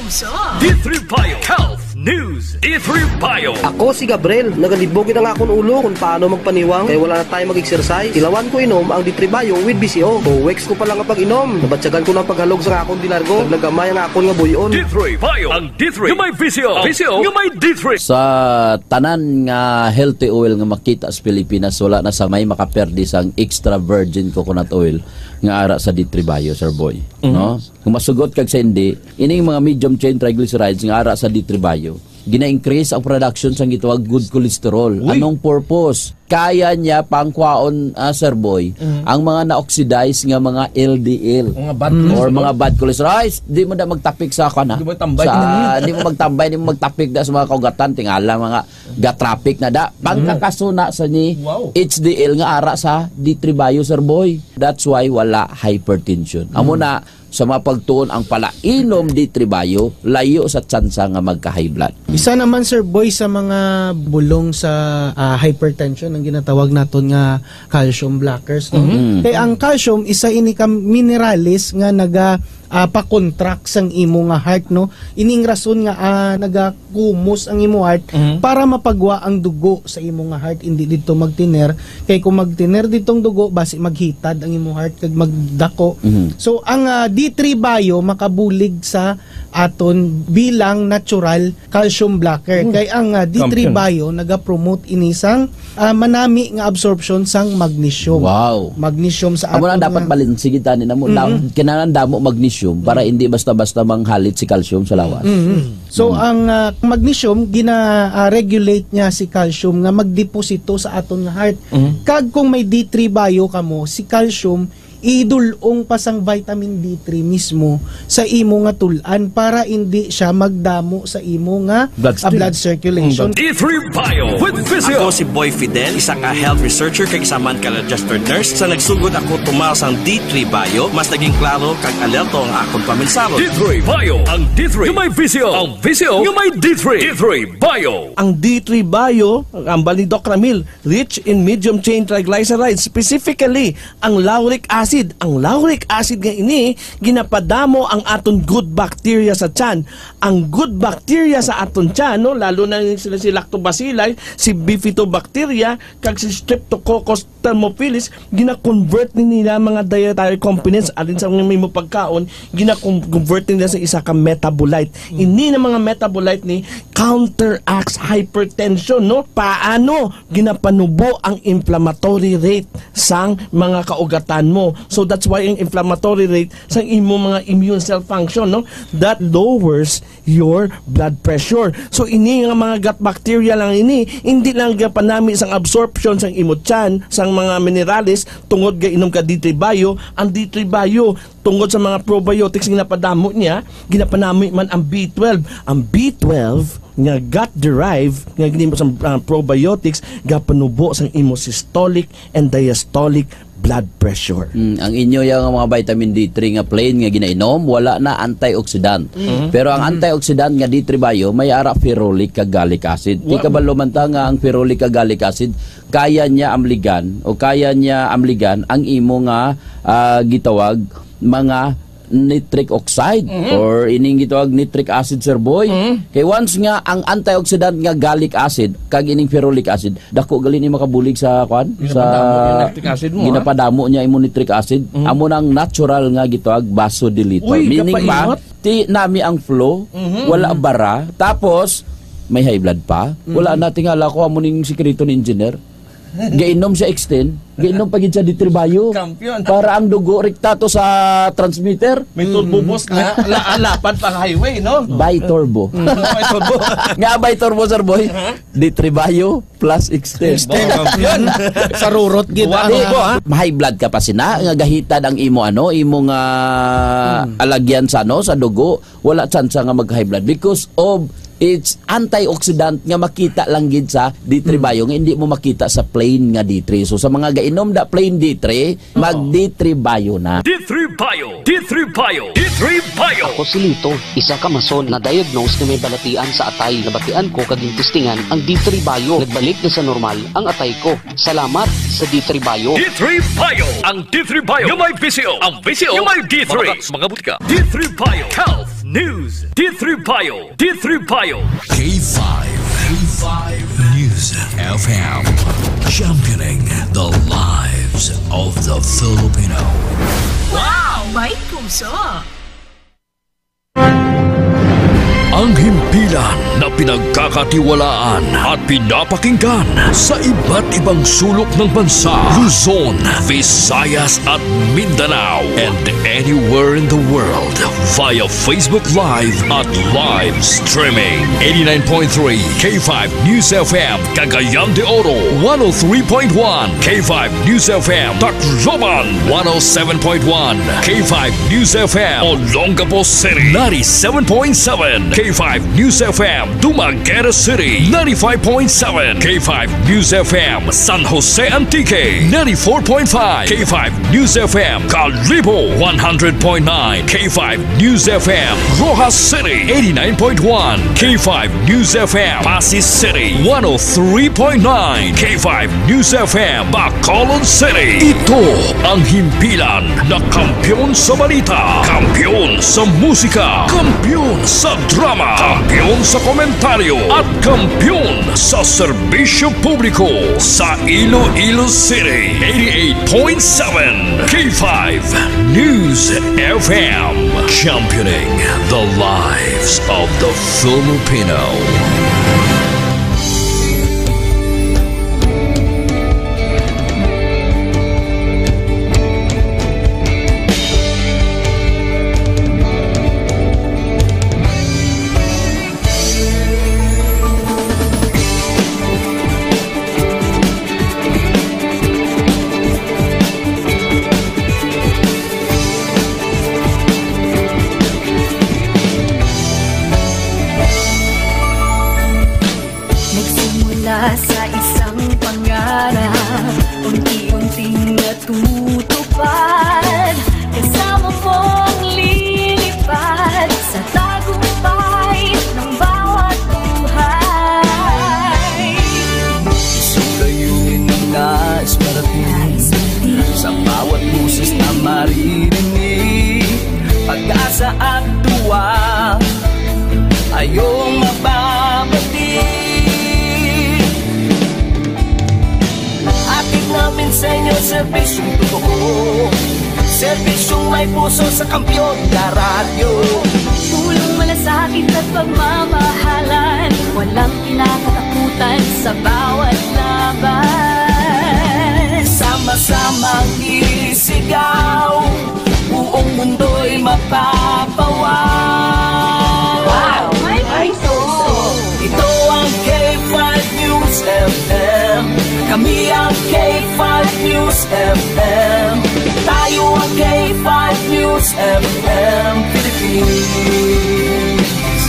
Welcome sa D3 Bio Health News. D3 Bio. Ako si Gabriel. Nagalibogin na nga akong ulo kung paano magpaniwang kaya wala na tayo mag-exercise. Ilawan ko inom ang D3 Bio with BCO. 2 weeks ko pa lang kapag inom. Nabatsagan ko ng paghalog sa akong dilargo. Nagnagamay ang akong nga buyon. D3 Bio. Ang D3 yung may BCO. BCO yung may D3. Sa tanan nga healthy oil nga makita sa Pilipinas, wala na sa may makaperdi sang extra virgin coconut oil nga ara sa D3 Bio, Sir Boy. No? Kung masugot kag sa hindi, ining mga medium chain triglycerides nga ara sa D3 Bio, gina-increase ang production sang gitawag good cholesterol. Anong purpose? Kaya niya pangkwaon, Sir Boy, ang mga na-oxidize nga mga LDL mga bad or mga bad cholesterol. Di mo na magtapik sa kana. Di mo tambay. Di mo magtambay, di mo magtapik da sa mga kaugatan, tingala mga gatraffic na da. Pagkakasuna sa ni HDL nga ara sa D3 Bio, Sir Boy. That's why wala hypertension. Amo na sa mga pagtuon ang palainom D3 Bio, layo sa tsansa nga magka-high blood. Isa naman, Sir Boy, sa mga bulong sa hypertension ang ginatawag naton nga calcium blockers, no? Kaya ang calcium isa ini ka mineralis nga naga pa-contract sang imo nga heart, no? Ining rason nga nagakumos ang imo heart para mapagwa ang dugo sa imo nga heart, hindi dito magtiner. Kay kung magtiner ditong dugo basi maghitad ang imo heart kag magdako. So ang D3 Bio makabulig sa aton bilang natural calcium blocker. Kay ang D3 Bio naga-promote inisang manami nga absorption sang magnesium. Wow. Magnesium sa Amo aton na dapat balansigitan ni namo. Kinahanglan damo magnesium para hindi basta-basta manghalit si calcium sa lawas. So ang magnesium gina-regulate niya si calcium nga magdeposito sa aton nga heart. Kag kung may D3 Bio kamo, si calcium idulong pa sang vitamin D3 mismo sa imo nga tulan para hindi siya magdamo sa imo nga blood circulation. D3 Bio with BCO. Ako si Boy Fidel, isa ka health researcher kag isa man ka registered nurse. Sa nagsugod ako tumaw sang D3 Bio, mas naging klaro kag alerto ang akong paminsaro. D3 Bio. Ang D3 yung may BCO. Ang BCO yung may D3. D3 Bio. Ang D3 Bio, ang bali Doc Ramil, rich in medium chain triglycerides, specifically ang lauric acid. Ang lauric acid nga ini ginapadamo ang aton good bacteria sa tiyan. Ang good bacteria sa aton tiyan, no, lalo na sila si Lactobacilli, si Bifidobacteria, kag si Streptococcus thermophilus, gina-convert ni nila mga dietary components alin sa may mo pagkaon, gina-convert nila sa isa ka metabolite. Ini na mga metabolite ni counteracts hypertension, no? Paano ginapanubo ang inflammatory rate sang mga kaugatan mo? So that's why ang inflammatory rate sa imo mga immune cell function, no, that lowers your blood pressure. So ini nga mga gut bacteria lang ini, hindi lang gapanami sang absorption sang imo tiyan sang mga minerales tungod ga inom ka D3 Bio. Ang D3 Bio tungod sa mga probiotics nga napadamo niya, ginapanami man ang B12. Ang B12 nga gut-derived nga ginimo sa probiotics gapanubo sang imo systolic and diastolic blood pressure. Ang inyo yung mga vitamin D3 nga plain nga ginainom, wala na antioxidant. Pero ang antioxidant nga D3 Bio may ara ferulic kag gallic acid. Di ka ba lumanta nga ang ferulic kag gallic acid kaya niya amligan ang imo nga gitawag mga nitric oxide or ining gitawag nitric acid, Sir Boy. Kay once nga ang antioxidant nga gallic acid kag ining ferulic acid dako gali ni makabulig sa kwan sa ginapadamo niya imo nitric acid. Amo nang natural nga gitawag vasodilator. Meaning pa ti nami ang flow, wala bara, tapos may high blood pa. Wala na tingala ko amo ning sikreto ni engineer. Gainom siya extend, gainom pagid siya D3 Bio. Para ang dugo rektato sa transmitter. May turbo boost na lapad pang highway, no? Bi-turbo. Bi-turbo. Nga bi-turbo, Sir Boy. D3 Bio plus extend. Sa rurot gid high blood ka pa sina nga gahitad ang imo imo nga alagyan sa sa dugo, wala tsansa nga mag-high blood because of it's antioxidant nga makita lang gid sa D3 Bio nga hindi mo makita sa plain nga D3. So sa mga gainom da plain D3, mag D3 Bio na. D3 Bio. D3 Bio. D3 Bio. Ako si Lito, isa ka mason na diagnose na may balatian sa atay. Nabatian ko kaging testingan ang D3 Bio. Nagbalik na sa normal ang atay ko. Salamat sa D3 Bio. D3 Bio. Ang D3 Bio yung may BCO. Ang BCO yung may D3. Mga butika. D3 Bio Health News. D3 Bio. D3 Bio. K5 News FM, championing the lives of the Filipino. Wow! May puso! Ang himpilan na pinagkakatiwalaan at pinapakinggan sa iba't ibang sulok ng bansa, Luzon, Visayas at Mindanao, and anywhere in the world via Facebook Live at live streaming. 89.3 K5 News FM, Cagayan de Oro, 103.1 K5 News FM, Tacloban, 107.1 K5 News FM, Olongapo City, 97.7 K5 News FM, Dumaguete City, 95.7 K5 News FM, San Jose Antique, 94.5 K5 News FM, Calibo, 100.9 K5 News FM, Rojas City, 89.1 K5 News FM, Pasig City, 103.9 K5 News FM, Bacolod City. Ito ang himpilan na kampiyon sa balita, kampiyon sa musika, kampiyon sa drama, kampiyon sa komentaryo at kampiyon sa serbisyo publiko sa Iloilo City. 88.7 K5 News FM, championing the lives of the Filipino. Sa isang pangarap, unti-unting natutupad, kasama mong lilipad sa tagumpay ng bawat buhay. Isang layunin ng nais parating sa bawat boses na maririnig, pag-asa at tuwa ayong mababati. Namin sa inyo, serbisyong totoo, serbisyong may puso sa kampiyon na radyo. Tulong malasakit at pagmamahalan, walang kinakatakutan sa bawat laban. Sama-samang isigaw, buong mundo'y mapapawaw. Wow! May puso! Ito ang K5 News FM, kami ang K5 News FM, tayo ang K5 News FM Philippines.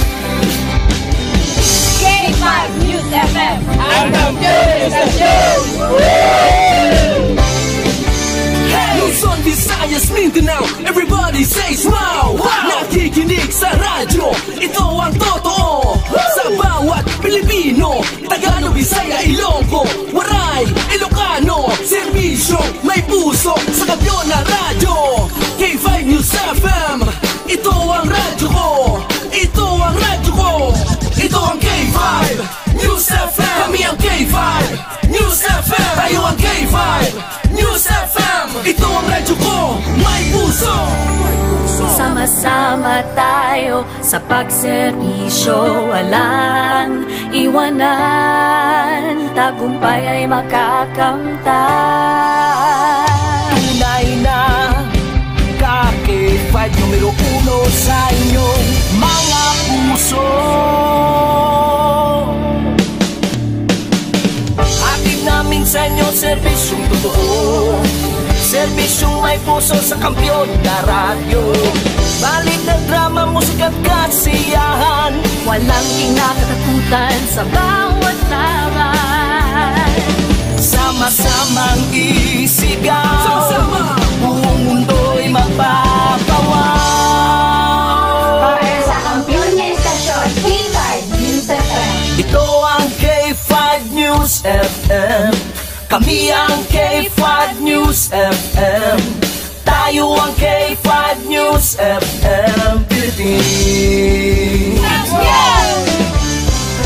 K5 News FM, ang kampiyon sa news! Luzon, Visayas, Mindanao, everybody say smile! Nakikinig sa radyo, ito ang totoo. Sa bawat Pilipino, Tagalog, Bisaya, Ilonggo, Waray, Ilocano, serbisyo may puso sa kampiyon na radyo. K5 News FM, ito ang radyo ko, ito ang radyo ko, ito ang K5 News FM. Kami ang K5 News FM, tayo ang K5 News FM. Ito ang radyo ko, may puso. Sama-sama tayo sa pagserbisyo, walang iwanan, tagumpay ay makakamtan. Tunay na K5 numero 1 sa inyong mga puso. Hatid namin sa inyo serbisyong totoo, serbisyong may puso sa kampiyon na radyo. Balik ng drama, musika at kasiyahan, walang kinakatakutan sa bawat laban. Sama-samang isigaw, sama-sama, buong mundo'y magpapawaw. Para sa kampiyon na istasyon, K5 News FM. Ito ang K5 News FM, kami ang K5 News FM, Tayo ang K5 News FM Philippines. Let's go!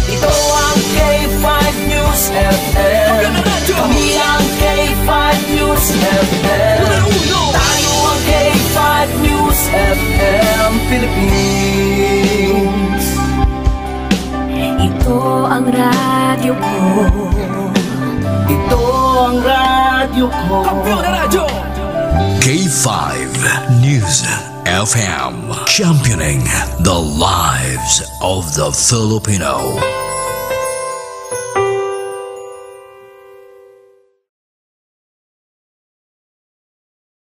Ito ang K5 News FM. Kami ang K5 News FM. Tayo ang K5 News FM Philippines. Ito ang radyo ko. Ito ang radyo ko. Kampiyon na radyo! K5 News FM, championing the lives of the Filipino.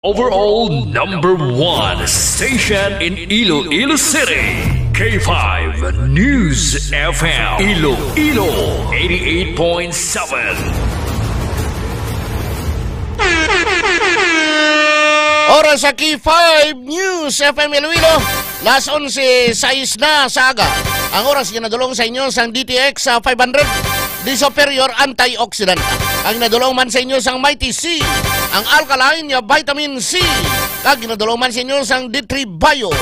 Overall number 1 station in Iloilo City. K5 News FM. Iloilo 88.7. Oras sa K5 News FM Iloilo, las 11:06 na sa aga. Ang oras ginadulong sa inyo sang DTX 500 di superior antioxidant. Ang ginadulong man sa inyo sang Mighty C, ang alkaline nga vitamin C. Kag ginadulong man sa inyo sang D3 Bio,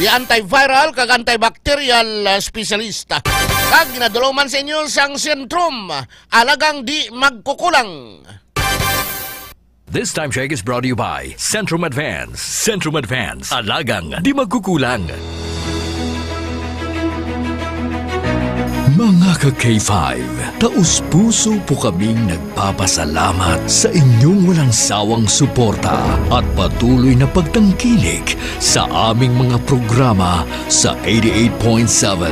di antiviral kag antibacterial specialista. Kag ginadulong man sa inyo sang Centrum, alagang di magkukulang. This time check is brought to you by Centrum Advance. Centrum Advance. Alagang di magkukulang. Mga ka-K5, taus-puso po kaming nagpapasalamat sa inyong walang sawang suporta at patuloy na pagtangkilik sa aming mga programa sa 88.7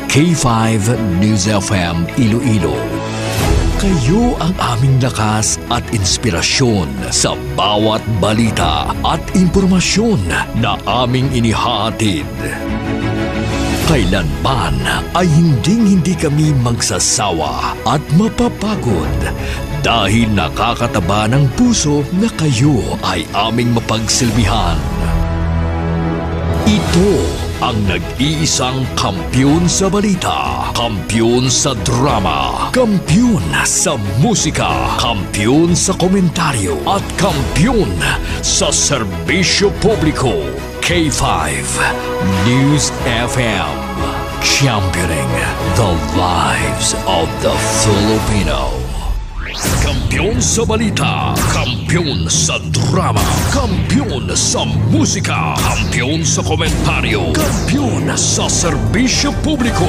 K5 News FM Iloilo. Kayo ang aming lakas at inspirasyon sa bawat balita at impormasyon na aming inihahatid. Kailanman ay hindi kami magsasawa at mapapagod dahil nakakataba ng puso na kayo ay aming mapagsilbihan. Ito ang nag-iisang kampiyon sa balita, kampiyon sa drama, kampiyon sa musika, kampiyon sa komentaryo, at kampiyon sa serbisyo publiko. K5 News FM, championing the lives of the Filipino. Kampiyon sa balita, kampiyon sa drama, kampiyon sa musika, kampiyon sa komentaryo, kampiyon sa serbisyo publiko.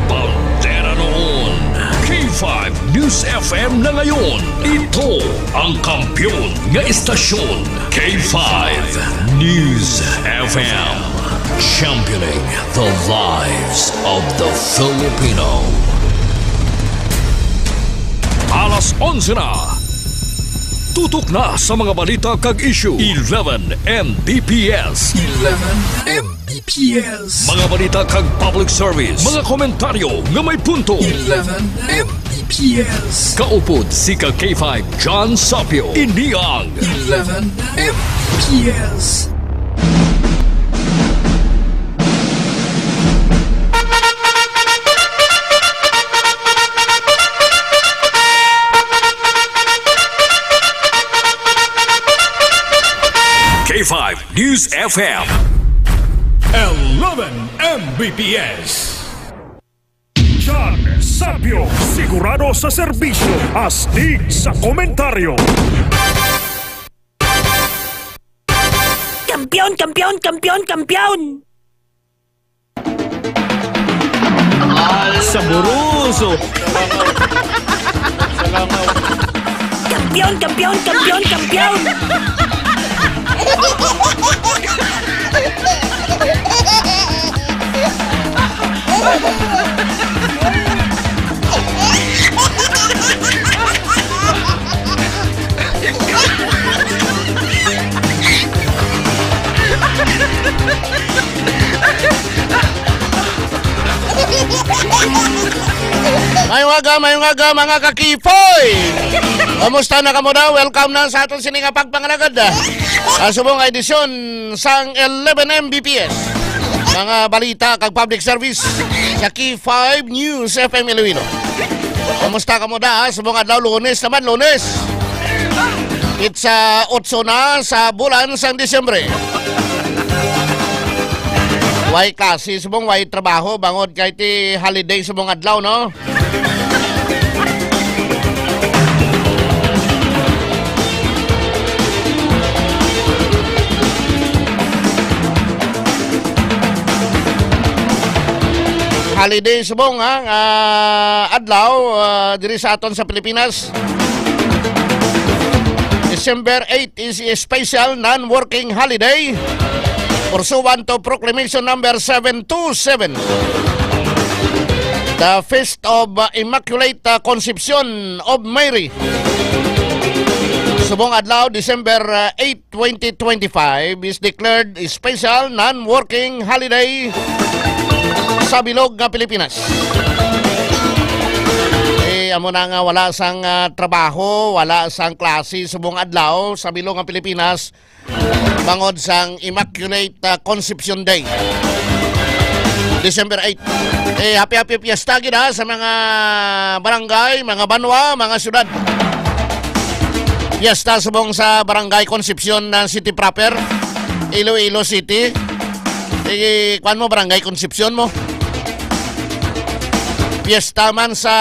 Pantera noon, K5 News FM na ngayon. Ito ang kampiyon nga istasyon, K5 News FM, championing the lives of the Filipino. Alas 11 na. Tutok na sa mga balita kag issue. 11 Mbps. 11 Mbps. Mga balita kag public service. Mga komentaryo nga may punto. 11 Mbps. Kaupod si ka K5 John Sapio. Iniang 11 Mbps. K5 News FM 11 Mbps. John Sapio, sigurado sa serbisyo, astig sa komentaryo. Kampiyon, kampiyon, kampiyon, kampiyon! Saburuso! Kampiyon, kampiyon, kampiyon, kampiyon! Mayong aga mga kakipoy. Kamusta na kamo daw? Welcome na sa aton sininga pagpangalagad. Subong edisyon sang 11 Mbps. Mga balita kag public service sa K5 News FM Iloilo. Kamusta kamo da? Subong adlaw Lunes naman, Lunes. Itsa 8 na sa bulan sang Disyembre. Way klase subong way trabaho bangod kay ti holiday subong adlaw no. Holiday subong adlaw diri sa aton sa Pilipinas. December 8 is a special non-working holiday pursuant to Proclamation number 727. The Feast of Immaculate Conception of Mary. Subong adlaw, December 8, 2025 is declared a special non-working holiday sa bilog nga Pilipinas. Amo na nga wala sang trabaho, wala sang klase subong adlaw sa bilog nga Pilipinas bangod sang Immaculate Conception Day. December 8. Happy fiesta gina sa mga barangay, mga banwa, mga syudad. Fiesta subong sa Barangay Concepcion ng City proper, Iloilo City. Kuan mo Barangay Concepcion mo. Fiesta man sa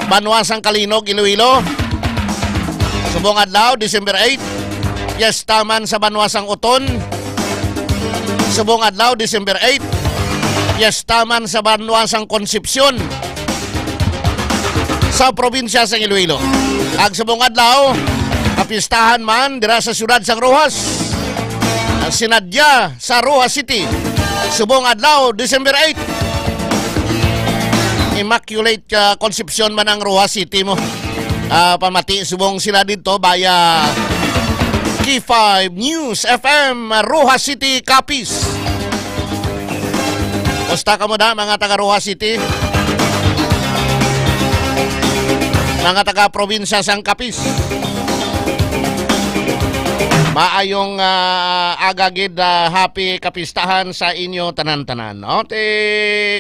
Banwasang Kalinog, Iloilo. Subong adlaw, December 8. Fiesta man sa Banwasang Uton. Subong adlaw, December 8. Fiesta man sa Banwasang Concepcion sa probinsya sa Iloilo. Ag subong adlaw, kapistahan man dira sa siyudad sang Rojas. Sinadya sa Rojas City. Subong adlaw, December 8. Immaculate Conception man ang Rojas City mo. Pamati subong sila dito baya K5 News FM Rojas City Capiz. Basta ka mo da mga taga Rojas City, mga taga probinsya sang Capiz. Maayong agagid happy kapistahan sa inyo tanan-tanan. O,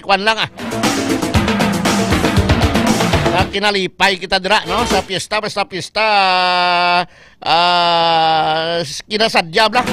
kwan lang kinalipay kita dira no sa piyesta basta piyesta kinasadya bla.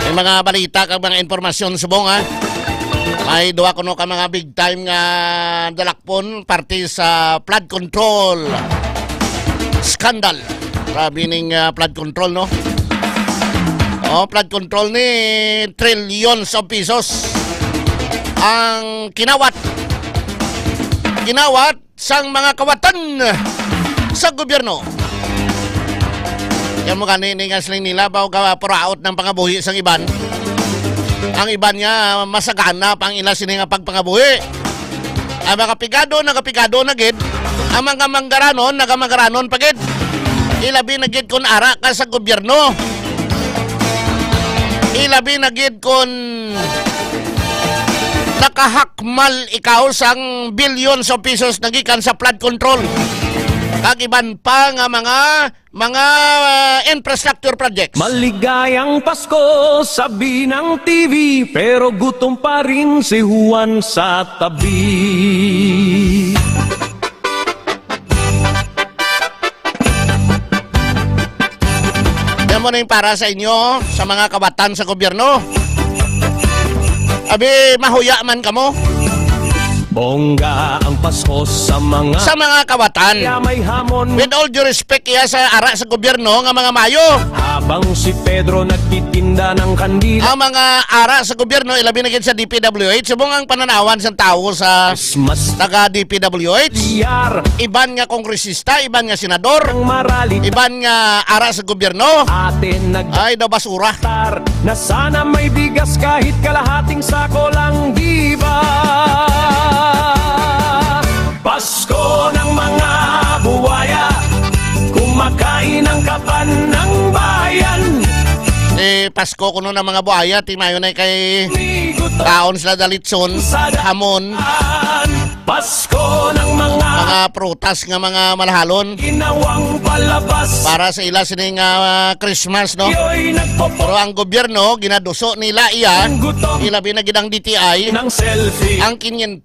May mga balita kag mga informasyon subong May duwa kuno ka mga big time nga dalakpon parte sa flood control scandal. Grabe ning flood control no. Flood control ni trillions of pesos ang kinawat sang mga kawatan sa gobyerno. Yan mo kanini nga siling nila bago ka paraot ng pangabuhi sang iban. Ang iban niya masagana pang ila sini nga pagpangabuhi. Ang mga pigado na gid, ang mga manggaranon pagid. Ilabi na gid kun ara ka sa gobyerno. Ilabi na gid kun nakahakmal ikaw sang billions of pesos nagikan sa flood control. Kag iban pa nga mga infrastructure projects. Maligayang Pasko, sabi ng TV, pero gutom pa rin si Juan sa tabi. Yan mo na yung para sa inyo, sa mga kabatan sa gobyerno. Abi, mahuya man kamo. Bongga ang Pasko sa mga kawatan. May hamon. With all due respect iya sa ara sa gobyerno nga mga mayo. Habang si Pedro nagtitinda ng kandila. Ang mga ara sa gobyerno ilabi na gid sa DPWH subong ang pananawan sa tao sa taga DPWH. Iban nga kongresista, iban nga senador, iban nga ara sa gobyerno. Ay daw basura. Na sana may bigas kahit kalahating sako lang, di ba? Pasko ng mga buwaya, kumakain ang kaban ng bayan. Pasko kuno ng mga buhaya, timayo na kay kaon sila dalitson, hamon. Pasko ng mga prutas nga mga malahalon ginawang palabas. para sa ila sining Christmas, no? Yo'y Pero ang gobyerno ginaduso nila ilabi na gidang DTI ng selfie. ang 500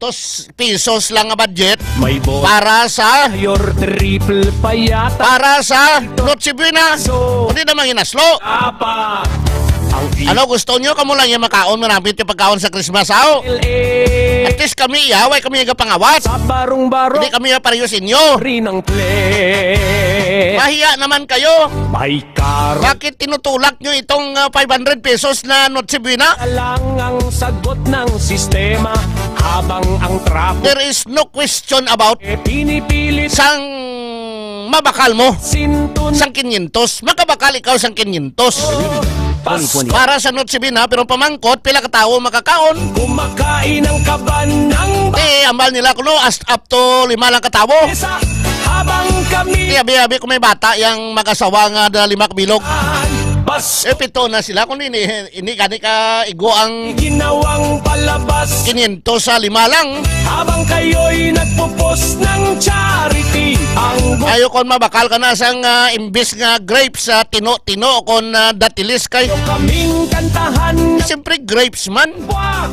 pesos lang nga budget May para sa your triple payata. para sa Noche Buena. Hindi naman inaslo. Apa Ano gusto nyo? Kamo lang yung makaon, marami yung pagkaon sa Christmas, aw. At least kami, way kami yung pangawat. sa barong-barong Hindi kami pareho sa inyo. rinang play. Mahiya naman kayo. May karo Bakit tinutulak nyo itong 500 pesos na Noche Buena? lang ang sagot ng sistema habang ang trapo There is no question about pinipilit sang mabakal mo. sintun Sang 500. Makabakal ikaw sang 500. Pasko Para sa Noche Buena, pero pamangkot, pila ka tao makakaon. kumakain ang kaban ng Ambal nila kuno up to 5 lang katao. besa habang kami Abi-abi kung may bata yang mag-asawa nga na 5 kabilog. Pasko Pito na sila kung ini gani ka igo ang ginawang palabas 500 sa 5 lang. habang kayo'y nagpo-post ng charity ang Ayo kon mabakal ka na sang imbis nga grapes sa tino-tino kon datilis kay. kaming kantahan Siyempre grapes man.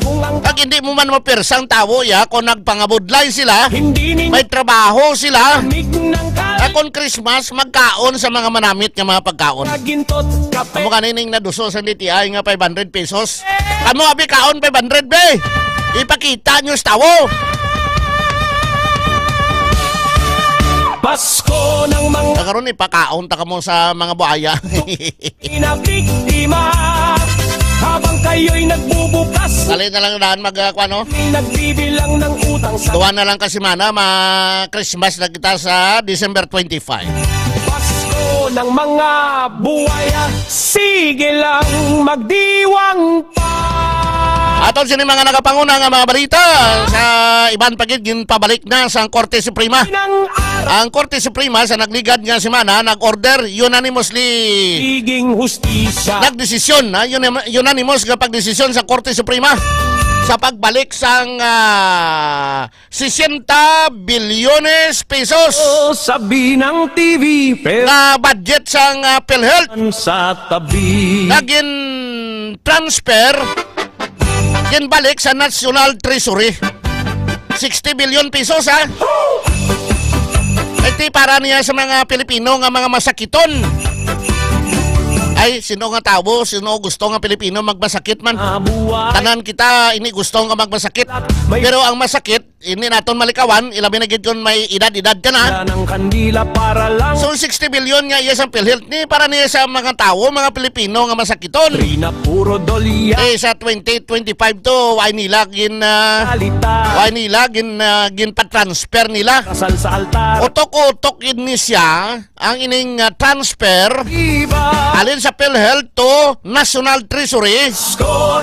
kung ang Pag hindi mo man mapirsang tao kung nagpangabudlay sila, hindi may trabaho sila. ninig ng Akon Christmas, magkaon sa mga manamit nga mga pagkaon. kagintot kape Kamu kanining naduso sa DTI nga 500 pesos. Kamu abi kaon 500 be. Ipakita nyo sa tawo. Pasko ng mga Nakaroon ipakaon ta kamo sa mga buhaya. inabiktima habang kayo'y nagbubukas Dali na lang daan magkwano. nagbibilang ng utang sa Duwa na lang kasi mana Christmas na kita sa December 25. Pasko ng mga buhaya sige lang magdiwang pa. Aton sini mga nagapanguna nga mga balita sa iban pagid ginpabalik na sa Korte Suprema. Ang Korte Suprema sa nagligad nga semana nag-order unanimously Iging hustisya nagdesisyon na unanimous nga pagdesisyon sa Korte Suprema sa pagbalik sang 60 bilyones pesos sabi ng TV pero na budget sang PhilHealth sa tabi naging transfer balik sa National Treasury 60 billion pesos ha. Iti para niya sa mga Pilipino nga mga masakiton. Ay, sino nga tao, sino gusto nga Pilipino magmasakit man. Tanan kita, ini gusto nga magmasakit. Pero ang masakit, ini naton malikawan, ilabi na gid kon may edad-edad ka na. ng kandila para lang So 60 billion nga iya sa PhilHealth ni para niya sa mga tao, mga Pilipino nga masakiton. na puro dolya Sa 2025 to, why nila gin pa-transfer nila. kasal sa altar Utok-utok yun ni siya ang ining transfer iba alin sa PhilHealth to National Treasury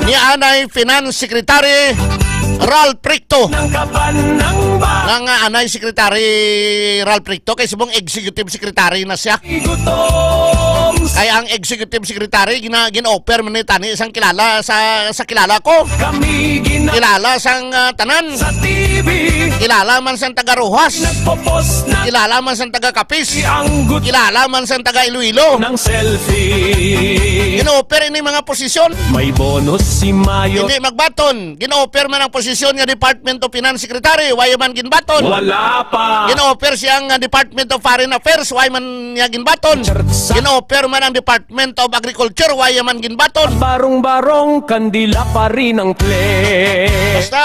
ni Anay Finance Secretary Ralph Ricto. ng kaban ng Ang Anay Secretary Ralph Ricto kay subong Executive Secretary na siya. gutom Ay ang Executive Secretary gin-offer man ni tani isang kilala sa kilala ko. kami Kilala sang tanan. sa TV Kilala man sang taga Rojas. nagpo-post na Kilala man sang taga Capiz. ang gut Kilala man sang taga Iloilo. ng selfie Gino-offer ini mga posisyon. may bonus si Mayo Hindi magbaton. Gino-offer man ang posisyon nga Department of Finance Secretary. Why man ginbaton? wala pa Gino-offer siyang Department of Foreign Affairs. Why man niya ginbaton? Gino-offer man ang Department of Agriculture. Why man ginbaton? barong-barong kandila pa rin ang play Basta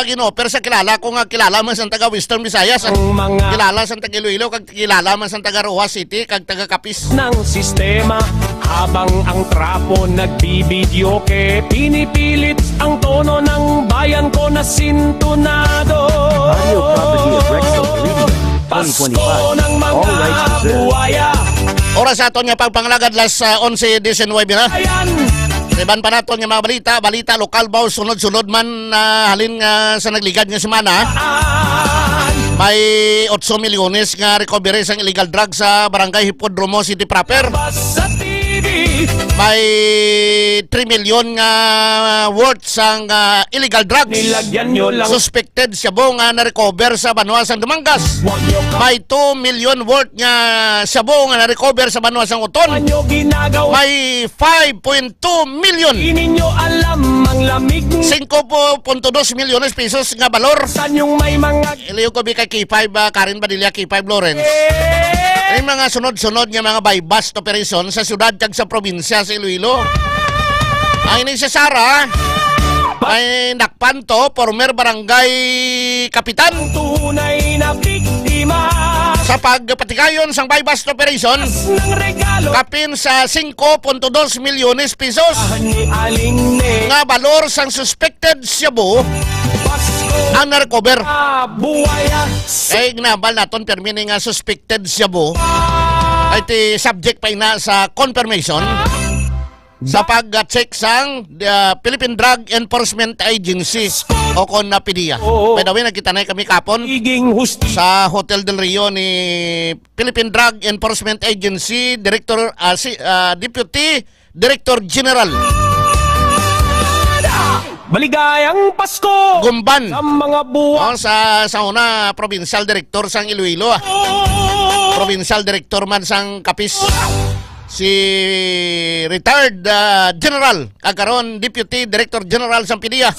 gino-offer sa kilala ko nga kilala man sa taga Western Visayas. ang mga Kilala sa taga Iloilo. Kag kilala man sa taga Rojas City. Kag taga Capiz. ng sistema habang ang trapo nagbibideo ke pinipilit ang tono ng bayan ko na sintonado Audio property of Rexel Review, 2025. ng mga All rights reserved. buhaya Oras aton nga pagpangalagad las 11:19 na. Iban pa naton nga mga balita lokal ba sunod-sunod man halin nga sa nagligad nga semana. May 8 milyones nga recovery sang illegal drugs sa Barangay Hipodromo City proper. sa TV May 3 million nga worth sang illegal drugs. Suspected siya bo nga na-recover sa Banuasang Dumangas. May 2 million worth nga siya bo nga na-recover sa Banuasang Uton. May 5.2 million. 5.2 milyones pesos nga balor. Iliyo ko kay K5 Karen Badilla, K5 Lawrence. Ay mga sunod-sunod nga mga buy-bust operation sa syudad kag sa probinsya sa Iloilo. Ang ini si Sara ay nakpan to, former barangay kapitan. Sa pagpatikayon sang buy-bust operation, kapin sa 5.2 milyones pesos nga balor sang suspected shabu ang na-recover. Kaya ginabal naton permini nga suspected shabu ay ti subject pa ina sa confirmation sa pag-check sang Philippine Drug Enforcement Agency o kon na PDEA. By the way, nakita na kami kapon sa Hotel del Rio ni Philippine Drug Enforcement Agency Director Deputy Director General Maligayang Pasko! Gumban sa mga buwan. Sa una, Provincial Director sang Iloilo. Provincial Director man sang Kapis. Si retired General, kagaron Deputy Director General sang PDEA.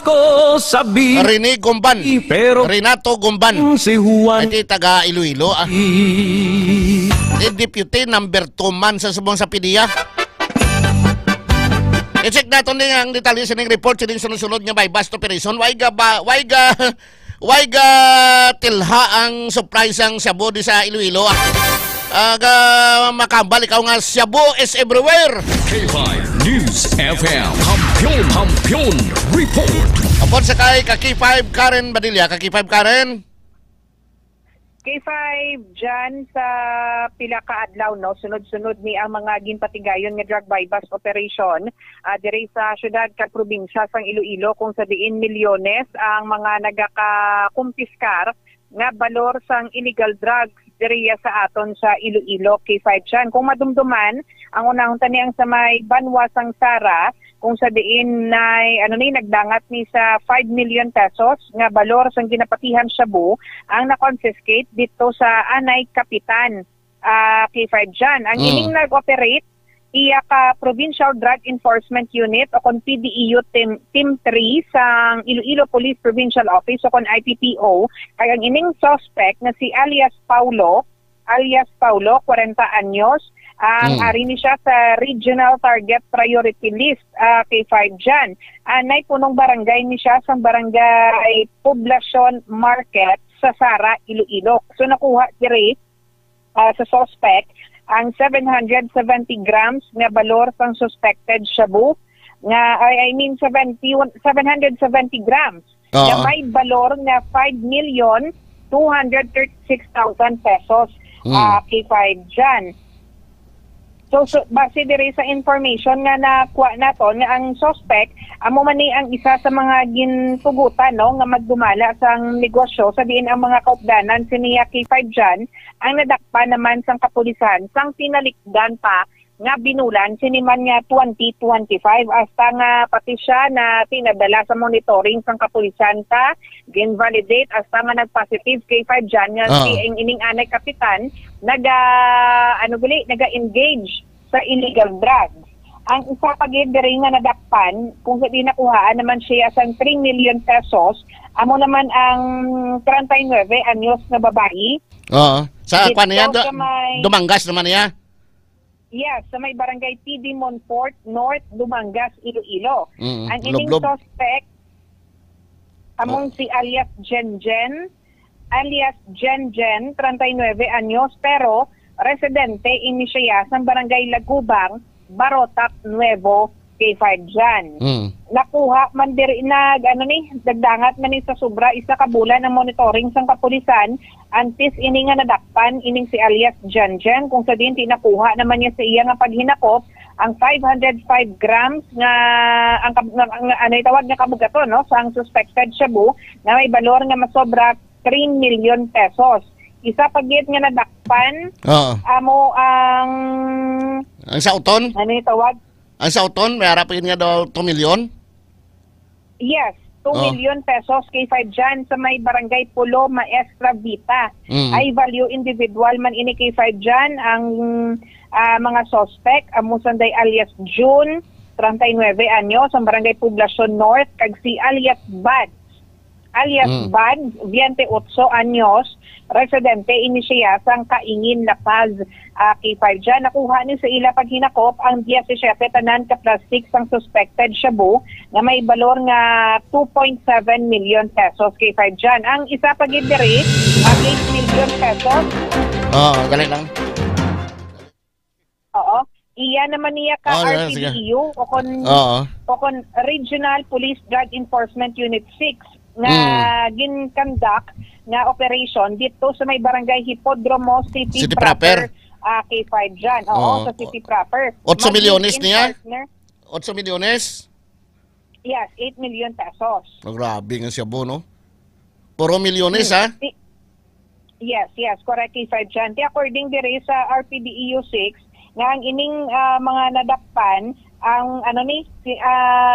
Rene Gumban. Renato Gumban. Si Juan. Iti taga Iloilo. Deputy number 2 man sa subong sa PDEA. I-check natin din ang detalye sa ning report sa sunod-sunod nga buy-bust operation. Why ga tilha ang surprise ang shabu di sa Iloilo. Makambal ikaw nga shabu is everywhere. K5 News FM Kampiyon Report. Upon sa kay K5 Karen Badilla, K5 Karen. K5 dyan sa pila ka adlaw, no, sunod-sunod ni ang mga ginpatigayon nga drug buy-bust operation dire sa syudad kag probinsya sang Iloilo kung sa diin milyones ang mga nagakakumpiskar nga balor sang illegal drugs dire sa aton sa Iloilo. K5 dyan. Kung madumduman, ang unahon taniyang sa may Banwa sang Sara, kung sa diin na nagdangat ni sa 5 million pesos nga balor sang ginapatihan shabu ang na-confiscate dito sa Anay Kapitan. K5 dyan. Ang ining nag-operate iya ka Provincial Drug Enforcement Unit o kon PDEU Team 3 sang Iloilo Police Provincial Office o kon IPPO. Kaya ang ining suspect na si alias Paulo, 40 anyos, ang ari ni siya sa Regional Target Priority List, K5 dyan. Nay punong barangay ni siya sa barangay Poblacion Market sa Sara, Iloilo. So nakuha dire sa suspect ang 770 grams nga balor sang suspected shabu nga 770 grams na may balor nga 5,236,000 pesos. K5 dyan. So base dire sa information nga nakuha naton nga ang suspect amo man ni ang isa sa mga gintugutan, no, nga magdumala sang negosyo sa diin ang mga kaupdanan siniya K5 dyan ang nadakpa naman sang kapulisan sang pinalikdan pa nga binulan siniman nga 2025 hasta nga pati siya na tinadala sa monitoring sang kapulisan ta gin-validate hasta nga nag-positive K5 dyan nga si ining Anay Kapitan naga-engage sa illegal drugs. Ang isa pagid diri nga nadakpan kung di nakuhaan naman siya sa 3 million pesos amo naman ang 39 anyos na babae. Sa kwan niya Dumangas naman niya. Yes, sa may barangay PD Monfort North, Dumangas, Iloilo. Ang ining suspect among si alias Jenjen, 39 anyos, pero residente ini siya sa barangay Lagubang, Barotac, Nuevo, K5 dyan. Nakuha man diri dagdangat man ni sa sobra isa ka bulan ang monitoring sang kapulisan antes ini nga nadakpan ining si alias Janjan kung sa din tinakuha naman niya sa iya nga paghinakop ang 505 grams nga ang tawag nga kabugaton, no, sa ang suspected shabu na may balor nga masobra 3 million pesos. Isa pagit nga nadakpan amo ang sauton? Ano tawag? Ang sauton, may harap nga daw 2 million? Yes, 2 million pesos kay 5 dyan sa may barangay Pulo, Maestra Vita. Ay value individual man ini kay 5 dyan. Ang mga suspect, Musanday alias June, 39 anyos, ang barangay Poblacion North, kag si alias Bad. Alias Bad, 28 anyos, residente ini siya sang Kaingin, La Paz. Kay 5 dyan, nakuha ni sa ila pag hinakop ang 17 tanan ka plastic sang suspected shabu na may balor nga 2.7 million pesos kay 5 dyan. Ang isa pag diri, 8 million pesos. Dali lang. Oo. Iya naman niya ka RPDEU o kon Regional Police Drug Enforcement Unit 6 nga gin-conduct nga operation dito sa may barangay Hipodromo City Proper. Kay 5 dyan. Sa City Proper. 8 milyones niya? 8 milyones? Yes, 8 million pesos. Grabe nga siya po, no? Puro milyones, ha? Yes, correct kay 5 dyan. According dire sa RPDEU 6, nga ang ining mga nadakpan, ang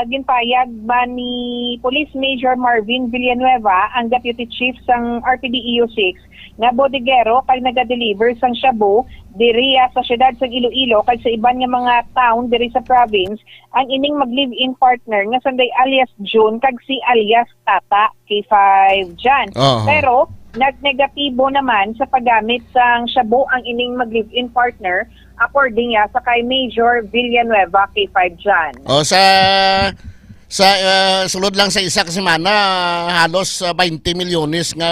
ginpayag ba ni Police Major Marvin Villanueva, ang Deputy Chief sang RPDEU 6, nga bodigero kay naga-deliver sang shabu diri sa syudad sang Iloilo kay sa iban nga mga town diri sa province, ang ining mag-live-in partner nga sanday alias June kag si alias Tata kay 5 dyan. Pero nagnegatibo naman sa paggamit sang shabu ang ining mag-live-in partner according sa kay Major Villanueva kay 5 dyan. Sa sulod lang sa isa kasi semana, halos 20 milyones nga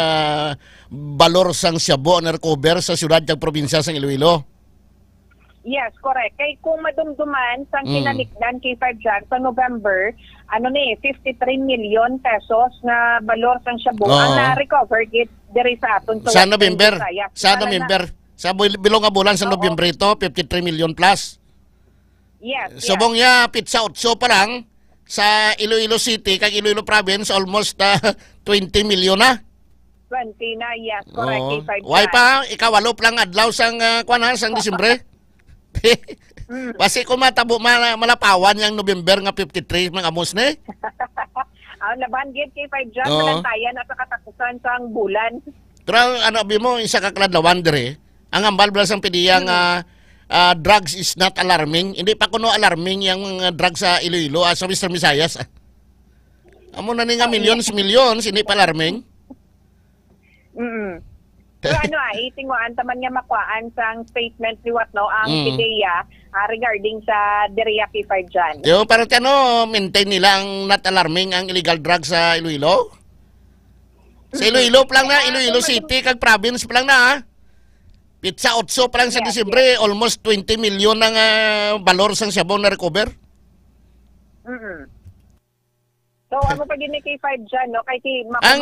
balor sang shabu na recover sa syudad kag probinsya sang Iloilo. Yes, correct. Kay kung madumduman sang kinalikdan kay 5 dyan sa November, 53 million pesos na balor sang shabu ang na-recover diri sa aton sa November. Sa bilong nga bulan sa November ito, 53 million plus. Yes. Subong niya, pizza 8 pa lang, sa Iloilo City, kag Iloilo Province, almost 20 million na. 20 na, yes, correct. Why pa, ikawalo lang adlaw sang sang Disyembre. Kasi kung matabo, malapawan yung November nga 53, mga amos na Ang nabanggit kay 5 dyan, malantayan at katapusan sang bulan. Pero mo, isa kakladlawan dire, ang ambal bala sang pediyang drugs is not alarming. Hindi pa kuno alarming yung drugs sa Iloilo, sa Western Visayas. Amo na nga millions, hindi pa alarming. Pero itinguan taman nga makuhaan sang statement ni ang PIDEA regarding sa Diriya K5 dyan. Yo, pero maintain nila ang not alarming ang illegal drugs sa Iloilo? Sa Iloilo pa lang na, Iloilo City, kag province pa lang na, pizza 8 pa lang sa Disyembre, almost 20 million ng balor sang shabu na recover. So, ano pa gini kay 5 dyan, no? Kay ang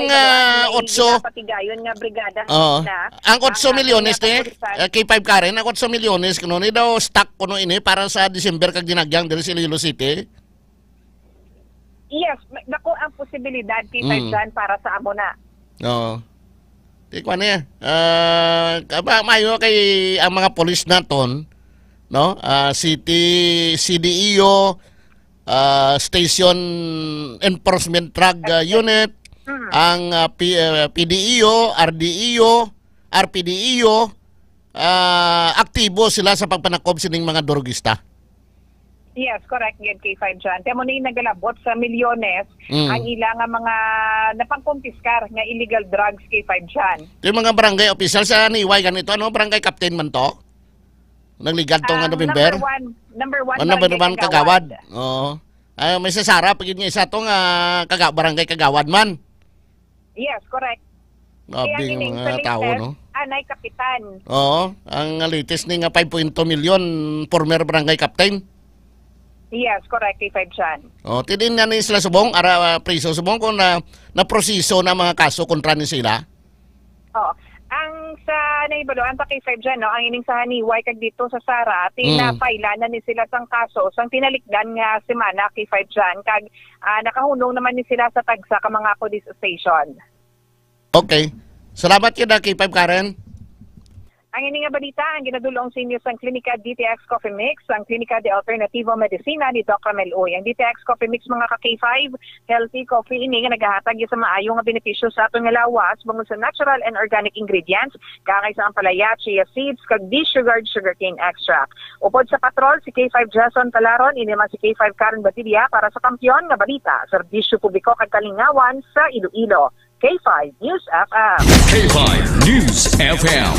8 patigayon nga brigada na. Ang 8 milyones kay 5 Karen, ang 8 milyones kuno ni daw stock kuno ini para sa December kag dinagyang diri sa Iloilo City. Yes, nako ang posibilidad kay 5 dyan para sa amo na. Tikwan niya. Mayo kay ang mga polis naton, no? City CDEO, Station Enforcement Drug Unit, ang PDEO, RDEO, RPDEO, aktibo sila sa pagpanakob sining mga drogista. Yes, correct. Yan kay 5 dyan. Kaya mo na yung nagalabot sa milyones ang ilang mga napangkumpiskar nga illegal drugs kay 5 dyan. Yung mga barangay official sa Niway, ganito, barangay captain man to? Nagligad to nga November? Number one Kagawad. Oo. May sasara, pagin nga isa to nga barangay Kagawad man. Yes, correct. Grabe ng mga tao, no? Anay kapitan. Oo. Ang latest ni nga 5.2 million former barangay captain. Yes, correct. Kay 5 dyan. Tidin na ni sila subong, priso subong kung na-proseso na mga kaso kontra ni sila. Ang sa naibaluan pa kay 5 dyan, no, ang ining sa Haniway kag dito sa Sara, tinapaila na ni sila sang kaso, sang tinalikdan nga semana kay 5 dyan, kag nakahunong naman ni sila sa tagsa ka mga police station. Okay. Salamat yun kay 5 Karen. Ang ini nga balita, ang ginadulong sa inyo sa Klinika DTX Coffee Mix, ang Klinika de Alternativo Medicina ni Doc Ramel Uy. Ang DTX Coffee Mix mga ka-K5, healthy coffee ini nga nagahatag sa maayo nga benepisyo sa atong lawas bangod sa natural and organic ingredients, kakay sa ampalaya, chia seeds, kag de-sugared sugarcane extract. Upod sa patrol, si K5 Jason Talaron, ini man si K5 Karen Batilla para sa kampiyon nga balita, serbisyo publiko kag kalingawan sa Iloilo. K5 News FM. K5 News FM.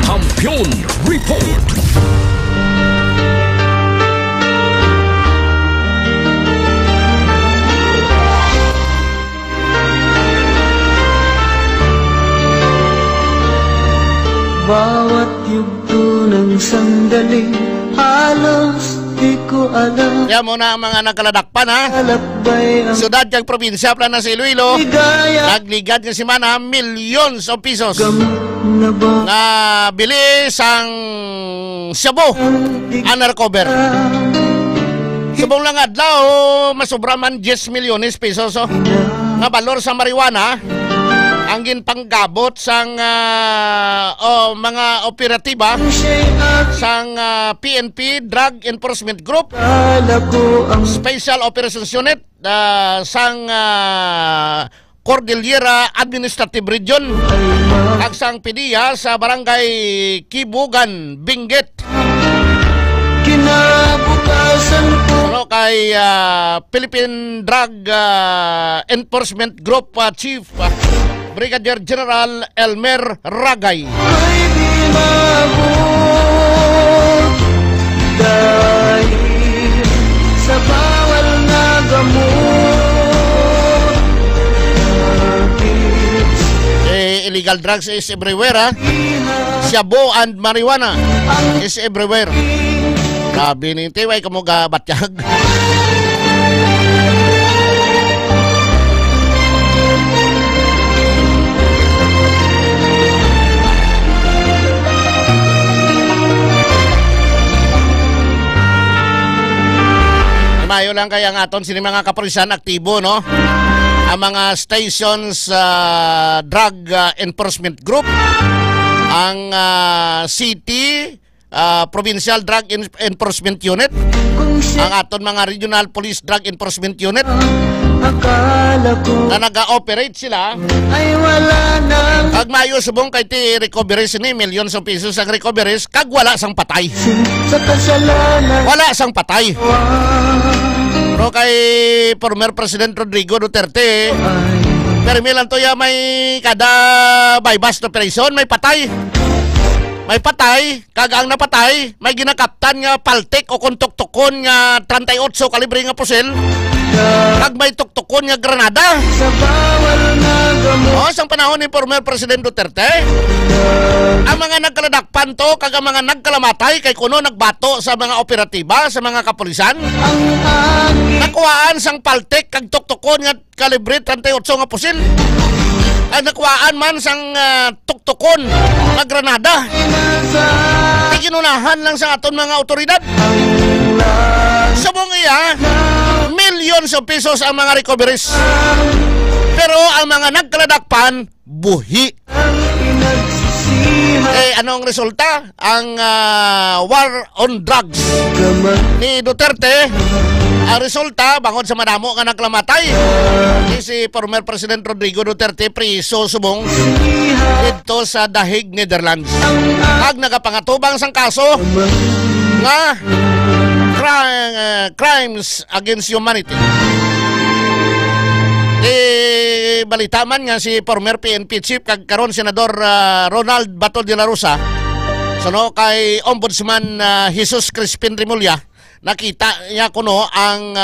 Kampiyon Report. Bawat yugto ng sandali, halos di ko alam. Kaya muna ang mga nagkaladakpan ha. Sudad kang probinsya, plan na sa Iloilo. Nagligad nga si Mana millions of pesos na bilis ang Shabu undercover. Subong lang adlaw, masubra man 10 milyones pesos nga balor sa marijuana ang ginpanggabot sang mga operatiba sang PNP Drug Enforcement Group, Special Operations Unit sang Cordillera Administrative Region ag sang PDEA sa barangay Kibugan, Benguet. Kinabukasan ko kay Philippine Drug Enforcement Group Chief Brigadier General Elmer Ragay. ay binabot dahil sa bawal na gamot. Illegal drugs is everywhere. Shabu and marijuana is everywhere. Sabi ni Tiway kamuga batyag. Mayo lang kaya ang aton sini mga kapulisan aktibo no. Ang mga stations drug enforcement group, ang city provincial drug enforcement unit, ang aton mga regional police drug enforcement unit na naga-operate sila ay wala nang kag mayo subong kay ti recoveries ni millions of pesos ang recoveries kag wala sang patay. sa kasalanan. Wala sang patay. Pero kay former President Rodrigo Duterte, permi lang to ya may kada bypass operation, may patay. May patay, kag ang napatay, may ginakaptan nga paltik o kontok-tukon nga 38 kalibre nga pusil. Kag may tuktukon nga granada. Sa bawal na gamot. Sa panahon ni former President Duterte, ang mga nagkaladakpan to, kag ang mga nagkalamatay, kay kuno nagbato sa mga operatiba, sa mga kapulisan. Nakuhaan sang paltik, kag tuktukon nga kalibre 38 nga pusil. Ay nakuhaan man sang tuktukon na granada. Iginunahan lang sa aton mga otoridad. Subong iya, millions of pesos ang mga recoveries. Pero ang mga nagkaladakpan, buhi. Anong resulta? Ang war on drugs ni Duterte, ang resulta, bangod sa madamo nga naglamatay, si former President Rodrigo Duterte priso subong dito sa Dahig, Netherlands. Ag nagapangatubang sang kaso nga crimes against humanity. Balita man nga si former PNP chief kag karon senador Ronald Bato de la Rosa sano kay Ombudsman Jesus Crispin Remulla, nakita niya kuno ang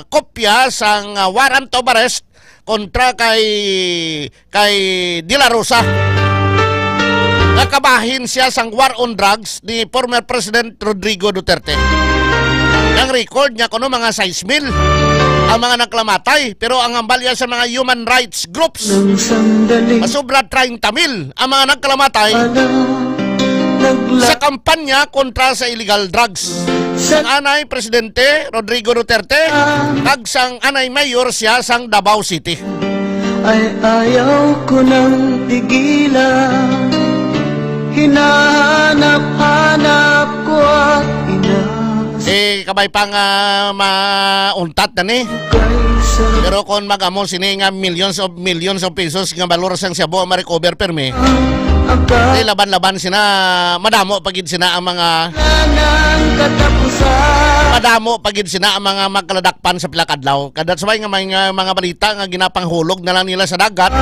kopya sang warrant of arrest kontra kay De La Rosa. Nakabahin siya sang war on drugs ni former President Rodrigo Duterte. Ang record niya kuno mga 6,000 ang mga naklamatay, pero ang ambalya sa mga human rights groups masobra 30,000 ang mga nagkalamatay sa kampanya kontra sa illegal drugs. Sang anay Presidente Rodrigo Duterte kag sang anay mayor siya sang Davao City. Ay ayaw ko nang tigilan, hinahanap-hanap ko at kabay pang mauntat na ni. Pero kung mag-amon sini nga millions of pesos nga valor sang siyabo ma-recover permi. Laban-laban sina, madamo pagid sina ang mga magkaladakpan sa pilakadlaw. Kadat sabay nga mga balita nga ginapanghulog na lang nila sa dagat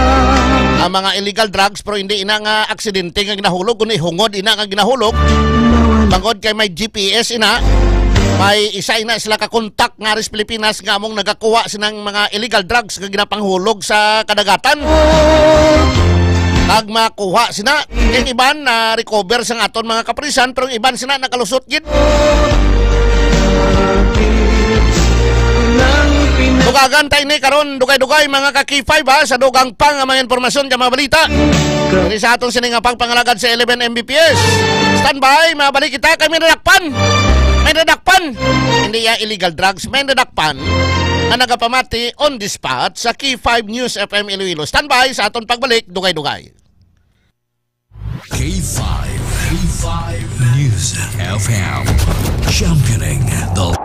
ang mga illegal drugs pero hindi ina nga aksidente nga ginahulog kundi hungod ina nga ginahulog. Bangod kay may GPS ina, may isa ina sila kakontak nga ris Pilipinas nga among nagakuha sinang mga illegal drugs nga ginapanghulog sa kadagatan. Pag makuha sina, yung iban na recover sa aton mga kaprisan, pero yung iban sina nakalusot gid. Dugagan tayo ni karon dugay-dugay mga ka-K5 sa dugang pang mga informasyon sa mga balita. Dili sa aton sining pangpangalagad sa 11 Mbps. Standby, mabalik kita kay may nadakpan. Hindi ya illegal drugs, may nadakpan na nagapamati on the spot sa K5 News FM Iloilo. Standby sa aton pagbalik, dugay-dugay. K5 News FM, championing the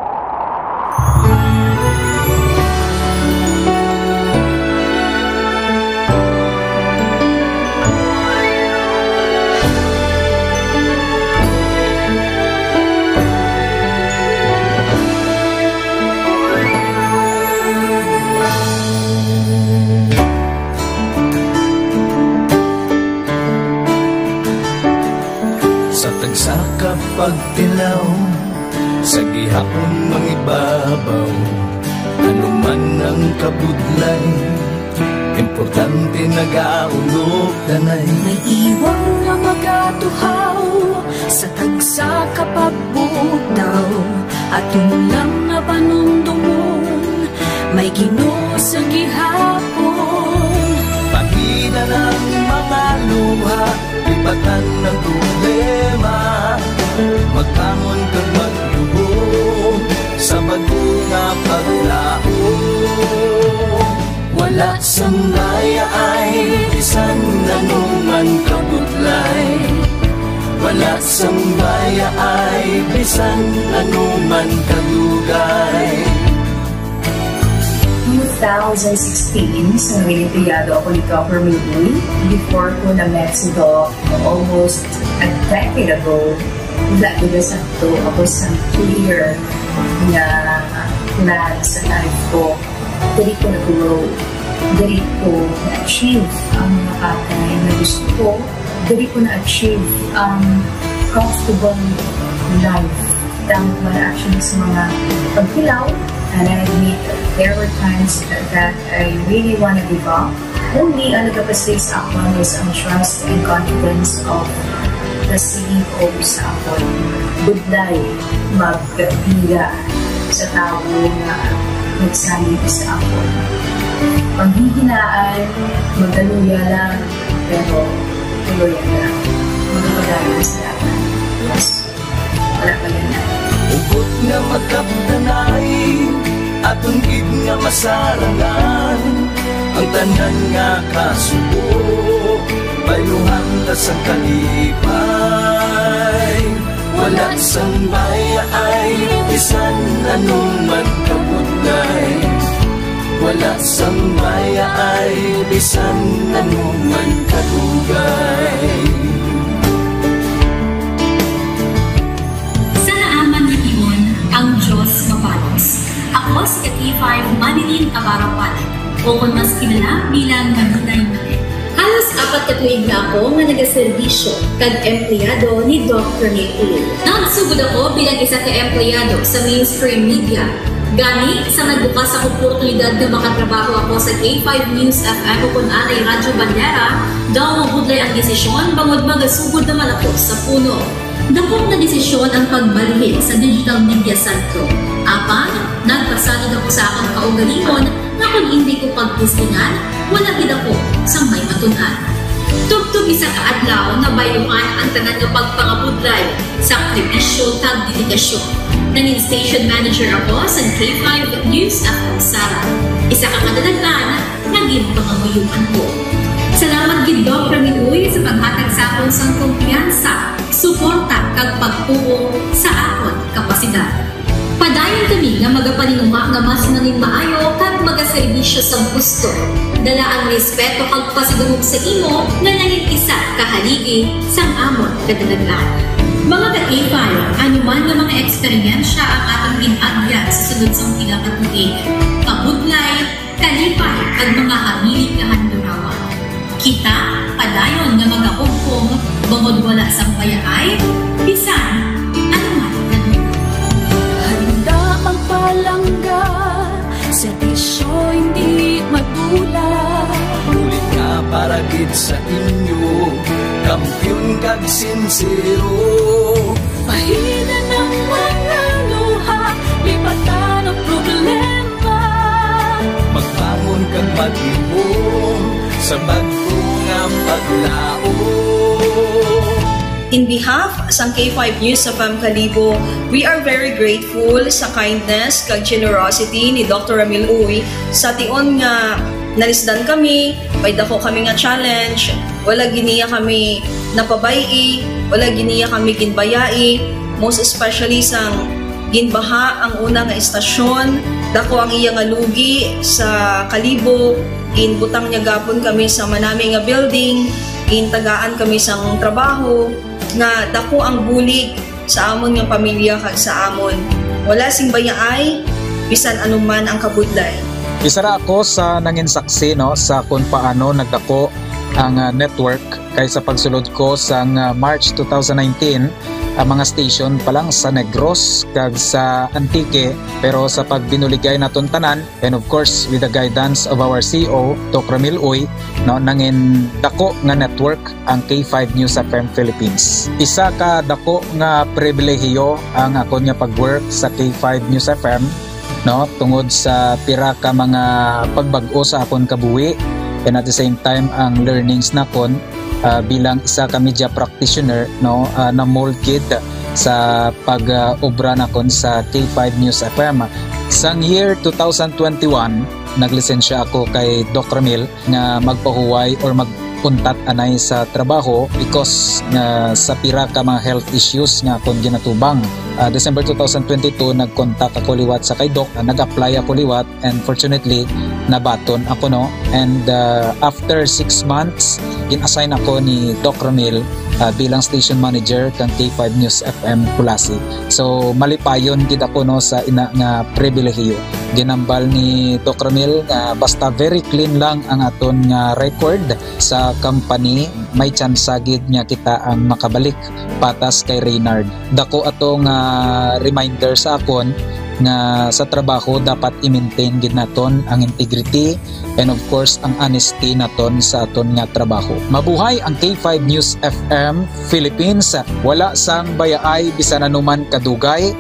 sa kapagtilaw sa gihapon mangibabaw anuman ang kabudlay importante nagaulog tanay may iwang nga magatuhaw sa tagsa kapagbutaw at yung lang nga panundumon may Ginoo sa gihapon pagina ng mga luha lipatan ng problema magkamon kag maglubog sa bagunga paglao wala sang daya ay bisan anuman kabudlay wala sang daya ay bisan anuman kadugay 2016, sa Olimpiyado ako ni Dr. Milby. Before ko na Mexico, almost a decade ago, Vladiga Santo, ako sa clear na plan sa life ko. Dali ko na-grow. Dali ko na-achieve ang mga patay na gusto ko. Dali ko na-achieve ang comfortable life. Dahil para actually sa mga pagkilaw. And I admit there were times that I really want to give up. Only ang nagpapasis ako is ang trust and confidence of the CEO sa ako. Budlay, magkabiga sa tao na nagsalit sa ako. Paghihinaan, magaluya lang, pero tuloy lang. Magpagaling sa lahat. Yes, wala pa yan na. Ugot nga magkapdanay atong gid nga masarangan ang tanan nga kasubo bayuhan ta sa kalipay wala sang baya ay bisan anuman kabudlay wala sang baya ay bisan anuman kadugay. Ang Diyos mapalos. Ako si K5 Manilin Abarapan o kung mas kilala bilang Manunay Manil. Halos 4 na tuig na ako nga nagaservisyo kag empleyado ni Dr. Nicole. Nagsugod ako bilang isa ka empleyado sa mainstream media. Gani, sa nagbukas ang oportunidad na makatrabaho ako sa K5 News FM o kung anay Radyo Bandera, daw mabudlay ang desisyon bangod magasugod naman ako sa puno. Dakong na desisyon ang pagbalhin sa digital media sentro. Apan, nagpasalig ako sa akong kaugalingon na kung hindi ko pagpustingan, wala gid ako sa may matunan. Tugtog isa ka adlaw na bayuhan ang tanan nga pagpangabudlay sa sakripisyo tag dedikasyon. Naging station manager ako sa K5 News FM Sara. Isa ka kadagdagan, naging panganguyuan ko. Salamat gid Dr. Minuy sa paghatag sa akong akon sang kumpiyansa, suporta kag pagtuo sa akon kapasidad. Padayon kami nga magapaninuma nga mas nanging maayo kag magaserbisyo sa gusto. Dala ang respeto kag pasigurog sa imo nga nanging isa kahaligi sang amon kadalaglan. Mga ka-A5, anuman nga mga eksperyensya ang atong ginagyan sa sunod sang pinakatuig. Kabudlay, kalipay at mga hamilig nga handurawan. Kita, padayon nga magahugpong, bangod wala sang payaay, bisan, anuman na handa ang palangga, servisyo hindi magula. Ulit nga para gid sa inyo, kampiyon kag sincero. Pahina ng mga luha, lipatan ang problema. Magbangon kag mag-ibong sa bagong paglao. In behalf sa K5 News FM Kalibo, we are very grateful sa kindness kag generosity ni Dr. Ramil Uy sa tion nga nalisdan kami, may dako kami nga challenge, wala giniya kami napabayi, wala giniya kami ginbayai, most especially sang ginbaha ang una nga estasyon, dako ang iya nga lugi sa Kalibo, ginbutang niya gapon kami sa manami nga building, gintagaan kami sang trabaho, nga dako ang bulig sa amon nga pamilya kag sa amon. Wala sing bayaay, bisan anuman ang kabudlay. Isa ra ako sa nangin saksi no sa kung paano nagdako ang network kay sa pagsulod ko sa March 2019 ang mga station pa lang sa Negros kag sa Antique, pero sa pagbinuligay naton tanan and of course with the guidance of our CEO Dr. Ramil Uy no nangin dako nga network ang K5 News FM Philippines. Isa ka dako nga pribilehiyo ang ako nga pag-work sa K5 News FM no tungod sa pira ka mga pagbag-o sa akon kabuhi and at the same time ang learnings nakon bilang isa ka media practitioner no na molded sa pag-obra nakon sa K5 News FM. Sang year 2021 naglisensya ako kay Dr. Ramil nga magpahuway or magpuntat anay sa trabaho because sa pira ka mga health issues nga akong ginatubang. December 2022 nag-contact ako liwat sa kay Doc, nag-apply ako liwat and fortunately nabaton ako no, and after 6 months in-assign ako ni Doc Ramil bilang station manager kang K5 News FM Kulasi. So malipayon gid ako no sa ina nga pribilehiyo. Ginambal ni Doc Ramil basta very clean lang ang aton nga record sa company, may chance gid nga kita ang makabalik patas kay Reynard. Dako atong reminder sa akon nga sa trabaho dapat i-maintain gid naton ang integrity and of course ang honesty naton sa aton nga trabaho. Mabuhay ang K5 News FM Philippines. Wala sang bayaay bisan anuman kadugay,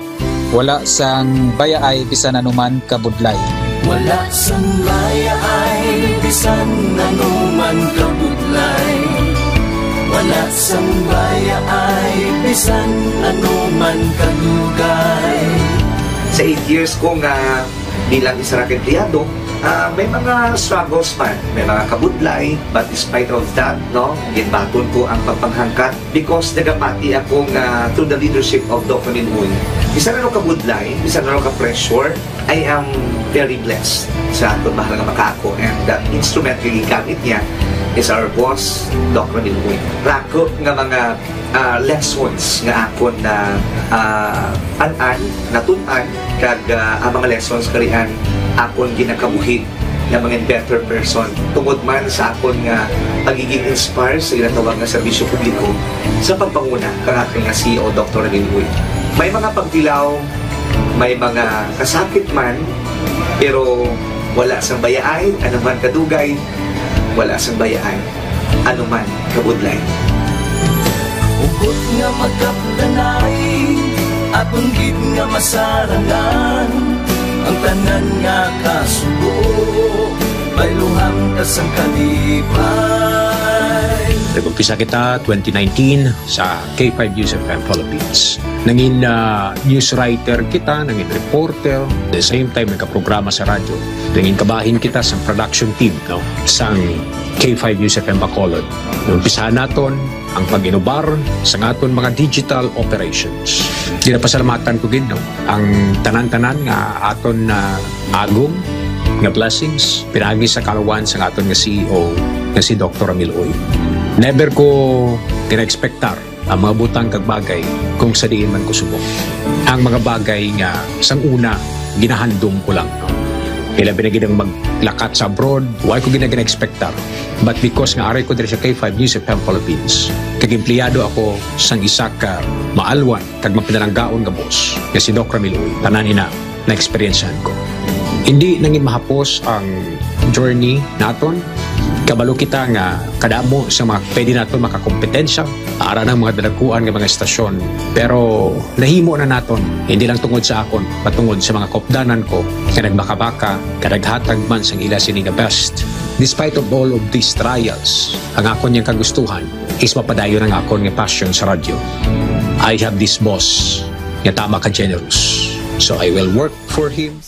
wala sang bayaay bisan anuman kabudlay. Wala sang bayaay bisan anuman kabudlay. Wala sang bayaay bisan anuman kadugay. Sa 8 years ko nga bilang isa ra empleyado, may mga struggles man, may mga kabudlay, but despite of that, no, ginbaton ko ang pagpanghangkat because nagapati ako nga through the leadership of Dr. Minun. Isa na kabudlay, isa na ka-pressure, I am very blessed sa aton mahal nga makaako, and the instrument nga gigamit niya is our boss, Dr. Minun. Rako nga mga lessons nga akon na an-an, natun-an, kag ang mga lessons karian akon ginakabuhi na mga better person tungod man sa akon nga pagiging inspired sa ginatawag nga serbisyo publiko sa pagpanguna kang aking nga CEO Dr. Ramil Uy. May mga pagdilaw, may mga kasakit man, pero wala sang bayaay, anuman kadugay, wala sang bayaay, anuman kabudlay. Ugot nga magkapdanay, atong gid nga masarangan, ang tanan nga kasubo, bayluhang kasang kalipay. Nag-umpisa kita 2019 sa K5 News FM Philippines. Nangin news writer kita, nangin reporter, at the same time nagka-programa sa radyo. Nangin kabahin kita sa production team, no? Sang K5 News FM Bacolod. Umpisahan naton ang pag-inubar sa aton mga digital operations. Ginapasalamatan ko gid ang tanan-tanan nga aton na agong nga blessings pinagi sa kalawan sa aton nga CEO nga si Dr. Ramil Uy. Never ko tina-expectar ang mga butang kag bagay kung sa diin man ko subok. Ang mga bagay nga sang una ginahandom ko lang. Kailan binagidang maglakat sa abroad, why ko gina-expectar. But because nga aray ko diri sa K5 News FM Philippines, kag empleyado ako sang isa ka maalwan kag mapinalanggaon nga boss, nga si Dr. Ramil Uy, tanan ina na experiencehan ko. Hindi nangin mahapos ang journey naton. Kabalo kita nga kadamo sa mga pwede naton makakompetensya ara ng mga dalakuan ng mga estasyon. Pero nahimo na naton, hindi lang tungod sa akon, patungod sa mga kopdanan ko nga nagbaka-baka, kadaghatag man sang ila sini nga best. Despite of all of these trials, ang akon niyang kagustuhan is mapadayon ang akon nga passion sa radyo. I have this boss nga tama ka generous. So I will work for him.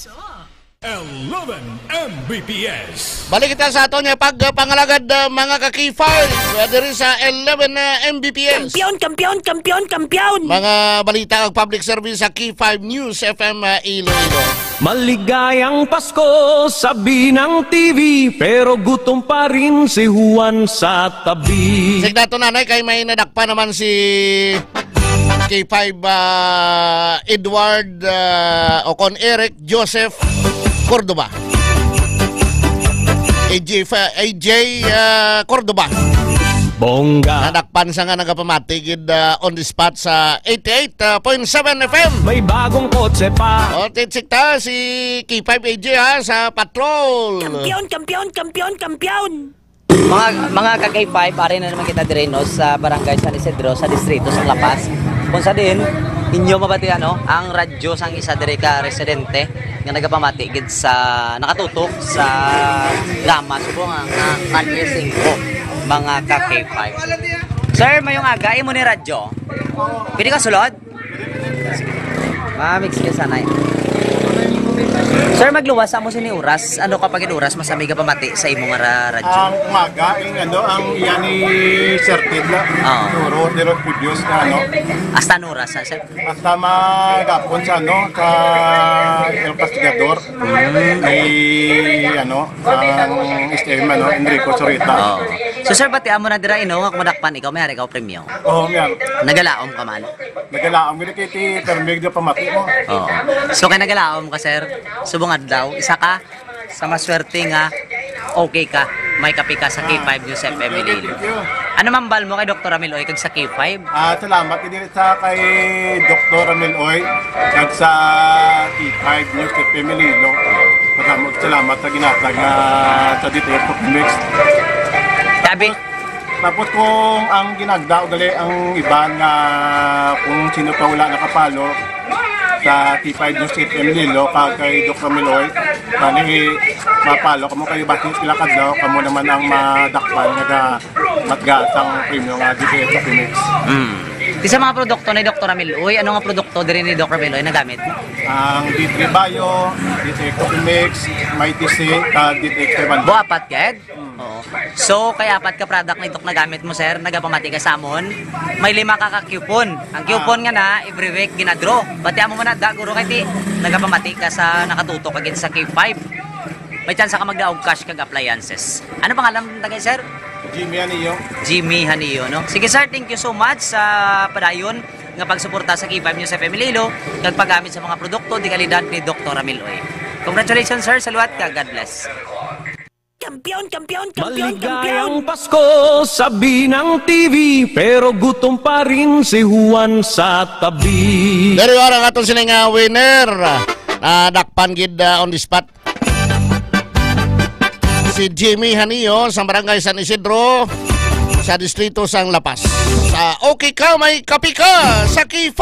11 Mbps. Balik kita sa ato niya pagpangalagad mga ka-K5 diri sa 11 Mbps. Kampiyon! Mga balita ag public service sa K5 News FM Iloilo. Maligayang Pasko, sabi ng TV, pero gutom pa rin si Juan sa tabi. Sige nato nanay, kay may nadakpa naman si K5 Edward Ocon Eric Joseph Cordoba. AJ Cordoba. Bongga. Nadakpan sa nga nagapamatid on the spot sa 88.7 FM. May bagong kotse pa. O, titsikta si K5 AJ ha, sa patrol. Kampiyon! Mga ka-K5, pare na naman kita dire no, sa Barangay San Isidro, sa distrito sa Lapas. Kung sa din, inyo mabati ang radyo sang isa dire ka residente nga nagapamati gid sa nakatutok sa drama subong ang addressing ko mga ka-K5. Sir, mayong aga imo ni radyo. Pwede ka sulod? Mix ka sanay. Sir, magluwas mo sini oras. Ano kapag oras masami ka pamati sa imong radyo? Ang umaga, ang iyan ni Sir Ted na. Turo, direct videos na Hasta ano oras, sir? Hasta magapon sa sa El Castigador. May ang STM Enrico Sorita. So sir, bati amo na dira nga kumadakpan ikaw, may hari ka premyo. Oo, yan. Nagalaom ka man? Nagalaom, hindi kiti permig na pamati mo. So kay nagalaom ka, sir, subong adlaw, isa ka sa maswerte nga okay ka, may kape ka sa K5 News FM Iloilo. Ano mambal mo kay Dr. Ramil Uy kag sa K5? Salamat din sa kay Dr. Ramil Uy kag sa K5 News FM Iloilo. Maraming salamat sa ginatag na sa detail of mix. Sabi? Tapos kung ang ginagdao gali ang iba na kung sino pa wala nakapalo sa T5 News FM Iloilo kay Dr. Miloy, nani mapalo kamo kayo bakit sila kadlaw kamo naman ang madakpan nga matgasang premium nga dito sa Phoenix. Di sa mga produkto ni Dr. Ramil Uy, ano nga produkto diri ni Dr. Ramil Uy nagamit mo? Ang D3 Bio, D3 Coffee Mix, Mighty C, D3 X7. Buapat ged? Oo. So, kaya apat ka product na itok nagamit mo, sir, nagapamati ka sa amon, may 5 ka coupon. Ang coupon nga na, every week ginadraw. Bati amo mo na, guro kay ti, nagapamati ka sa nakatutok agad sa K5. May chance ka magdaog cash kag appliances. Ano pangalan tagay, sir? Jimmy Haniyo. Jimmy Haniyo, no? Sige, sir, thank you so much sa padayon nga pagsuporta sa K5 News FM Iloilo kag paggamit sa mga produkto di kalidad ni Dr. Ramil Uy. Congratulations, sir, sa luwat ka. God bless. Kampiyon! Maligayang Pasko, sabi ng TV, pero gutom pa rin si Juan sa tabi. Dari orang atong sining winner. Dakpan gid on the spot. Si Jimmy Haniyo sa Barangay San Isidro. sa distrito sang Lapas. Sa okay ka, may kapi ka sa K5.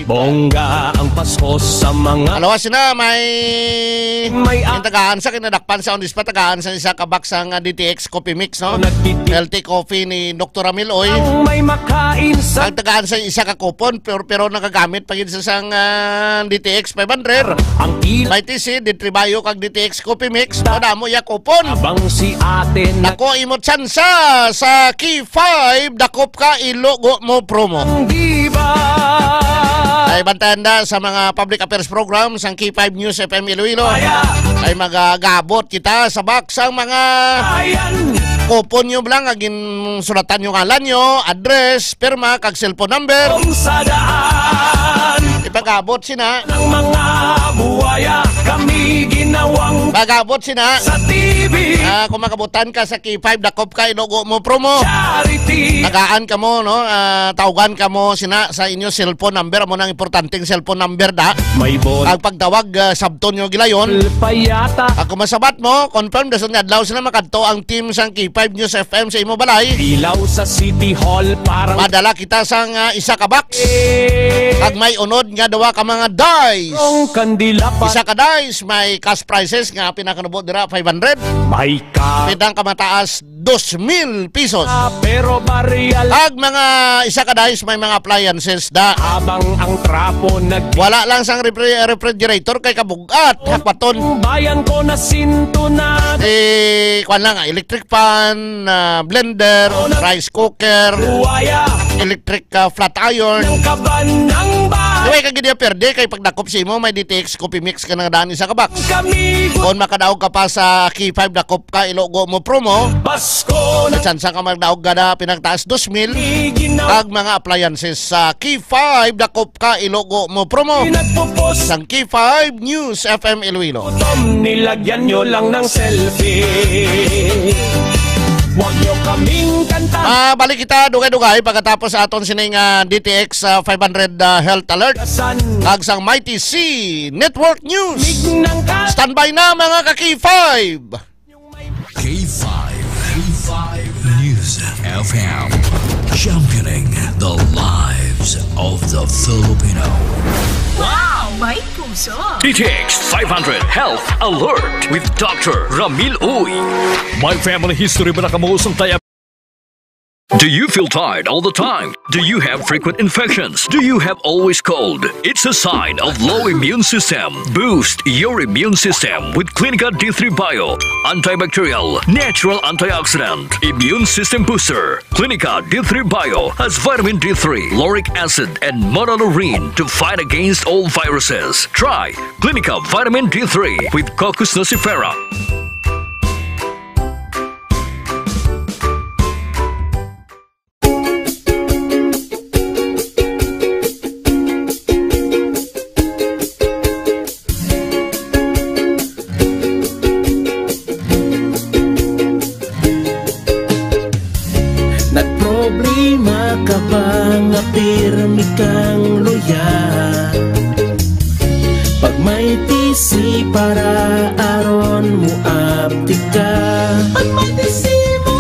Bongga ang Pasko sa mga Alawa sina may yung tagaan sa kinadakpan sa on the spot, tagaan sa isa kabak sa DTX Coffee Mix, no? Healthy coffee ni Dr. Ramil Oy. may makain sa Ang tagaan sa isa ka coupon pero nagagamit pagin sa sang DTX 500. ang May TC Ditribayo kag DTX Coffee Mix. Padamo ya coupon. bang si ate na Nako imo tsansa sa K5 dakop ka ilogo mo promo. diba. Ay bantayan na sa mga public affairs program sang K5 News FM Iloilo. Ay magagabot kita sa box ang mga kupon nyo lang, agin sulatan yung ngalan nyo, address, pirma, kag cellphone number. Sa daan Ipagabot sina. ng mga buhaya kami ginawang Pagabot sina. sa TV Kung makabutan ka sa K5, dakop ka, ilogo mo promo. charity. Tagaan ka mo, no? Tawagan ka mo sina sa inyo cellphone number. Mo nang importanteng cellphone number da. May bon Ang pagtawag, sabton nyo gilayon. payata Kung masabat mo, confirm dason nga adlaw sila makadto ang team sang K5 News FM sa imo balay. ilaw sa City Hall parang Madala kita sang isa ka box. Kag may unod nga dawa ka mga dice. ang kandila pa Isa ka dice may cash prizes nga pinakanubot dira 500. may ka Pidang kamataas 2,000 pesos. pero barrial Kag mga isa ka dice may mga appliances da. habang ang trapo Wala lang sang refrigerator kay kabugat. Hakpaton. bayan ko na sinto na Kwan lang, electric pan, blender, rice cooker, buhaya electric flat iron. ng kaban ng bahay Duway kag gid perde kay pagdakop si imo may DTX Coffee Mix ka nang daan isa ka box. kami Kung makadaog ka pa sa K5 dakop ka ilogo mo promo. Pasko na Chance ka magdaog gada pinagtaas 2,000 ginaw kag mga appliances sa K5 dakop ka ilogo mo promo. pinagpupos Sang K5 News FM Iloilo. nilagyan nyo lang ng selfie. Huwag nyo kaming kanta Balik kita dugay-dugay pagkatapos sa aton sining DTX 500 Health Alert. Kag sang Mighty C Network News. Standby na mga ka-K5. K5 News FM, championing the lives of the Filipino. Wow! May puso! DTX 500 Health Alert with Dr. Ramil Uy. My family history ba nakamuusong tayo? Do you feel tired all the time? Do you have frequent infections? Do you have always cold? It's a sign of low immune system. Boost your immune system with Clinica D3 Bio. Antibacterial, natural antioxidant, immune system booster. Clinica D3 Bio has vitamin D3, lauric acid, and monolurine to fight against all viruses. Try Clinica Vitamin D3 with Coccus nocifera. Nagproblema ka ba nga pirmi kang loyal? Pag may tisi para aron mo aptika. Pag may tisi mo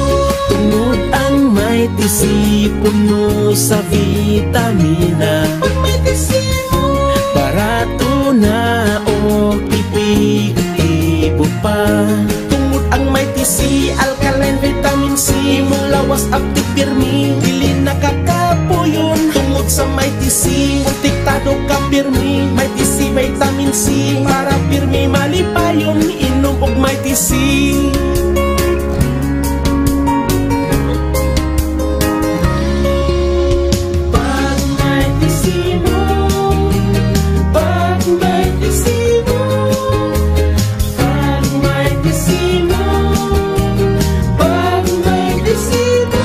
tunod ang may tisi puno sa vitamina. Pag may tisi mo barato na o ipig-ibo pa. Tungod ang may tisi alkaline vitamin C mulawas aptik pirmi dili nakakapuyon. Tungod sa may tisi kontiktado ka pirmi may tisi vitamin C para pirmi malipayon inom og may tisi. Pag may tisi mo, pag may tisi mo, pag may tisi mo, pag may tisi mo.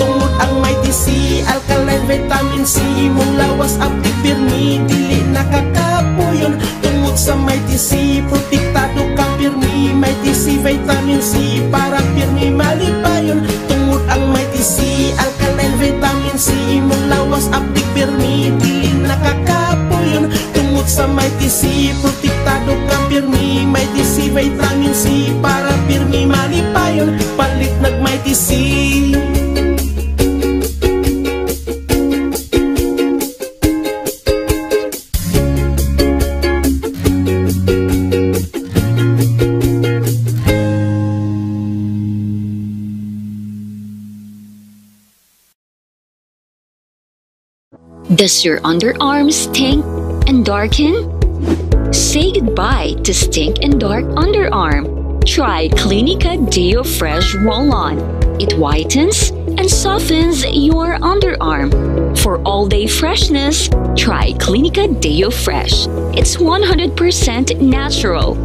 Tungod ang may tisi alkaline vitamin C imong lawas aptik pirmi dili nakakapuyon. Tungod sa may tisi protektado ka pirmi may tisi vitamin C para pirmi malipayon. Tungod ang may tisi alkaline vitamin C imong lawas aptik pirmi dili nakakapuyon. Tungod sa may tisi protektado ka pirmi may tisi vitamin C para pirmi malipayon. Palit nag may tisi. Does your underarm stink and darken? Say goodbye to stink and dark underarm. Try Clinica Deo Fresh Roll-On. It whitens and softens your underarm. For all-day freshness, try Clinica Deo Fresh. It's 100% natural.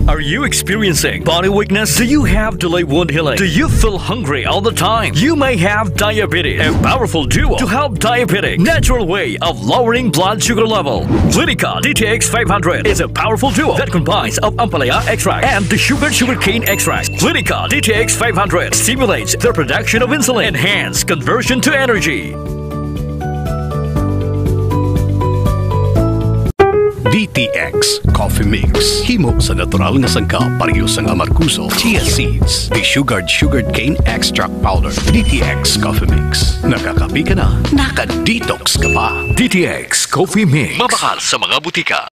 Are you experiencing body weakness? Do you have delayed wound healing? Do you feel hungry all the time? You may have diabetes. A powerful duo to help diabetic. Natural way of lowering blood sugar level. Clinica DTX 500 is a powerful duo that combines of Ampalaya extract and the sugarcane extract. Clinica DTX 500 stimulates the production of insulin, enhance conversion to energy. DTX Coffee Mix. Himo sa natural nga sangka parehas ang amarkuso, chia seeds, sugared cane extract powder. DTX Coffee Mix. Nakakapi ka na, naka-detox ka pa. DTX Coffee Mix. Mabakal sa mga butika.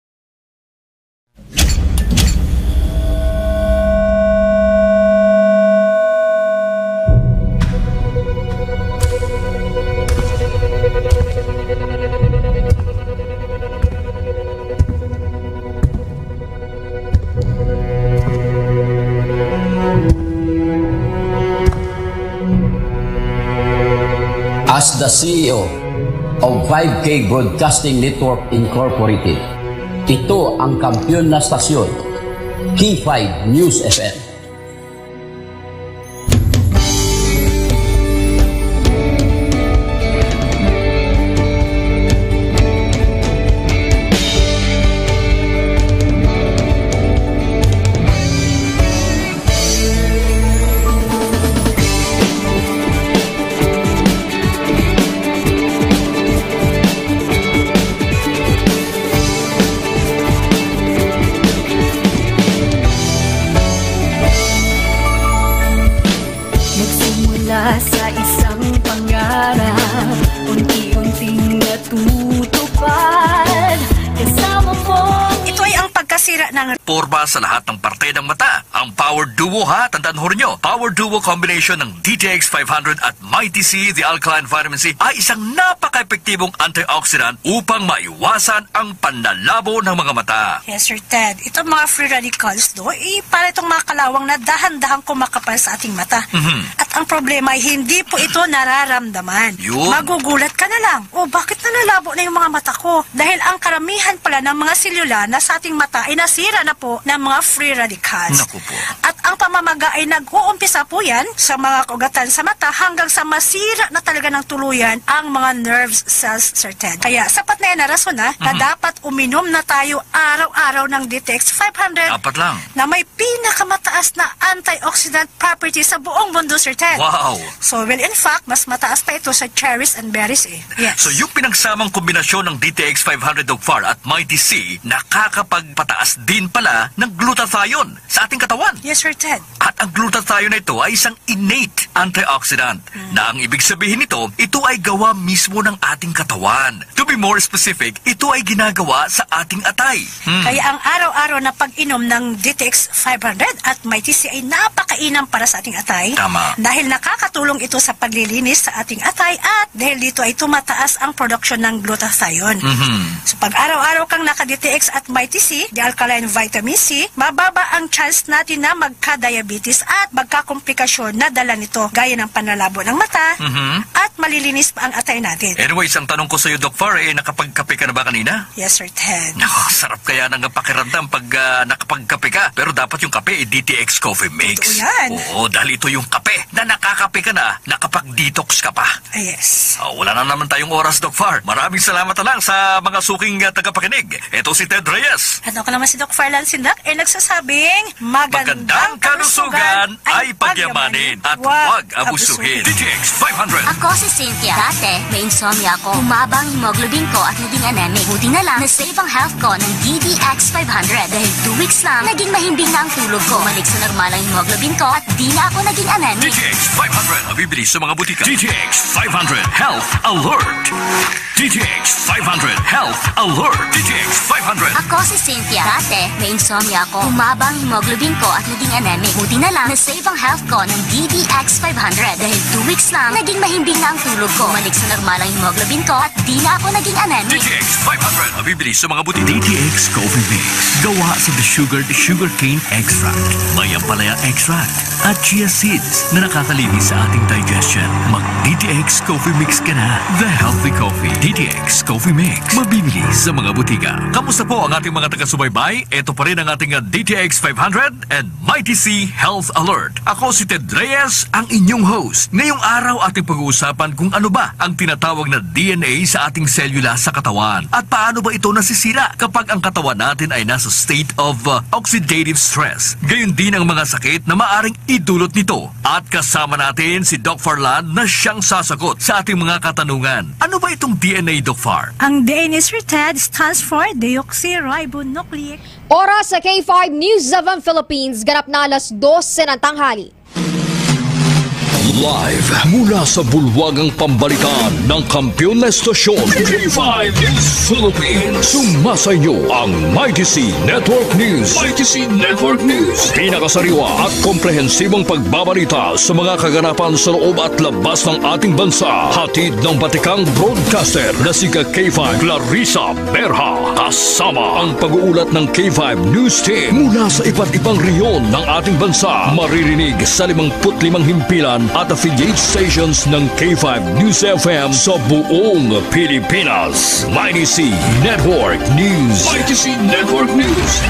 As the CEO of 5K Broadcasting Network Incorporated, ito ang kampiyon na stasyon, K5 News FM. Sa isang pangarap, unti-unting natutupad kasama mo. Ito ay ang pagkasira ng Porba sa lahat ng parte ng mata. Ang Power Duo ha, tandaan ho rinyo. Power Duo combination ng DTX 500 at Mighty C, the Alkaline Vitamin C, ay isang napaka-epektibong antioxidant upang maiwasan ang panlalabo ng mga mata. Yes, Sir Ted. Itong mga free radicals para itong mga kalawang na dahan-dahang kumakapal sa ating mata. At ang problema ay hindi po ito nararamdaman. Magugulat ka na lang. Bakit nalalabo na yung mga mata ko? Dahil ang karamihan pala ng mga selula na sa ating mata ay nasira na po ng mga free radicals. Naku po. At ang pamamaga ay nag-uumpisa po yan sa mga kugatan sa mata hanggang sa masira na talaga ng tuluyan ang mga nerves cells, Sir Ted. Kaya sapat na yan na rason na dapat uminom na tayo araw-araw ng DTX 500 Dapat lang. na may pinakamataas na antioxidant property sa buong mundo, Sir Ted. Wow! So, well, in fact, mas mataas pa ito sa cherries and berries eh. Yes. So yung pinagsamang kombinasyon ng DTX 500 Dogfar at Mighty C, nakakapagpataas din pala ng glutathione sa ating katawan. Yes, Sir Ted. At ang glutathione na ito ay isang innate antioxidant na ang ibig sabihin nito, ito ay gawa mismo ng ating katawan. To be more specific, ito ay ginagawa sa ating atay. Kaya ang araw-araw na pag-inom ng DTX 500 at Mighty C ay napakainam para sa ating atay. Tama. Dahil nakakatulong ito sa paglilinis sa ating atay at dahil dito ay tumataas ang production ng glutathione. So pag araw-araw kang naka-DTX at Mighty C, the Alkaline Vitamin C, mababa ang chance natin na magka-diabetes at magka-komplikasyon na dala nito gaya ng panlalabo ng mata at malilinis pa ang atay natin. Anyways, ang tanong ko sa iyo, Doc Far, nakapagkape ka na ba kanina? Yes, Sir Ted. Sarap kaya nang pakiramdam pag nakapagkape ka. Pero dapat yung kape DTX Coffee Mix. Ito yan. Oo, dahil ito yung kape na nakakape ka na, nakapag-detox ka pa. Yes. Wala na naman tayong oras, Doc Far. Maraming salamat na lang sa mga suking tagapakinig. Ito si Ted Reyes. At ako naman si Doc Farlan Sindak ay nagsasabing magandang kalusugan ay pagyamanin at huwag abusuhin. DTX 500. Ako si Cynthia. Dati, may insomnia ako. Umabang hemoglobin ko at naging anemic. Buti na lang, na-save ang health ko ng DDX 500. Dahil 2 weeks lang, naging mahimbing na ang tulog ko. Balik sa normal ang hemoglobin ko at di na ako naging anemic. DTX 500. Mabibili sa mga butika. DTX 500 Health Alert. DTX 500 Health Alert. DTX 500. Ako si Cynthia. Dati, may insomnia ako. Umabang hemoglobin ko at naging anemic. Buti na lang na-save ang health ko ng DDX 500 dahil 2 weeks lang, naging mahimbing na ang tulog ko. Bumalik sa normal ang hemoglobin ko at di na ako naging anemic. DTX 500 mabibili sa mga butik. DTX Coffee Mix. Gawa sa sugar cane extract, may ampalaya extract, at chia seeds na nakakalinis sa ating digestion. Mag-DTX Coffee Mix ka na. The Healthy Coffee. DTX Coffee Mix. Mabibili sa mga butika. Kamusta po ang ating mga taga-subaybay? Ito pa rin ang ating DTX 500 and Mighty C Health Alert. Ako si Ted Reyes, ang inyong host. Ngayong araw ating pag-uusapan kung ano ba ang tinatawag na DNA sa ating selula sa katawan at paano ba ito nasisira kapag ang katawan natin ay nasa state of oxidative stress. Gayon din ang mga sakit na maaring idulot nito. At kasama natin si Doc Farlan na siyang sasagot sa ating mga katanungan. Ano ba itong DNA, Doc Far? Ang DNA, Sir Ted, stands for deoxyribonucleic. Oras sa K5 News of the Philippines, ganap na alas 12 ng tanghali. Live mula sa bulwagang pambalitaan ng kampiyon na estasyon K5 News Philippines. Sumasa inyo ang Mighty C Network News. Mighty C Network News. Pinakasariwa at komprehensibong pagbabalita sa mga kaganapan sa loob at labas ng ating bansa. Hatid ng batikang broadcaster na si K5 Clarissa Berha. Kasama ang pag-uulat ng K5 News Team mula sa iba't ibang reyon ng ating bansa. Maririnig sa 55 himpilan at affiliate stations ng K5 News FM sa buong Pilipinas. Mighty C Network News. Mighty C Network News.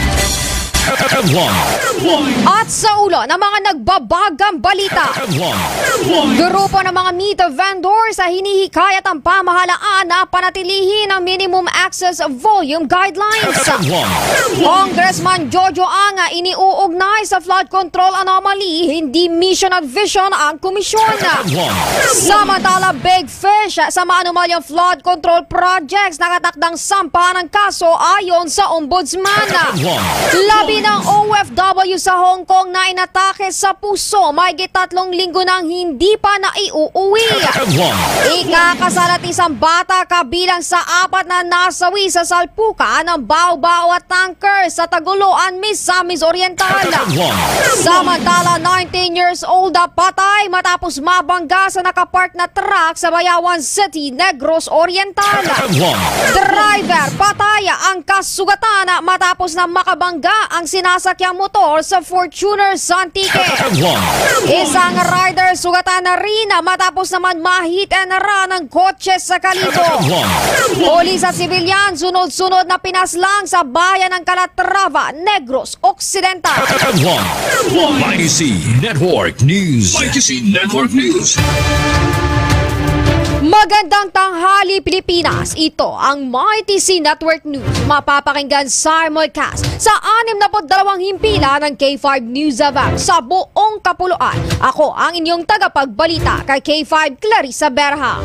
At sa ulo ng mga nagbabagang balita, grupo ng mga meat vendors sa hinihikayat ang pamahalaan na panatilihin ang minimum access volume guidelines. Congressman Jojo Anga iniuugnay sa flood control anomaly, hindi mission at vision ang komisyon. Samantala, Big Fish sa maanumalyang flood control projects nakatakdang sampahan ng kaso ayon sa ombudsman. Labi ng OFW sa Hong Kong na inatake sa puso, may 3 linggo nang hindi pa naiuuwi. Ikakasal at isang bata kabilang sa 4 na nasawi sa salpukan ng bao-bao at tanker sa Taguluan, Misamis Oriental. Samantala, 19 years old na patay matapos mabangga sa nakapark na truck sa Bayawan City, Negros Oriental. Driver patay ang kasugatan matapos na makabangga ang sinasakyang motor sa Fortuner Santique. Isang rider sugatan na rin matapos naman ma-hit and run ng kotse sa Calibo. Pulis at sibilyan sunod-sunod na pinaslang sa bayan ng Calatrava, Negros Occidental. Mighty C Network News. Mighty C Network News. Magandang tanghali, Pilipinas. Ito ang Mighty C Network News. Mapapakinggan simulcast sa 62 himpilan ng K5 News FM sa buong kapuluan. Ako ang inyong tagapagbalita kay K5 Clarissa Berha.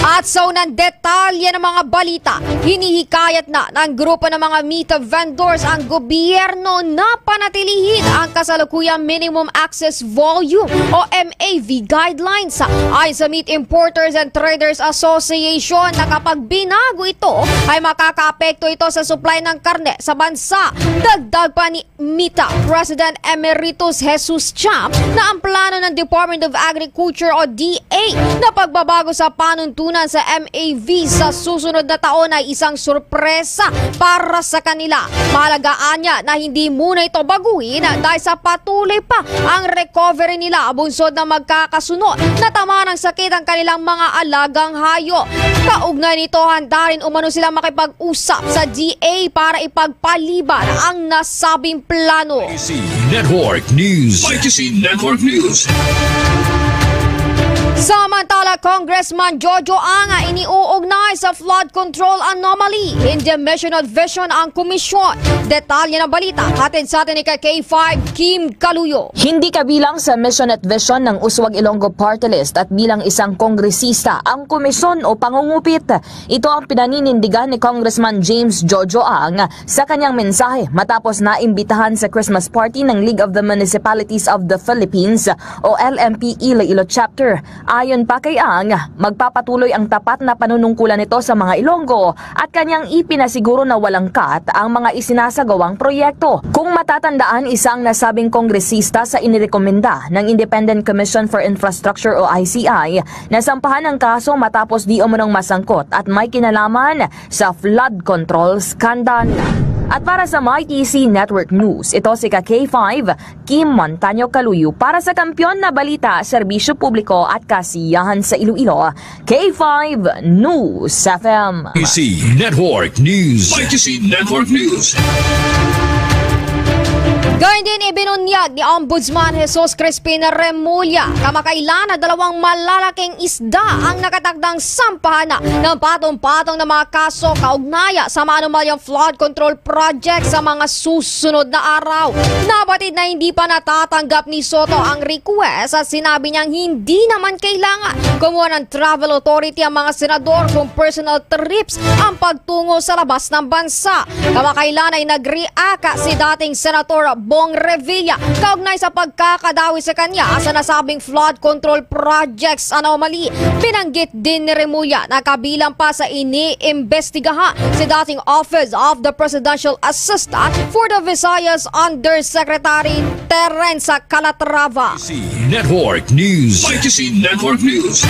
At sa unang detalye ng mga balita, hinihikayat na ng grupo ng mga meat vendors ang gobyerno na panatilihin ang kasalukuyang Minimum Access Volume o MAV guidelines. Ayon sa Meat Importers and Traders Association na kapag binago ito ay makakaapekto ito sa supply ng karne sa bansa. Dagdag pa ni MITA President Emeritus Jesus Champ na ang plano ng Department of Agriculture o DA na pagbabago sa panuntunan sa MAV sa susunod na taon ay isang sorpresa para sa kanila. Mahalagaan niya na hindi muna ito baguhin dahil sa patuloy pa ang recovery nila bunsod na magkakasunod na tama ng sakit ang kanilang mga alagang hayo. Kaugnay nito, handa rin umano silang makipag-usap sa DA para ipagpaliban ang nasabing plano. Mighty C Network News. Mighty C Network News. Samantala, Congressman Jojo Anga iniuugnay sa flood control anomaly. Hindi mission at vision ang komisyon. Detalye ng balita, hatid sa atin ni K5 Kim Kaluyo. Hindi kabilang sa mission at vision ng Uswag Ilonggo Party List at bilang isang kongresista ang komisyon o pangungupit. Ito ang pinaninindigan ni Congressman James Jojo Ang sa kanyang mensahe matapos na imbitahan sa Christmas party ng League of the Municipalities of the Philippines o LMP Iloilo Chapter. Ayon pa kay Ang, magpapatuloy ang tapat na panunungkulan nito sa mga Ilonggo at kanyang ipinasiguro na walang cut ang mga isinasagawang proyekto. Kung matatandaan, isang nasabing kongresista sa inirekomenda ng Independent Commission for Infrastructure o ICI na sampahan ng kaso matapos di umunong masangkot at may kinalaman sa flood control scandal. At para sa MyTC Network News, ito si K5, Kim Montaño Caluyo para sa Kampiyon na Balita, Serbisyo Publiko at Kasiyahan sa Iloilo, K5 News FM. MyTC Network News. MyTC Network News. Gayun din ibinunyag ni Ombudsman Jesus Crispin Remulla kamakailan na 2 malalaking isda ang nakatagdang sampahan ng patong-patong na mga kaso kaugnaya sa maanumalyang flood control project sa mga susunod na araw. Nabatid na hindi pa natatanggap ni Soto ang request at sinabi niyang hindi naman kailangan kumuha ng travel authority ang mga senador kung personal trips ang pagtungo sa labas ng bansa. Kamakailan ay nag-react si dating Senator Bong Revilla kaugnay sa pagkakadawi sa kanya sa nasabing flood control projects anomaly. Binanggit din ni Remulla na kabilang pa sa iniimbestigahan si dating Office of the Presidential Assistant for the Visayas Undersecretary Terence Calatrava. Network News. MyTC Network News.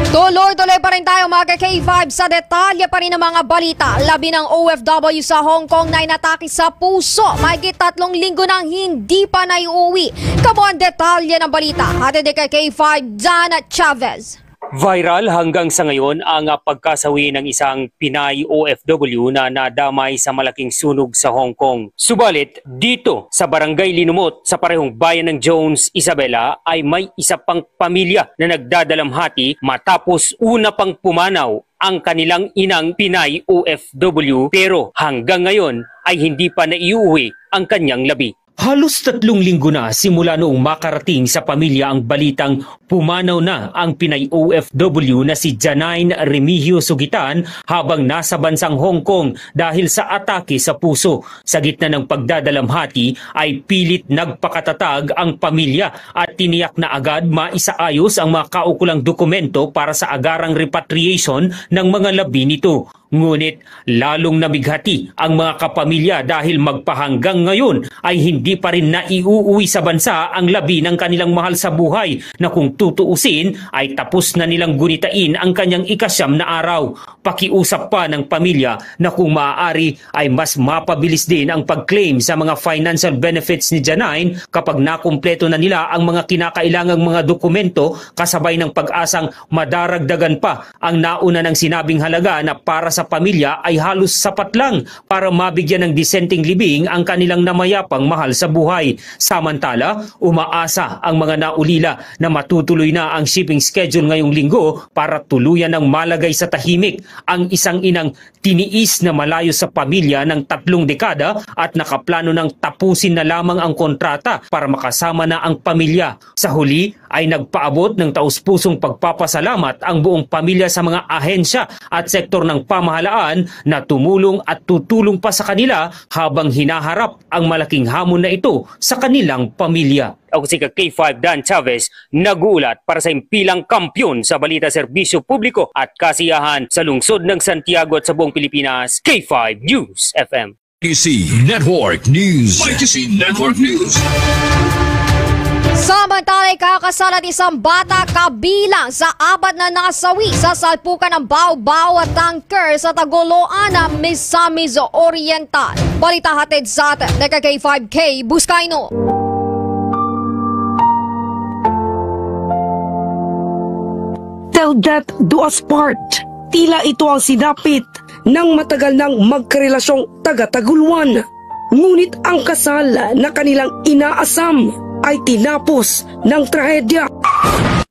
Tuloy-tuloy pa rin tayo mga K5 sa detalye pa rin ng mga balita. Labi ng OFW sa Hong Kong na inatake sa puso. Mahigit 3 linggo nang hindi pa naiuwi. Kamo ang detalye ng balita. Hatid kay K5 Dana Chavez. Viral hanggang sa ngayon ang pagkasawi ng isang Pinay OFW na nadamay sa malaking sunog sa Hong Kong. Subalit, dito sa Barangay Linumot sa parehong bayan ng Jones, Isabela ay may isa pang pamilya na nagdadalamhati matapos una pang pumanaw ang kanilang inang Pinay OFW pero hanggang ngayon ay hindi pa naiuwi ang kanyang labi. Halos 3 linggo na simula noong makarating sa pamilya ang balitang pumanaw na ang Pinay OFW na si Janine Remigio Sugitan habang nasa bansang Hong Kong dahil sa atake sa puso. Sa gitna ng pagdadalamhati ay pilit nagpakatatag ang pamilya at tiniyak na agad maisaayos ang mga kaukulang dokumento para sa agarang repatriation ng mga labi nito. Ngunit lalong nabighati ang mga kapamilya dahil magpahanggang ngayon ay hindi pa rin naiuuwi sa bansa ang labi ng kanilang mahal sa buhay na kung tutuusin ay tapos na nilang gunitain ang kanyang ika-9 na araw. Pakiusap pa ng pamilya na kung maaari ay mas mapabilis din ang pag-claim sa mga financial benefits ni Janine kapag nakumpleto na nila ang mga kinakailangang mga dokumento kasabay ng pag-asang madaragdagan pa ang nauna ng sinabing halaga na para sa pamilya ay halos sapat lang para mabigyan ng disenteng libing ang kanilang namayapang mahal sa buhay. Samantala, umaasa ang mga naulila na matutuloy na ang shipping schedule ngayong linggo para tuluyan ng malagay sa tahimik ang isang inang tiniis na malayo sa pamilya ng 3 dekada at nakaplano ng tapusin na lamang ang kontrata para makasama na ang pamilya. Sa huli ay nagpaabot ng taus-pusong pagpapasalamat ang buong pamilya sa mga ahensya at sektor ng pamahalaan na tumulong at tutulong pa sa kanila habang hinaharap ang malaking hamon na ito sa kanilang pamilya. Ako si K5 Dan Chavez, nag-uulat para sa impilang kampiyon sa balita, serbisyo publiko at kasiyahan sa lungsod ng Santiago at sa buong Pilipinas, K5 News FM. MyTC Network News. MyTC Network News. Samantala, kakasal at isang bata kabilang sa 4 na nasawi sa salpukan ng Bao-Bao at tanker sa Tagoloan ng Misamis Oriental. Balita hatid sa atin, K5K Buscaino. Till death do us part. Tila ito ang sinapit ng matagal nang magkarelasyong taga-Taguluan. Ngunit ang kasal na kanilang inaasam ay tinapos ng trahedya.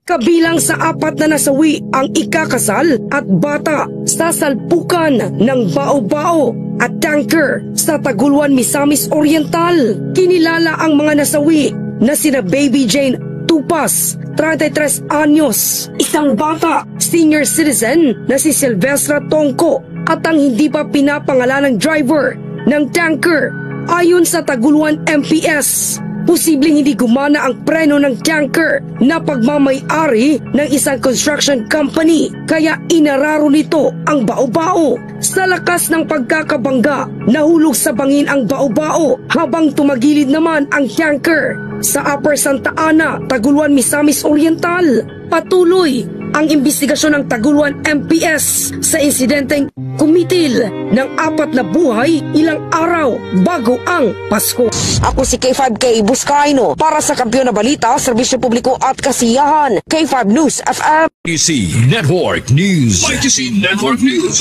Kabilang sa 4 na nasawi ang ikakasal at bata sa salpukan ng Bao-Bao at tanker sa Taguluan, Misamis Oriental. Kinilala ang mga nasawi na sina Baby Jane Tupas, 33 anyos, isang bata, senior citizen na si Silvestra Tongko at ang hindi pa pinapangalanang driver ng tanker. Ayon sa Taguluan MPS, posibleng hindi gumana ang preno ng tanker na pagmamay-ari ng isang construction company kaya inararo nito ang bao-bao. Sa lakas ng pagkakabangga, nahulog sa bangin ang bao-bao habang tumagilid naman ang tanker sa Upper Santa Ana, Taguluan, Misamis Oriental. Patuloy ang investigasyon ng Taguluan MPS sa insidenteng kumitil ng 4 na buhay ilang araw bago ang Pasko. Ako si K5K Buscaino para sa Kampiyon na Balita, Serbisyo Publiko at Kasiyahan. K5 News FM. YTC Network News. YTC Network News.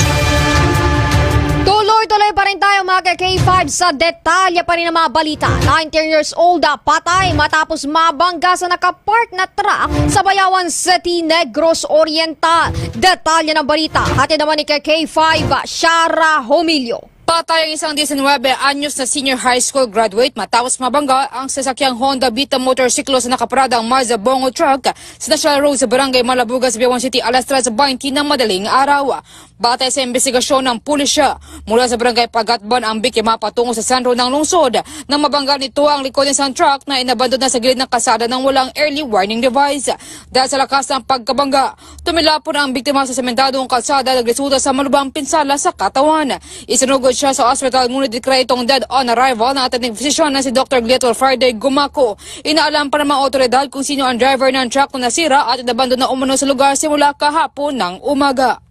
Tuloy-tuloy pa rin tayo mga K5 sa detalye pa rin ng mga balita. 19 years old patay matapos mabangga sa nakapark na truck sa Bayawan City, Negros Oriental. Detalye ng balita, hatid naman ni K5, Shara Homilio. Patay ang isang 19 anyos na senior high school graduate matapos mabangga ang sasakyang Honda Vita motorsiklo sa nakaparadang Mazda Bongo truck sa National Road sa Barangay Malabugas, Bayawan City, alas 3:20 ng madaling araw. Batay sa investigasyon ng pulisya, mula sa Barangay Pagatban ang biktima patungo sa sentro ng lungsod. Nang mabangga nito ang likod ng isang truck na inabandon na sa gilid ng kalsada ng walang early warning device. Dahil sa lakas ng pagkabangga, tumilapon ang biktima sa sementadong kalsada at nagresulta sa malubhang pinsala sa katawan. Isinugod siya sa ospital ngunit deklara itong dead on arrival ng attending physician na si Dr. Glietor Friday Gumaco. Inaalam pa ng mga otoridad kung sino ang driver ng truck na nasira at inabandon na umano sa lugar simula kahapon ng umaga.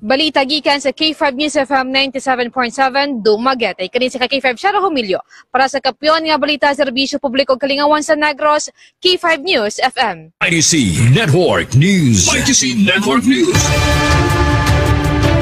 Balita gikan sa K5 News FM 97.7 Dumaguete. Ay kanin sa K5 Shara Homilio para sa Kampiyon nga Balita, Serbisyo Publiko Kalingawan sa Negros, K5 News FM. YTC Network News. YTC Network News.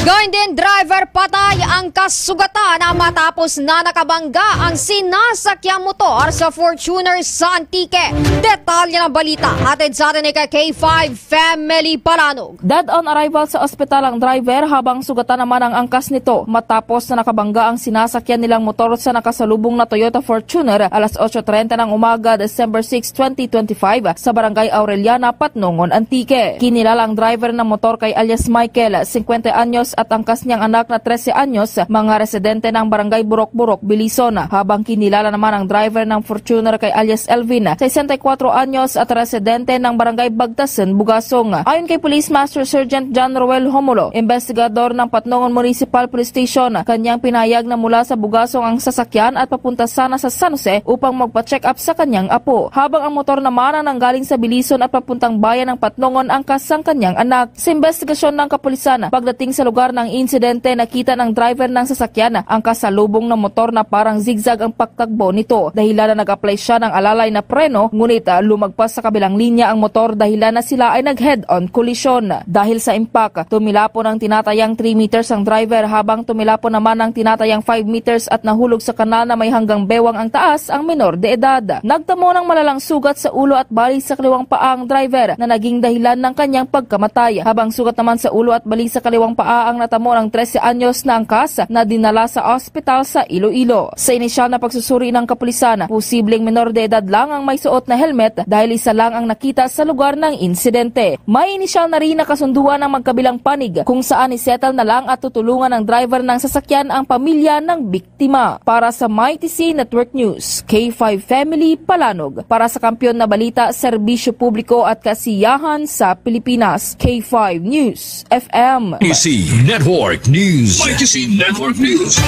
Gawin din driver patay ang kasugatan na matapos na nakabangga ang sinasakyang motor sa Fortuner sa Antique. Detalye ng balita, hatid sa atin ni K5 Family Palanog. Dead on arrival sa ospital ang driver habang sugatan naman ang angkas nito matapos na nakabangga ang sinasakyan nilang motor sa nakasalubong na Toyota Fortuner alas 8:30 ng umaga, December 6, 2025 sa Barangay Aureliana, Patnongon, Antique. Kinilala ang driver ng motor kay alias Michael, 50 anyos at angkas niyang anak na 13 anyos, mga residente ng Barangay Burok-Burok, Bilison, habang kinilala naman ang driver ng Fortuner kay alias Elvin, 64 anyos at residente ng Barangay Bagtasen, Bugasong. Ayon kay Police Master Sergeant John Roel Homulo, investigador ng Patnongon Municipal Police Station, kanyang pinayag na mula sa Bugasong ang sasakyan at papunta sana sa San Jose upang magpa-check up sa kanyang apo, habang ang motor naman ang nanggaling sa Bilison at papuntang bayan ng Patnongon angkas ang kanyang anak. Sa investigasyon ng kapulisan, pagdating sa lugar ng insidente, nakita ng driver ng sasakyan ang kasalubong ng motor na parang zigzag ang pagtakbo nito. Dahilan na nag-apply siya ng alalay na preno, ngunit lumagpas sa kabilang linya ang motor dahilan na sila ay nag-head-on collision. Dahil sa impact, tumilapon ang tinatayang 3 meters ang driver habang tumilapon naman ang tinatayang 5 meters at nahulog sa kanal na may hanggang bewang ang taas ang menor de edad. Nagtamo ng malalang sugat sa ulo at bali sa kaliwang paa ang driver na naging dahilan ng kanyang pagkamatay, habang sugat naman sa ulo at bali sa kaliwang paa ang natamo ng 13 anyos na angkas na dinala sa ospital sa Iloilo. Sa inisyal na pagsusuri ng kapulisan, posibleng menor de edad lang ang may suot na helmet dahil isa lang ang nakita sa lugar ng insidente. May inisyal na rin nakasunduan ng magkabilang panig kung saan isettle na lang at tutulungan ng driver ng sasakyan ang pamilya ng biktima. Para sa YTC Network News, K5 Family Palanog. Para sa Kampiyon na Balita, Serbisyo Publiko at Kasiyahan sa Pilipinas, K5 News FM. YTC Network News. YTC Network News.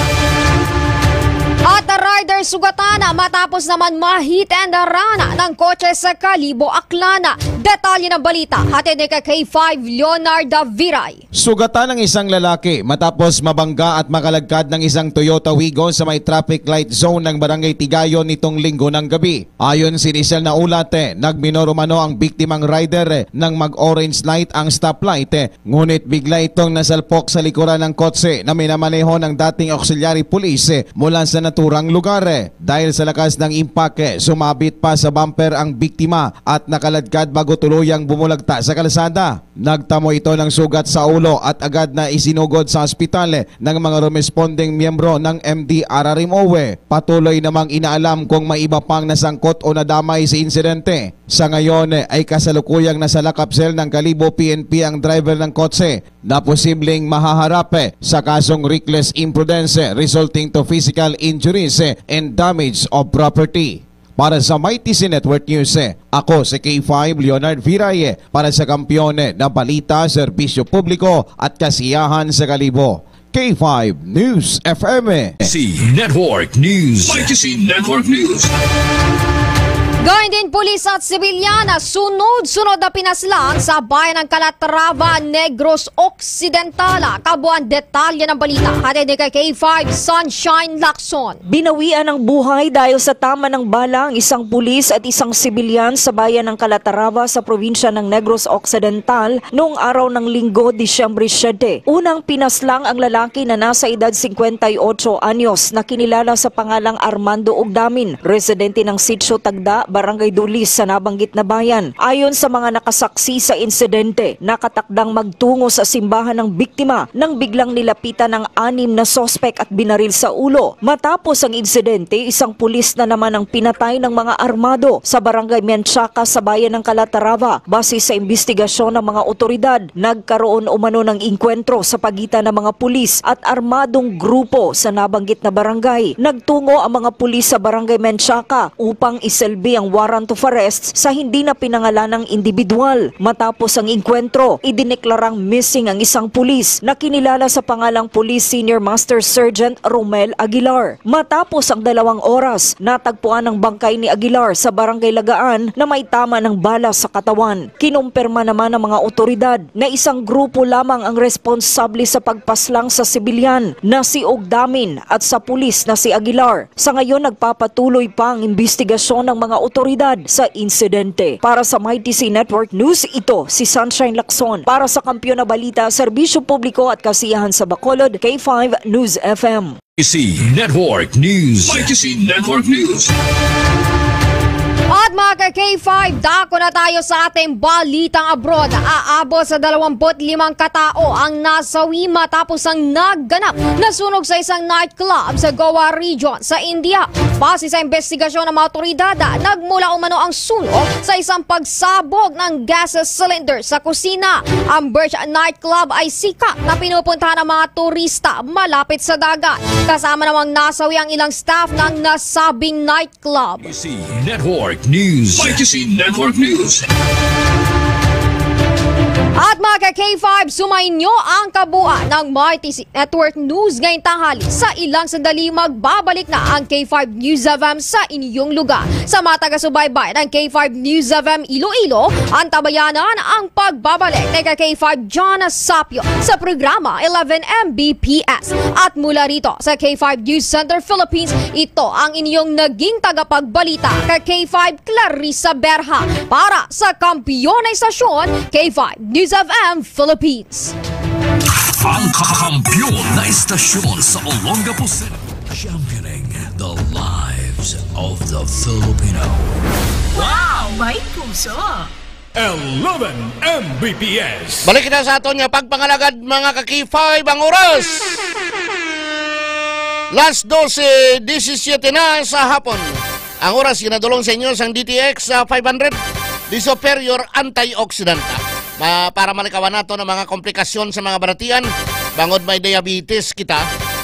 At rider sugatan matapos naman ma-hit and run ng kotse sa Kalibo, Aklana. Detalye ng balita, hatid ni K5 Leonard Viray. Sugatan ng isang lalaki matapos mabangga at makalagkad ng isang Toyota Wigo sa may traffic light zone ng Barangay Tigayon nitong Linggo ng gabi. Ayon si Rizal na ulat, nagminor umano ang biktimang rider nang mag-orange light ang stoplight, ngunit bigla itong nasalpok sa likuran ng kotse na minamaneho ng dating auxiliary police mula sa naturang lugar. Dahil sa lakas ng impact, sumabit pa sa bumper ang biktima at nakaladkad bago tuluyang bumulagta sa kalsada. Nagtamo ito ng sugat sa ulo at agad na isinugod sa ospital ng mga responding miyembro ng MDRRMOE. Patuloy namang inaalam kung may iba pang nasangkot o nadamay sa insidente. Sa ngayon ay kasalukuyang nasa lakapsel ng Kalibo PNP ang driver ng kotse na posibleng mahaharap sa kasong reckless imprudence resulting to physical injuries and damage of property. Para sa MyTC Network News, ako si K5 Leonard Viraye para sa kampyon na balita, serbisyo publiko at kasiyahan sa Kalibo. K5 News FM. C Network News. MyTC Network News. Gayun din pulis at sibilyan na sunod-sunod na pinaslang sa bayan ng Calatrava, Negros Occidental. Kabuuan detalye ng balita hatid ni K5 Sunshine Lacson. Binawian ng buhay dahil sa tama ng bala ang isang pulis at isang sibilyan sa bayan ng Calatrava sa probinsya ng Negros Occidental noong araw ng Linggo, Disyembre 7. Unang pinaslang ang lalaki na nasa edad 58 anyos na kinilala sa pangalang Armando Ogdamin, residente ng Sitio Tagda, Barangay Dulis sa nabanggit na bayan. Ayon sa mga nakasaksi sa insidente, nakatakdang magtungo sa simbahan ng biktima nang biglang nilapitan ng 6 na sospek at binaril sa ulo. Matapos ang insidente, isang pulis na naman ang pinatay ng mga armado sa Barangay Menchaca sa bayan ng Calatrava. Base sa investigasyon ng mga otoridad, nagkaroon umano ng inkwentro sa pagitan ng mga pulis at armadong grupo sa nabanggit na barangay. Nagtungo ang mga pulis sa Barangay Menchaca upang iselbi ang warrant of arrest sa hindi na pinangalanang individual. Matapos ang inkwentro, idineklarang missing ang isang pulis na kinilala sa pangalang Police Senior Master Sergeant Romel Aguilar. Matapos ang 2 oras, natagpuan ang bangkay ni Aguilar sa Barangay Lagaan na may tama ng bala sa katawan. Kinumpirma naman ng mga otoridad na isang grupo lamang ang responsable sa pagpaslang sa sibilyan na si Ogdamin at sa pulis na si Aguilar. Sa ngayon, nagpapatuloy pa ang investigasyon ng mga otoridad sa insidente. Para sa MyTC Network News, ito si Sunshine Lacson. Para sa Kampiyon na Balita, serbisyo publiko at kasiyahan sa Bacolod, K5 News FM. MyTC Network News. MyTC Network News. At mga K5, dako na tayo sa ating balitang abroad. Aabot sa 25 katao ang nasawi matapos ang nagganap na sunog sa isang nightclub sa Goa Region sa India. Base sa investigasyon ng mga otoridad, nagmula umano ang sunog sa isang pagsabog ng gas cylinder sa kusina. Ang Birch nightclub ay sikat na pinupuntahan ng mga turista malapit sa dagat. Kasama namang nasawi ang ilang staff ng nasabing nightclub. MyTC Network News. MyTC Network News. At mga K5, sumainyo ang kabuuan ng MyTC Network News ngayong tanghali. Sa ilang sandali, magbabalik na ang K5 News FM sa inyong lugar. Sa mga taga-subaybay ng K5 News FM Iloilo, antabayanan ang pagbabalik ni K5 John Sapio sa programa 11 Mbps. At mula rito sa K5 News Center Philippines, ito ang inyong naging tagapagbalita kay K5 Clarissa Berha para sa kampiyon na istasyon K5 News FM Philippines. Ang kakampiyon na istasyon sa Olongapo City, championing the lives of the Filipino. Wow! May puso! 11 Mbps. Balik kita sa aton nga pagpangalagad mga K5 ang oras. Last 12:17 na sa hapon. Ang oras ginadulong sa inyo sang DTX 500 di Superior Antioxidant. Para malikawan nato ng mga komplikasyon sa mga baratian, bangod may diabetes kita,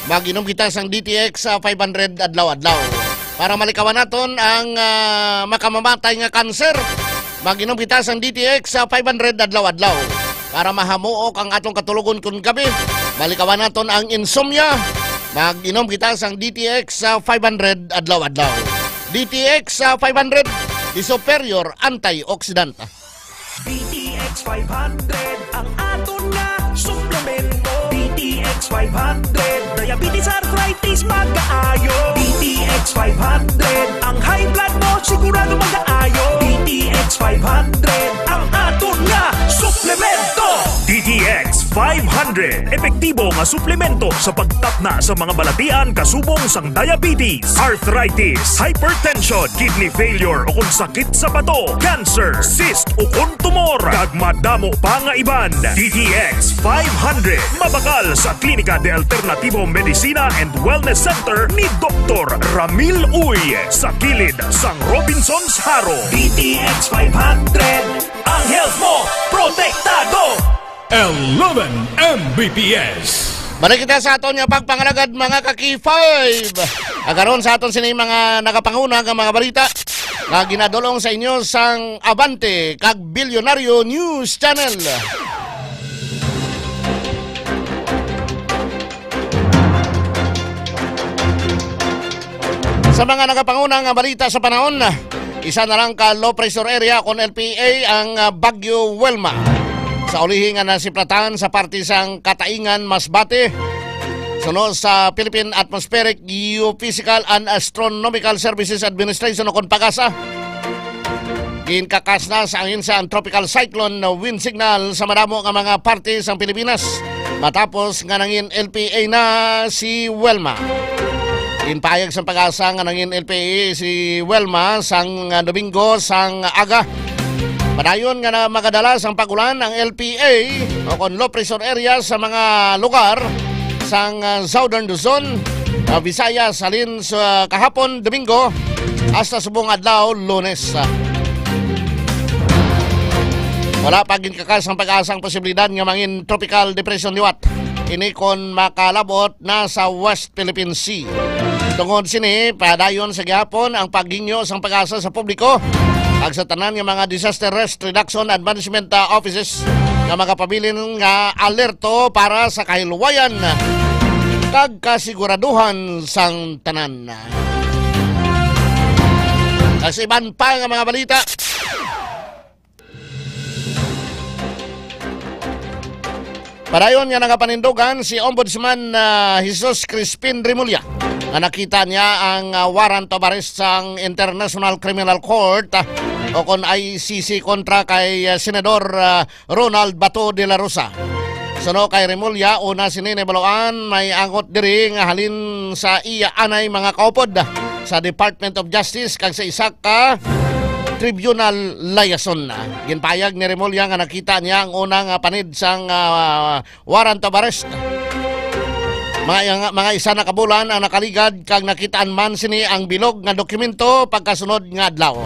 mag-inom kita sang DTX 500 adlaw-adlaw. Para malikawan naton ang makamamatay nga kanser, mag-inom kita sang DTX 500 adlaw-adlaw. Para mahamuok ang atong katulugon kun gabi, malikawan naton ang insomnia, mag-inom kita sang DTX 500 adlaw-adlaw. DTX 500 di Superior Antioxidant. DTX 500 ang aton nga suplemento. DTX 500 diabetes, arthritis, magkaayo. DTX 500 ang high blood mo sigurado magkaayo. DTX 500 ang aton nga suplemento. DTX 500 epektibo nga suplemento sa pagtatna sa mga balatian kasubong sang diabetes, arthritis, hypertension, kidney failure o kung sakit sa bato, cancer, cyst o kung tumor, kag madamo pa nga iban. DTX 500 mabakal sa Klinika de Alternativo Medicina and Wellness Center ni Dr. Ramil Uy sa kilid sang Robinson's Haro. DTX 500 ang health mo protektado. 11 Mbps. Balik kita sa aton nga pagpangalagad mga K5. Agaron sa aton sini mga nakapanguna nga mga balita. nga ginadulong sa inyo sang Abante kag Bilyonaryo News Channel. Sa mga nagapangunang balita sa panahon, isa na lang ka low pressure area kon LPA ang Bagyo Welma. Sa ulihin nga nasiplatan sa parte sang Kataingan, Masbate. Sunod sa Philippine Atmospheric, Geophysical and Astronomical Services Administration o Pag-asa. Ginkakas na sa angin sa tropical cyclone na wind signal sa madamo nga mga parte sang Pilipinas. Matapos nga nangin LPA na si Welma. Ginpayag sa Pag-asa nga nangin LPA si Welma sang Domingo sang aga. Padayon nga na makadala sang pagulan ang LPA o kon low pressure area sa mga lugar sang Southern Luzon, Visayas, halin sa kahapon Domingo hasta subong adlaw Lunes. Wala pa ginkakas ang Pag-asang posibilidad nga mangin tropical depression liwat. Ini kon makalabot na sa West Philippine Sea. Tungod sini, padayon sa gihapon ang pagginyo sang Pag-asa sa publiko ag sa tanan nga mga disaster risk reduction and management offices nga makapabilin nga alerto para sa kahilwayan kag kasiguraduhan sang tanan. Kasi iban pa nga mga balita. Padayon nga nagapanindugan si Ombudsman Jesus Crispin Remulla na nakita niya ang warrant of arrest sang International Criminal Court o kon ICC kontra kay Senador Ronald Bato de la Rosa. Suno kay Remulla, una sininibaloan may angot diri nga halin sa iya anay mga kaupod sa Department of Justice kag sa isa ka tribunal liaison na. Ginpayag ni Remulla nga nakita niya ang unang panid sang warrant of arrest. Mga isa na kabulan ang nakaligad kag nakitaan man sini ang bilog nga dokumento pagkasunod nga adlaw.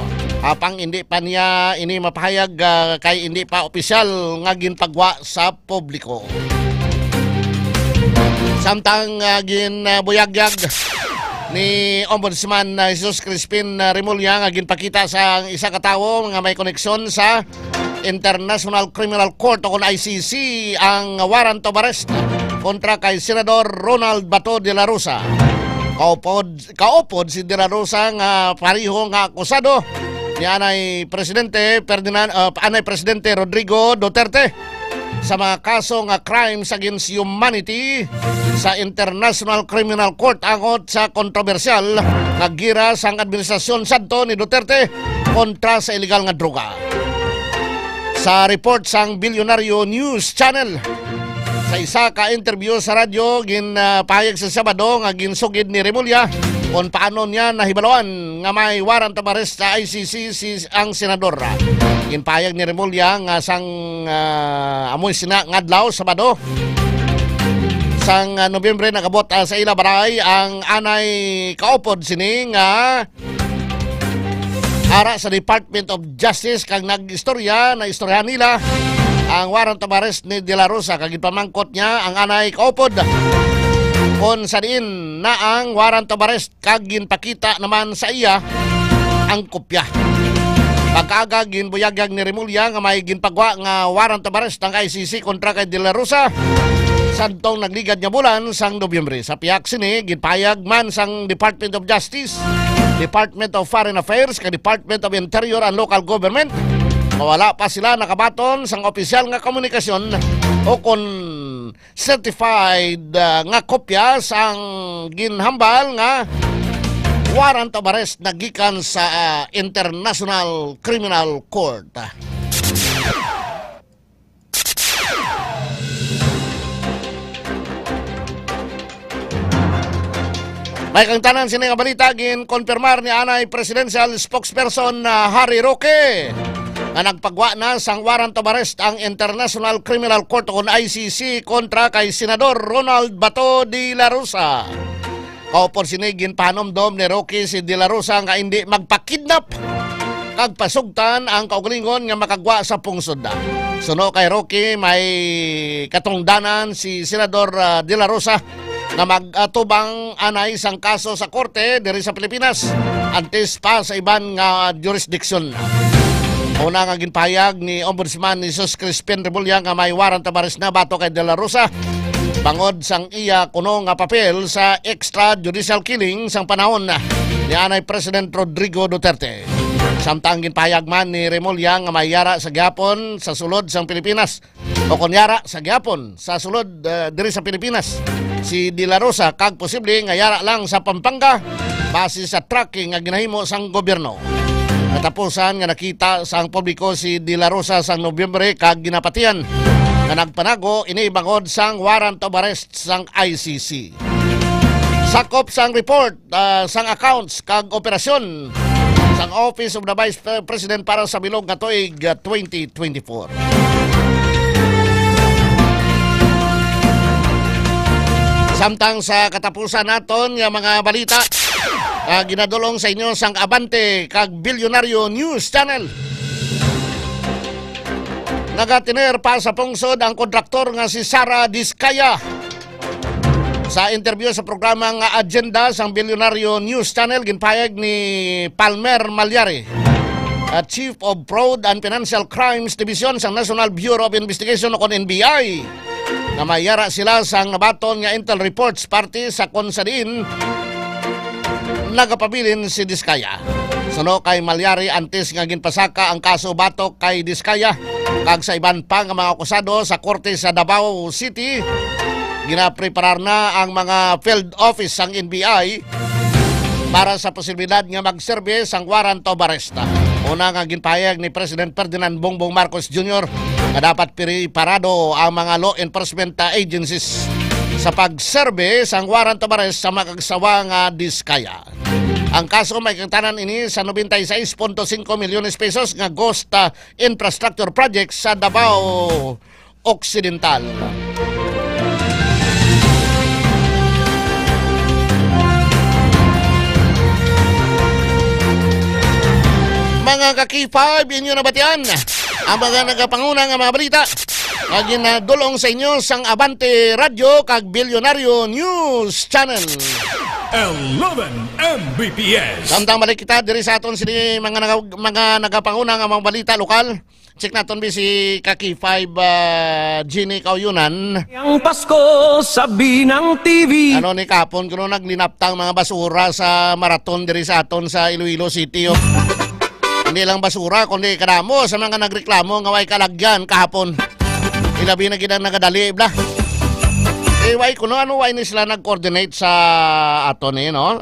Apang hindi pa niya ini mapahayag kay hindi pa opisyal nga ginpagwa sa publiko. Samtang ginbuyagyag ni Ombudsman Jesus Crispin Remulla nga ginpakita sa isa ka tawo nga may koneksyon sa International Criminal Court o kon ICC ang warrant of arrest kontra kay Senador Ronald Bato de la Rosa. Kaupod si de la Rosa nga pariho nga akusado ni Anay Presidente Rodrigo Duterte sa mga kaso nga crimes against humanity sa International Criminal Court angot sa kontrobersyal nga gira sang administrasyon sadto ni Duterte kontra sa illegal nga droga. Sa report sang Bilyonaryo News Channel, sa isa ka interview sa radyo ginpahayag sa Sabado nga ginsugid ni Remulla kung paano niya nahibaloan nga may warrant of arrest sa ICC ang senador. Ginpahayag ni Remulla nga sang amoy sina ngadlaw Sabado sang Nobyembre nakabot sa ila baray ang anay kaupod sini nga ara sa Department of Justice kag nag-istorya na istoryahan nila ang warrant of arrest ni De La Rosa kag ipamangkot niya ang anay kaupod kon sa diin na ang warrant of arrest kag ginpakita naman sa iya ang kopya. Pagkaaga ginbuyagyag ni Remulla nga may ginpagwa nga warrant of arrest ang ICC kontra kay De La Rosa santong nagligad nga bulan sang Nobyembre. Sa piyak sini ginpayag man sang Department of Justice, Department of Foreign Affairs kag Department of Interior and Local Government mawala pa sila nakabaton sang opisyal nga komunikasyon o kon certified nga kopya sang ginhambal nga warrant of arrest na gikan sa International Criminal Court. May kang tanan sini nga balita ginkonfirmar ni anay presidential spokesperson Harry Roque na nagpagwa na sang warrant of arrest ang International Criminal Court o ICC kontra kay Senador Ronald Bato de la Rosa. Kaupod sinigin panomdom ni Roque si de la Rosa nga hindi magpakidnap kag pasugtan ang kaugalingon nga makagwa sa pungsod. Suno kay Roque may katungdanan si Senador de la Rosa na mag-atubang anay isang kaso sa korte diri sa Pilipinas antes pa sa iban nga jurisdiction. Una nga ginpahayag ni Ombudsman ni Sus Crispin Remulla nga may warrant of arrest na bato kay De La Rosa bangod sang iya kuno nga papel sa extrajudicial killing sang panahon ni anay President Rodrigo Duterte. Samtang ginpahayag man ni Remulla nga may yara sa gyapon sa sulod sang Pilipinas o kunyara sa gyapon sa sulod diri sa Pilipinas si De La Rosa kag posible nga yara lang sa Pampanga base sa tracking nga ginahimo sang gobyerno. Katapusan nga nakita sang publiko si De La Rosa sang Nobyembre kag ginapatian nga nagpanago iniibangod sang warrant of arrest sang ICC. Sakop sang report sang accounts kag operasyon sang Office of the Vice President para sa bilog nga tuig 2024. Samtang sa katapusan naton nga mga balita, ginadulong sa inyo sang Abante kag Bilyonaryo News Channel. Nagatiner pa sa pungsod ang kontraktor nga si Sara Diskaya. Sa interview sa programa nga Agenda sang Bilyonaryo News Channel, ginpahayag ni Palmer Malyari, Chief of Fraud and Financial Crimes Division sa National Bureau of Investigation o NBI, na mayara sila sang nabaton nga intel reports parte sa konsadin nagapabilin si Diskaya. Suno kay Malyari antes nga ginpasaka ang kaso batok kay Diskaya kag sa iban pa nga mga akusado sa korte sa Davao City. Ginapreparar na ang mga field office sang NBI para sa posibilidad nga magserbe sang warrant of arrest. Una nga ginpahayag ni President Ferdinand Bongbong Marcos Jr. na dapat preparado ang mga law enforcement agencies sa pagserbe sang warrant of arrest sa makagsawa nga Diskaya. Ang kaso may katanan ini sa 96.5 milyones pesos nga ghost infrastructure project sa Davao Occidental. Mga ka-K5, inyo nabatian ang mga nagapangunang mga balita na ginadulong sa inyo sang Abante Radio kag Bilyonaryo News Channel. 11 Mbps. Samtang balik kita diri sa aton sini mga nagapangunang mga balita lokal. Check naton si ka-K5 Ginny Kauyunan. Ang Pasko sabi ng TV. Ano ni kapon kuno naglinaptang mga basura sa maraton diri sa aton sa Iloilo City. Hindi lang basura, kundi kadamo sa mga nagreklamo nga way kalagyan kahapon. Ilabi na ginang nagadali, bla. Way kuno ano way ni sila nag-coordinate sa aton no?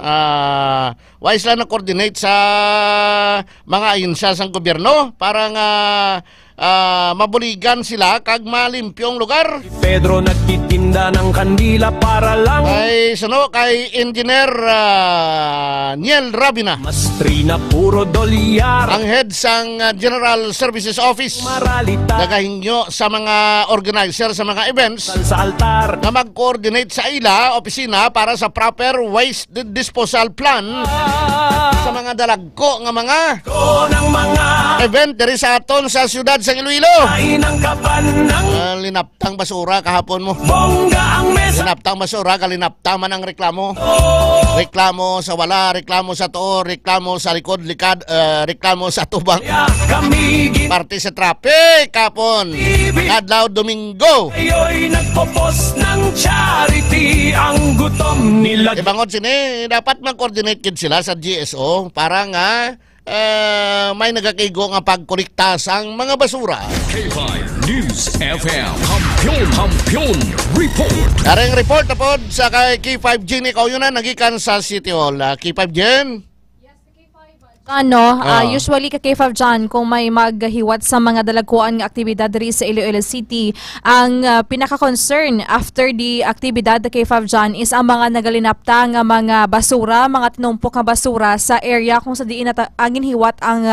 Way sila nag-coordinate sa mga ahensya sang gobyerno para nga mabuligan sila kag malimpyong lugar. Pedro nagtitinda ng kandila para lang kay Engineer Niel Rabina, Mastrina puro dolyar, ang head sang General Services Office, nagahingyo sa mga organizer sa mga events sa altar na mag-coordinate sa ila opisina para sa proper waste disposal plan sa mga dalagko nga mga event diri sa aton sa siyudad sa Iloilo. Linaptang basura kahapon mo. Linaptang basura, kalinaptang man ang reklamo. Reklamo sa wala, reklamo sa tuo, reklamo sa likod, reklamo sa tubang. Parte sa traffic kahapon. Adlaw Domingo. Ayo'y nagpo-post ng charity ang gutom nila. Ibangod sini, dapat mag-coordinate kid sila sa GSO para nga may nagakaigo nga pagkolekta sang mga basura. K5 News FM Kampiyon Report. Kareng report na po sa kay K5 Ginny Kauyunan nagikan sa City Hall. K5 Jen? Usually ka-K5 dyan, kung may maghiwat sa mga dalagkuan nga aktibidad diri sa Iloilo City, ang pinaka-concern after the aktibidad K5 dyan is ang mga nagalinapta nga mga basura, mga tinumpok nga basura sa area kung sa diin angin hiwat ang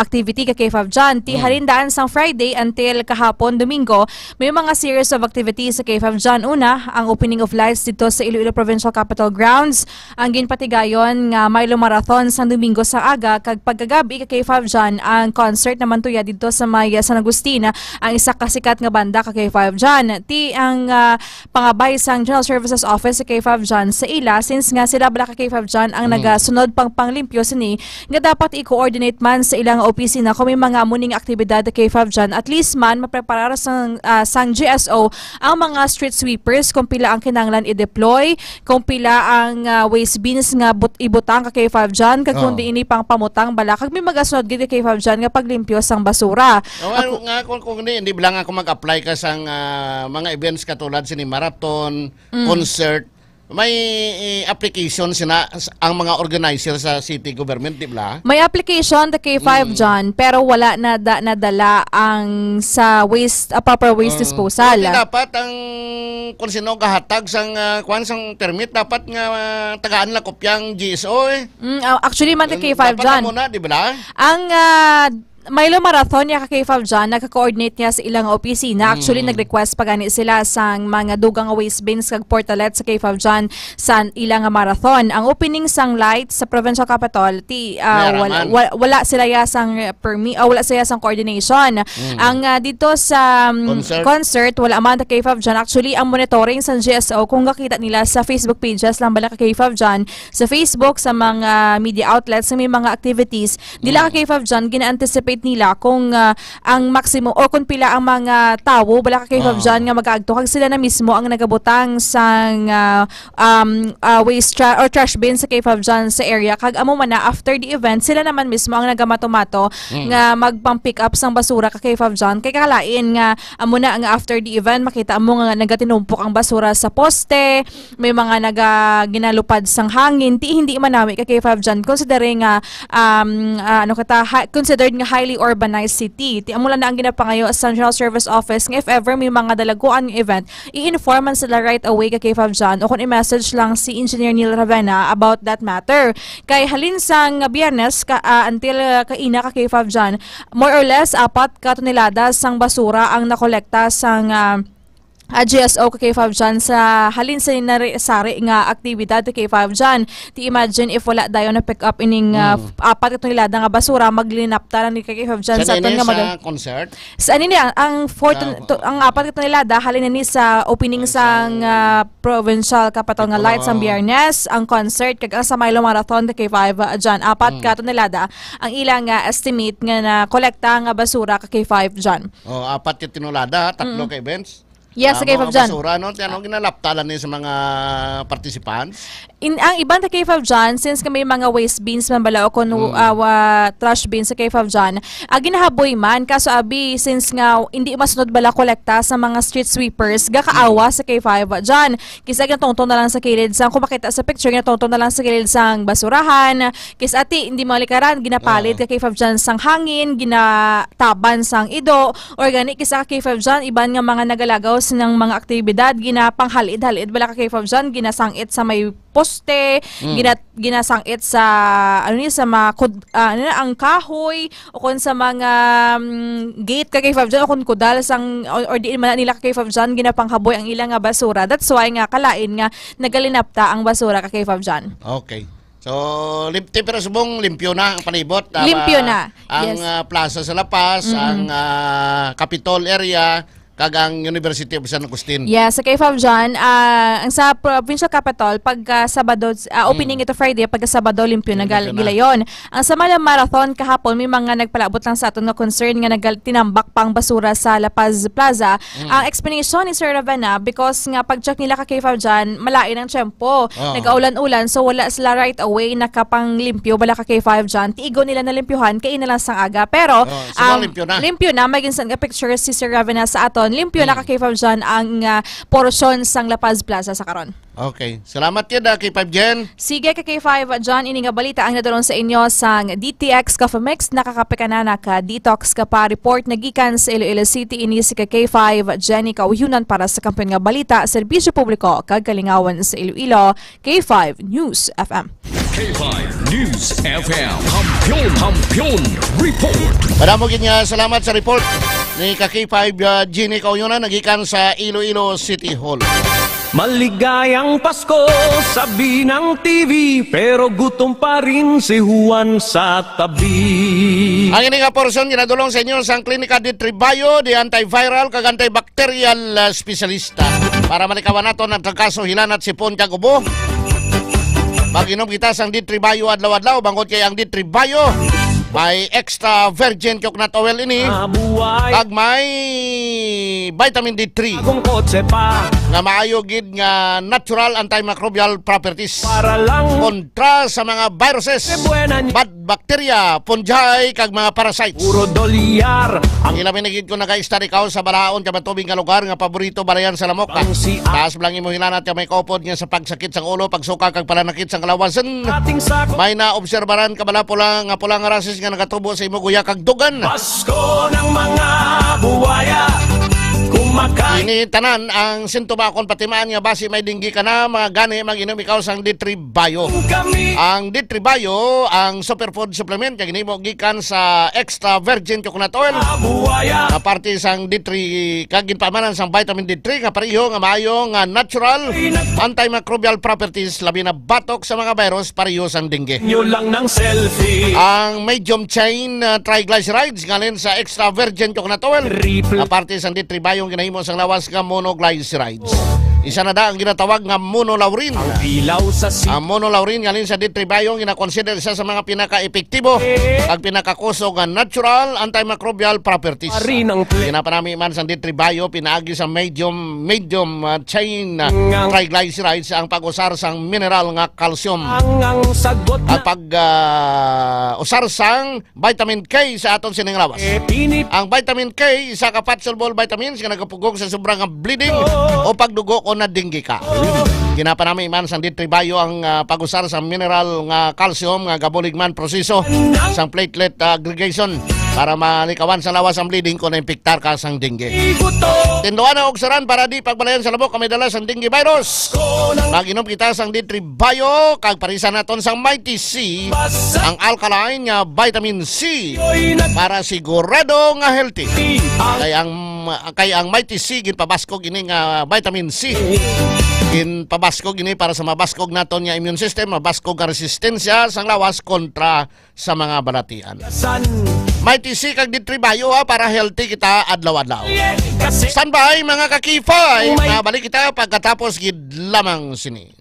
activity ka-K5 dyan. Halindaan sang Friday until kahapon Domingo, may mga series of activities sa K5 dyan. Una, ang opening of lights dito sa Iloilo Provincial Capital Grounds, ang ginpatigayon nga Milo Marathon sa Domingo sa aga kag pagkagabi kay K5 Jan ang concert naman tuya dito sa may San Agustin ang isa ka sikat nga banda ka K5 Jan. Ti ang pangabay sang General Services Office sa K5 Jan sa ila since nga sila bala ka K5 Jan ang nagasunod pang panglimpyo sini nga dapat i-coordinate man sa ilang opisina kung may mga muning aktibidad sa K5 Jan at least man mapreparar sang GSO ang mga street sweepers kung pila ang kinanglan i-deploy, kung pila ang waste bins nga ibutang ka K5 Jan kag kundi ini pang pamutang bala kag may magasunod gid K5 Jan nga paglimpyo sang basura. Nga kung hindi lang ako mag-apply ka sang mga events katulad sini marathon, concert, may application sina ang mga organizer sa city government, di ba? May application the K5 Jan pero wala na nadala ang sa waste proper waste disposal. Dapat ang kung sino kahatag sang kwan sang permit dapat nga tagaan la kopyang GSO eh. Actually man the K5 Jan. Muna, di ba? Ang Milo Marathon niya ka K5 Jan, naka-coordinate niya sa ilang opisina. Actually, nag-request pa gani sila sang mga dugang waste bins kag portalet sa K5 Jan sa ilang marathon. Ang opening sang light sa Provincial Capital, wala sila sang permit, wala sila sang coordination. Ang dito sa concert, wala man ta K5 Jan. Actually, ang monitoring sa GSO, kung nakita nila sa Facebook pages lang bala ka K5 Jan, sa Facebook, sa mga media outlets, sa may mga activities, nila ka K5 Jan, gina-anticipate nila kung ang maximum o kung pila ang mga tao bala ka K5 Jan nga mag-aagto kag sila na mismo ang nagabutang sang waste or trash bin sa K5 Jan sa area kag amo man na after the event sila naman mismo ang nagamato-mato nga magpang-pick up sang basura ka K5 Jan kay kalain nga amo na nga after the event makita mo nga nagatinumpok ang basura sa poste, may mga ginalupad sang hangin hindi manami ka K5 Jan considering nga considered nga highly urbanized city. Amula na ang ginapangayo sa General Service Office nga if ever may mga dalaguan ng event, i-informan sila right away kay K5 Jan o kung i-message lang si Engineer Neil Ravenna about that matter. Kay halin sang Biyernes until kaina ka K5 Jan, more or less 4 ka tonelada sang basura ang nakolekta sang GSO K5 Jan sa halin sa sari nga aktibidad K5 Jan. Ti imagine if wala dayon na pick up ining 4 tonelada nga basura maglinapta lang ni K5 Jan sa aton nga concert. Sa ani ang 4 tonelada halin ni sa opening sang Provincial Capital nga lights ang Biyernes, ang concert kag sa Milo Marathon K5 Jan 4 ka tonelada ang ilang estimate nga na kolekta nga basura K5 Jan. 4 ka tonelada, 3 ka events. Yes, sa K5 Jan. Basura, no? Anong ginalaptalan niya sa mga participants? Ang ibang ta K5 Jan, since may mga waste bins man bala o kung trash bins sa K5 Jan, ginahaboy man. Kaso abi, since nga hindi masunod bala kolekta sa mga street sweepers, gakaawa sa K5 Jan. Kisa ginatongtong na lang sa kilid sang, kung makita sa picture, ginatongtong na lang sa kilid sang basurahan. Kisa ati, hindi malikaran, ginapalit ka K5 Jan sang hangin, ginataban sang ido, or gani kisa ka K5 Jan, iban nga mga nagalagaw ng mga aktibidad, ginapanghalid-halid bala ka K5 Jan, ginasangit sa may poste, ginasangit sa sa mga ang kahoy o kun sa mga gate ka K5 Jan o kun kudal sang or di man nila ka K5 Jan ginapanghaboy ang ilang nga basura. That's why nga kalain nga nagalinapta ang basura ka K5 Jan. Okay. So, pero subong limpyo na ang palibot. Limpyo na. Ang plaza sa La Paz, ang Capitol area, kag ang University of San Agustin. Yes, sa K5 Jan, ang sa Provincial Capital, pagka Sabado, opening ito Friday, pagka Sabado, limpyo na gilayon. Ang sa Milo Marathon, kahapon, may mga nagpalabot lang sa aton na concern nga tinambak pang basura sa La Paz Plaza. Ang explanation ni Sir Ravenna, because nga pag-check nila ka K5 Jan, malain ang tiyempo. Nag-aulan-ulan, so wala sila right away nakapang limpyo, wala ka K5 Jan. Tiigo nila na limpyohan, kain na lang sang aga. Pero, limpyo na, may ginsan nga picture si Sir Ravenna sa aton, limpyo na ka K5 Jan ang porosyon sang La Paz Plaza sa karon. Okay. Salamat yun, K5 Jan. Sige ka K5 Jan, ini nga balita ang nadaron sa inyo sang DTX Coffee Mix. Nakakapikanana ka, detox ka pa, report nagikan sa Iloilo City. Ini si K5 Jenny Kauhyunan para sa kampiyon nga balita, serbisyo publiko, kagalingawan sa Iloilo. K5 News FM. K5 News FM. Kampiyon Report. Maraming salamat sa report ni K5 Jenny Kauhyunan nagikan sa Iloilo City Hall. Maligayang Pasko, sabi ng TV, pero gutom pa rin si Juan sa tabi. Ang ini nga portion ginadulong sa inyo sa Klinika di Tribayo, di antiviral kag antibacterial specialista. Para malikawan nato ng trangkaso, hilan at sipon kag ubo. Mag-inom kita sang di Tribayo adlaw-adlaw, bangkot kay ang di Tribayo. May extra virgin coconut oil ini. Kag may vitamin D3. Nga maayo gid nga natural antimicrobial properties. Para lang kontra sa mga viruses, bad bacteria, fungi kag mga parasites. Puro dolyar. Ang ilamin gid ko naka-study ka sa balaon ka matubig nga lugar nga paborito balayan sa lamok. Taas lang imo hinanat may kaupod nga sa pagsakit sang ulo, pagsuka kag pananakit sang kalawasan. May naobserbaran ka bala pula nga rasis nga nagatubo sa imo guya kag dugan. Pasko ng mga buwaya. Ini tanan ang sintoba kon patimaan nga basi may dinggi ka na mga gani mag-inom ikaw sang D3 Bio. Ang D3 Bio ang superfood supplement kag hinimo gikan sa extra virgin coconut oil. Na parte sang D3 kag ginpamanan sang vitamin D3 nga pareho nga maayo nga natural antimicrobial properties labi na batok sa mga virus pareho sang dengue. Lang ng selfie. Ang medium chain triglycerides ngalin sa extra virgin coconut oil. Na parte sang D3 Bio ginahimo sang lawas nga monoglycerides. Isa na da ang ginatawag nga monolaurin. Ang monolaurin ngalin sa D3 Bio gina-consider isa sa mga pinaka-epektibo at pinakakuso nga natural antimicrobial properties. Ginapanami man sa D3 Bio pinaagi sa medium chain triglycerides ang pag-usar sang mineral nga calcium. At pag-usar sang vitamin K sa aton sining lawas. Ang vitamin K isa ka soluble vitamins nga nagapugong sa sobrang bleeding o pagdugo o na dinggi ka. Ginapanami man sa D3 Bio ang pag-usar sa mineral nga calcium nga gabulig man proseso sang platelet aggregation para malikawan sa lawas ang bleeding kung na-impiktar ka sang dengue. Tinduan na ogsaran para di pagbalayan sa labok kami dala sang dengue virus. Mag-inom kita sang D3 Bio kag parisan naton sang Mighty C ang alkaline nga vitamin C para sigurado nga healthy. Kaya ang Mighty C ginpabaskog ini nga vitamin C. Ginpabaskog ini para sa mabaskog naton nga immune system, mabaskog nga resistensya sang lawas kontra sa mga balatian. Mighty C kag D3 Bio para healthy kita adlaw-adlaw. Standby mga kakifay, mabalik kita pagkatapos gid lamang sini.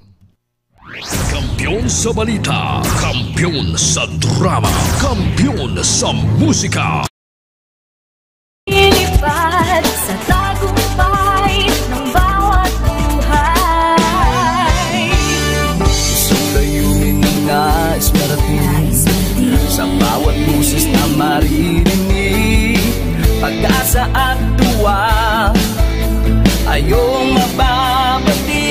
Kampiyon sa balita, kampiyon sa drama, kampiyon sa musika. Ilipad sa tagumpay ng bawat buhay. Isang layunin nais marating sa bawat busis na maririnig. Pag-asa at tuwa ayong mababatid.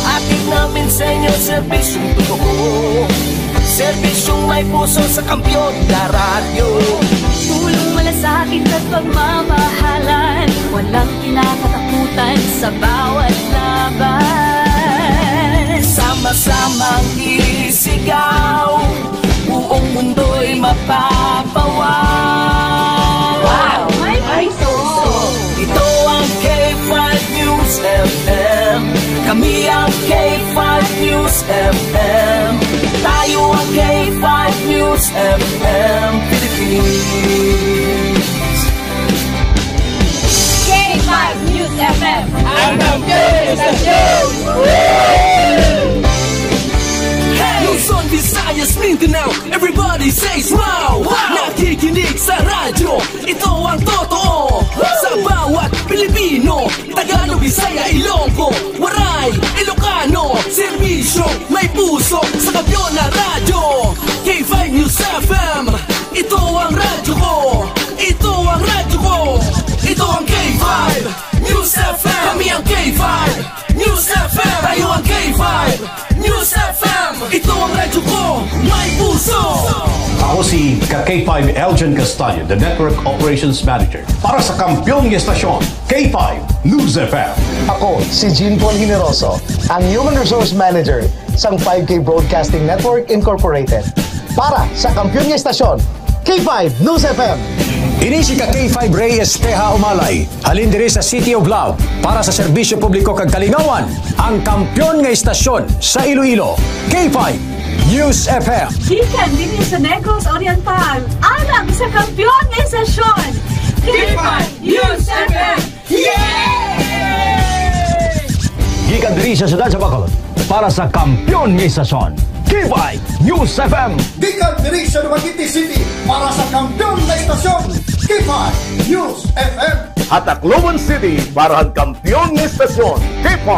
Atin namin sa inyo serbisyong totoo, serbisyong may puso sa Kampiyon na radyo. Tulong malasakit at pagmamahalan, walang kinakatakutan sa bawat laban. Sama-samang isigaw, buong mundo'y mapapawaw. Wow! May puso! Ito ang K5 News FM. Kami ang K5 News FM. Tayo ang K5 News FM Philippines. K5 News FM. Ang K5 News! Luzon, Visayas, Mindanao, everybody says wow! Nakikinig sa radyo, ito ang totoo. Sa bawat Pilipino, Tagalog, Bisaya, Ilonggo, Waray, Ilocano, serbisyo, may puso sa Kampiyon na radyo. K5 News FM, ito ang radyo ko. Ito ang radyo ko. Ito ang K5 News FM. Kami ang K5 News FM. Tayo ang K5 News FM. Ito ang radyo ko, may puso. Ako si K5 Elgin Castaño, the Network Operations Manager para sa Kampiyon ng Estasyon, K5 News FM. Ako si Jean Paul Generoso, ang Human Resource Manager sa 5K Broadcasting Network Incorporated para sa Kampiyon ng Estasyon, K5 News FM. Ini si K5 Ray Espeja Umalay, halin diri sa City of Love para sa serbisyo publiko kag kalingawan, ang kampyon nga istasyon sa Iloilo, K5 News FM. Gikan din sa Negros Oriental, alam sa kampyon nga istasyon, K5 News FM. Gikan diri sa siyudad sa Bacolod para sa kampyon nga istasyon, K5 News FM. Gikan diri sa Dumaguete City para sa kampyon nga istasyon, K5 News FM. At Tacloban City para ang kampyon ng istasyon, K5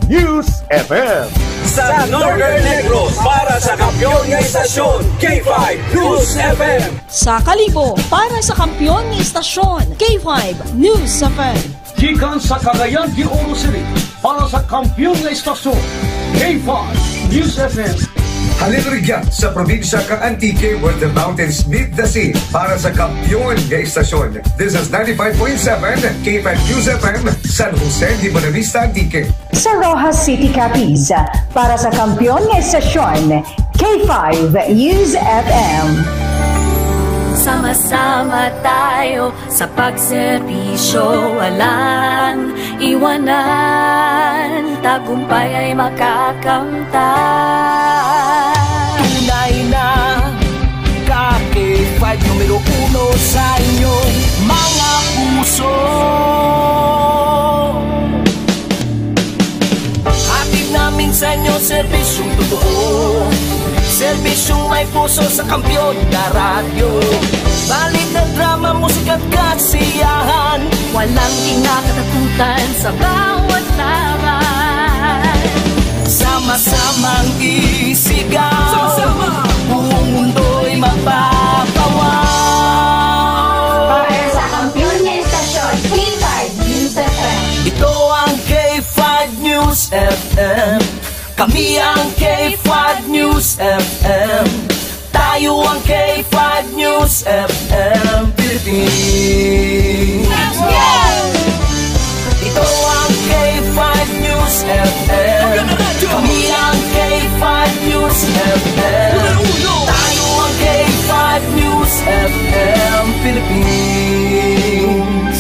News FM. Sa Northern Negros para sa kampyon ng istasyon, K5 News FM. Sa Kalibo para sa kampyon ng istasyon, K5 News FM. Gikan sa Cagayan de Oro City para sa kampyon ng istasyon, K5 News FM. Halin rigyan sa probinsya ka Antique where the mountains meet the sea para sa kampyon nga istasyon. This is 95.7 K5 News FM, San Jose de Buenavista, Antique. Sa Rojas City, Capiz para sa kampyon nga istasyon, K5 News FM. Sama-sama tayo sa pagserbisyo, walang iwanan, tagumpay ay makakamtan. Tunay na K5 numero 1 sa inyong mga puso. Hatid namin sa inyo serbisyong totoo, serbisyong may puso sa kampyon na radyo. Balit na drama, musika at kasiyahan, walang kinakatakutan sa bawat laban. Sama-samang isigaw, sama-sama, buong mundo'y mapapawaw. Para sa kampyon na istasyon, K5 News FM. Ito ang K5 News FM. Kami ang K5 News FM. Tayo ang K5 News FM Philippines. Ito ang K5 News FM. Kami ang K5 News FM. Tayo ang K5 News FM Philippines.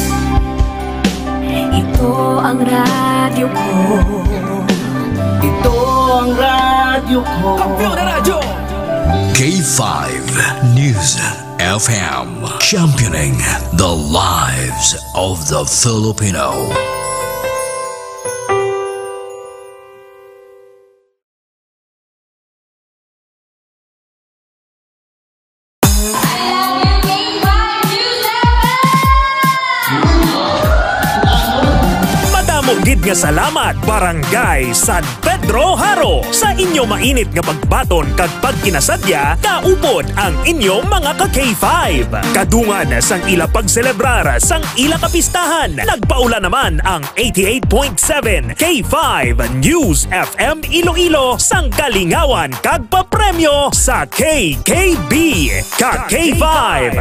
Ito ang radyo ko. Ito ang radyo ko. Kampyon na radyo! K5 News FM, championing the lives of the Filipino. Gid nga salamat Barangay San Pedro Haro sa inyo mainit nga pagbaton kag pagkinasadya kaupod ang inyong mga ka-K5. Kadungan sang ila pagselebrar sang ila kapistahan, nagpaula naman ang 88.7 K5 News FM Iloilo sang kalingawan kag papremyo sa KKB. Ka-K5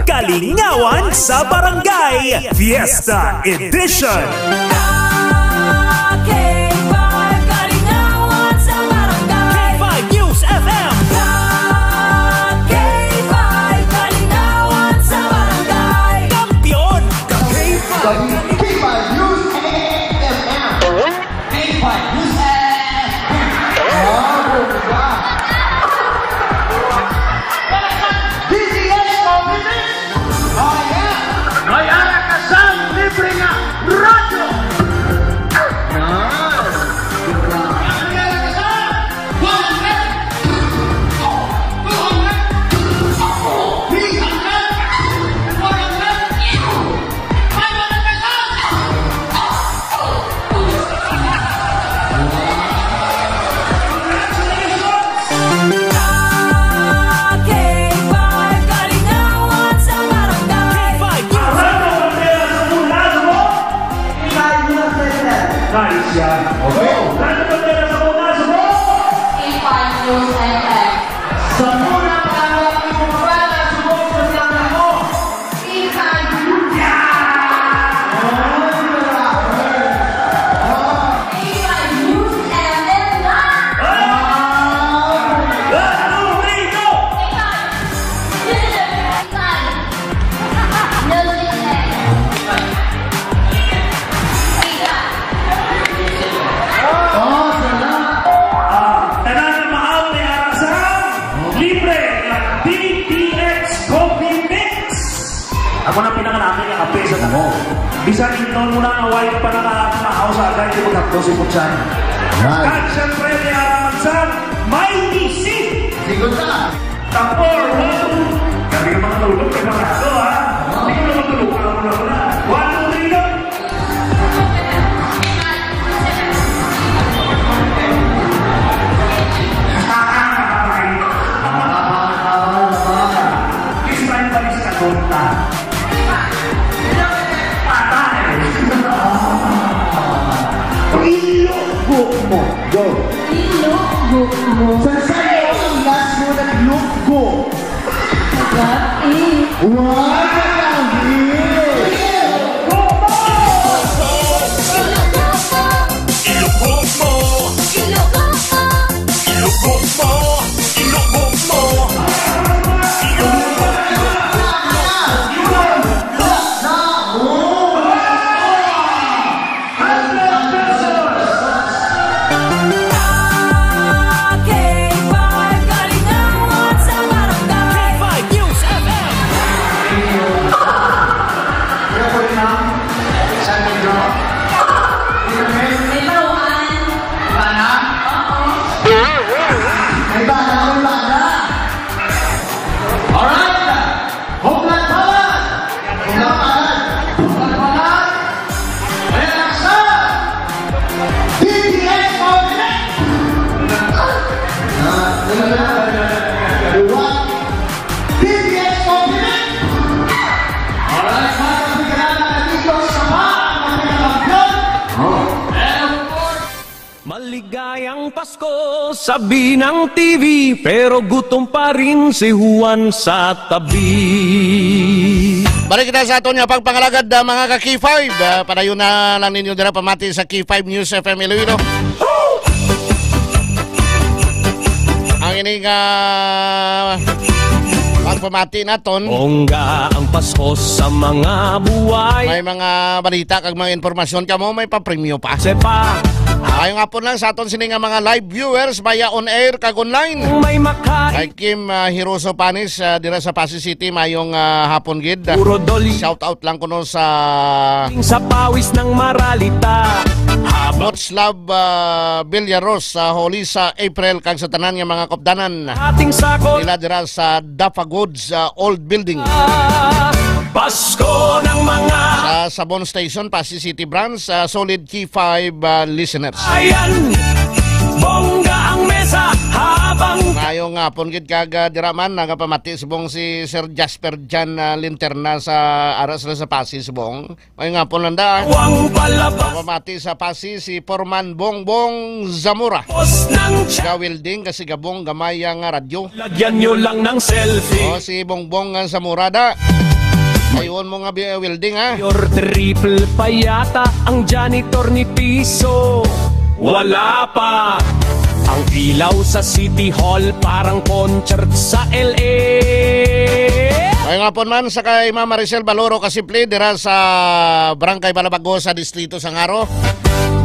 Kalingawan sa Barangay Fiesta Edition. May ara ka sa libre nga radyo! pa nakakaaw sa agad yung magkakto si Putsan. At siyempre, may araman sa Mighty Seed. Sigod na. Tapor, gabi ka mga tulog, preparado ha. Hindi ko naman tulog, alam mo na. 1, 2, 3, go! Israel balis ka tonta. Patay! Ilugbo mo. Go. Ilugbo mo. Sa'yo ang last mo naglugbo. What if? What if? Maligayang Pasko, sabi ng TV, pero gutom pa rin si Juan sa tabi. Balik kita sa ato niya pagpangalagad mga ka-K5. Padayon na lang ninyo dira pamati sa K5 News FM Iloilo. Ang ining pagpamati naton. Bongga ang Pasko sa mga buhay. May mga balita kag mga informasyon kamo, may pa-premyo pa. Sepa. Ayong hapon lang sa aton sini nga mga live viewers via on air kag online. May makain. Kay Kim Hiroso Panis dira sa Pasig City mayong hapon gid. Shout out lang kuno sa pawis ng Maralita. Motslav Villaros sa Holy sa April kag sa tanan nga mga kopdanan. Ating sakot. Nila dira sa Dafa Goods Old Building. Pasko ng mga sa Sabon Station, Pasig City Branch, solid K5 listeners. Ayan, bongga ang mesa habang ngayong hapon gid kag diraman nagapamati subong si Sir Jasper Jan Linterna sa aras sa Pasig subong. Ngayong hapon lang da. Pamati sa Pasig si Forman Bongbong Zamora. Gawilding kasi gabong gamay ang radyo. Lagyan nyo lang ng selfie. O si Bongbong Zamora da. Ayun mo nga welding ha. Your triple pa yata ang janitor ni Piso. Wala pa. Ang ilaw sa City Hall parang concert sa LA. Ay nga po man sa kay Mama Maricel Baloro Kasimple dira sa Barangay Balabago sa Distrito Sangaro.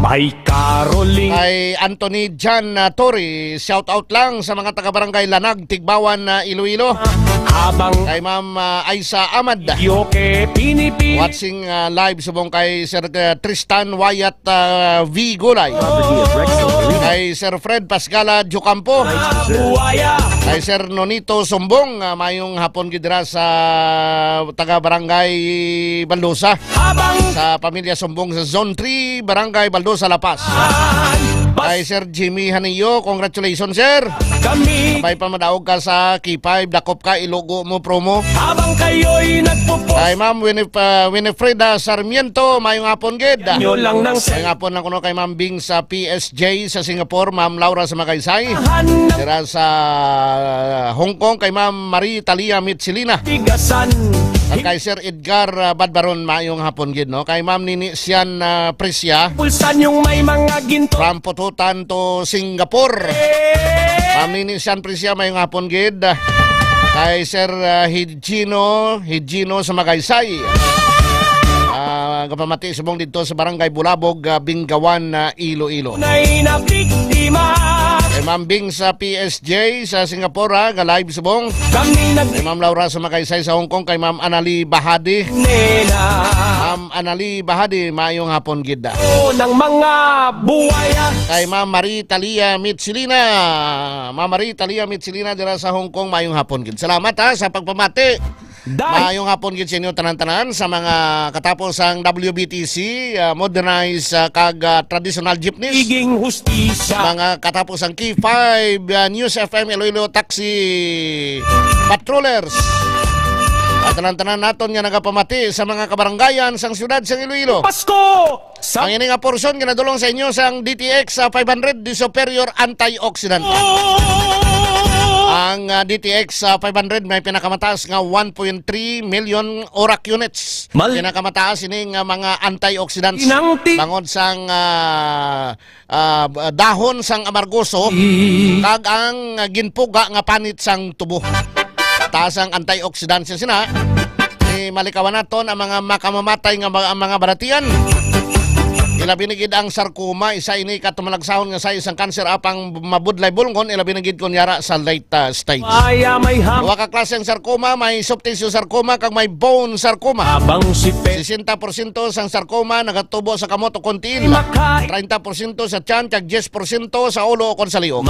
May Caroling. Kay Anthony Jan Tori, shout out lang sa mga taga-barangay Lanag, Tigbawan, Iloilo. Habang kay Ma'am Aisa Ahmad. Watching live subong kay Sir Tristan Wyatt V. Gulay. Kay Sir Fred Pascala Jocampo. Kay Sir Nonito Sumbong, mayong hapon gidra sa taga-barangay Baldosa. Sa pamilya Sumbong sa Zone 3, Barangay Baldosa, La Paz. Kay Sir Jimmy Haniyo, congratulations sir. Sabay pa madaog ka sa K5, dakop ka, ilogo mo promo. Habang kayo'y nagpupos. Kay Ma'am Winifreda Sarmiento, mayong hapon gid. Mayong hapon lang kuno kay Ma'am Bing sa PSG sa Singapore, Ma'am Laura sa Magaysay. Dira sa Hong Kong kay Ma'am Marie Talia Mitsilina. At kay Sir Edgar Badbaron, mayong hapon gid no. Kay Ma'am Nini Sian Prisya. Pulsan yung may mga ginto. From Pututan to Singapore. Ma'am Nini Sian Prisya, mayong hapon gid. Kay Sir Higino sa Magaysay. Kapamati subong dito sa Barangay Bulabog, Bingawan, Iloilo. Kay Ma'am Bing sa PSG sa Singapore, ga-live subong. Kay Ma'am Laura sa Magaysay sa Hong Kong, kay Ma'am Anali Bahadi. Ma'am Anali Bahadi, maayong hapon gid. Ng mga buwaya. Kay Ma'am Marie Talia Mitsilina. Ma'am Marie Talia Mitsilina dira sa Hong Kong, maayong hapon gid. Salamat sa pagpamati. Maayong hapon gid sa inyo tanan-tanan sa mga katapos ang WBTC, modernized kag traditional jeepneys. Iging hustisya. Mga katapos ang K5 News FM Iloilo Taxi Patrollers. At tanan-tanan naton nga nagapamati sa mga kabaranggayan sang siyudad sang Iloilo. Pasko! Ang ini nga porsyon ginadulong sa inyo sang DTX 500 di Superior Antioxidant. Ang DTX 500 may pinakamataas nga 1.3 million ORAC units. Pinakamataas ining mga antioxidants. Bangod sang dahon sang amargoso kag ang ginpuga nga panit sang tubo. Taas ang antioxidants sina. Malikawan naton ang mga makamamatay nga mga baratian. Ilabi na gid ang sarcoma, isa ini katumalagsaon nga sa isang cancer apang mabudlay bulngon, ilabi na gid kunyara sa late stage. Duha ka klase ang sarcoma, may soft tissue sarcoma kag may bone sarcoma. 60% sang sarcoma nagatubo sa kamot o kontiin. 30% sa tiyan kag 10% sa ulo o kon sa liog.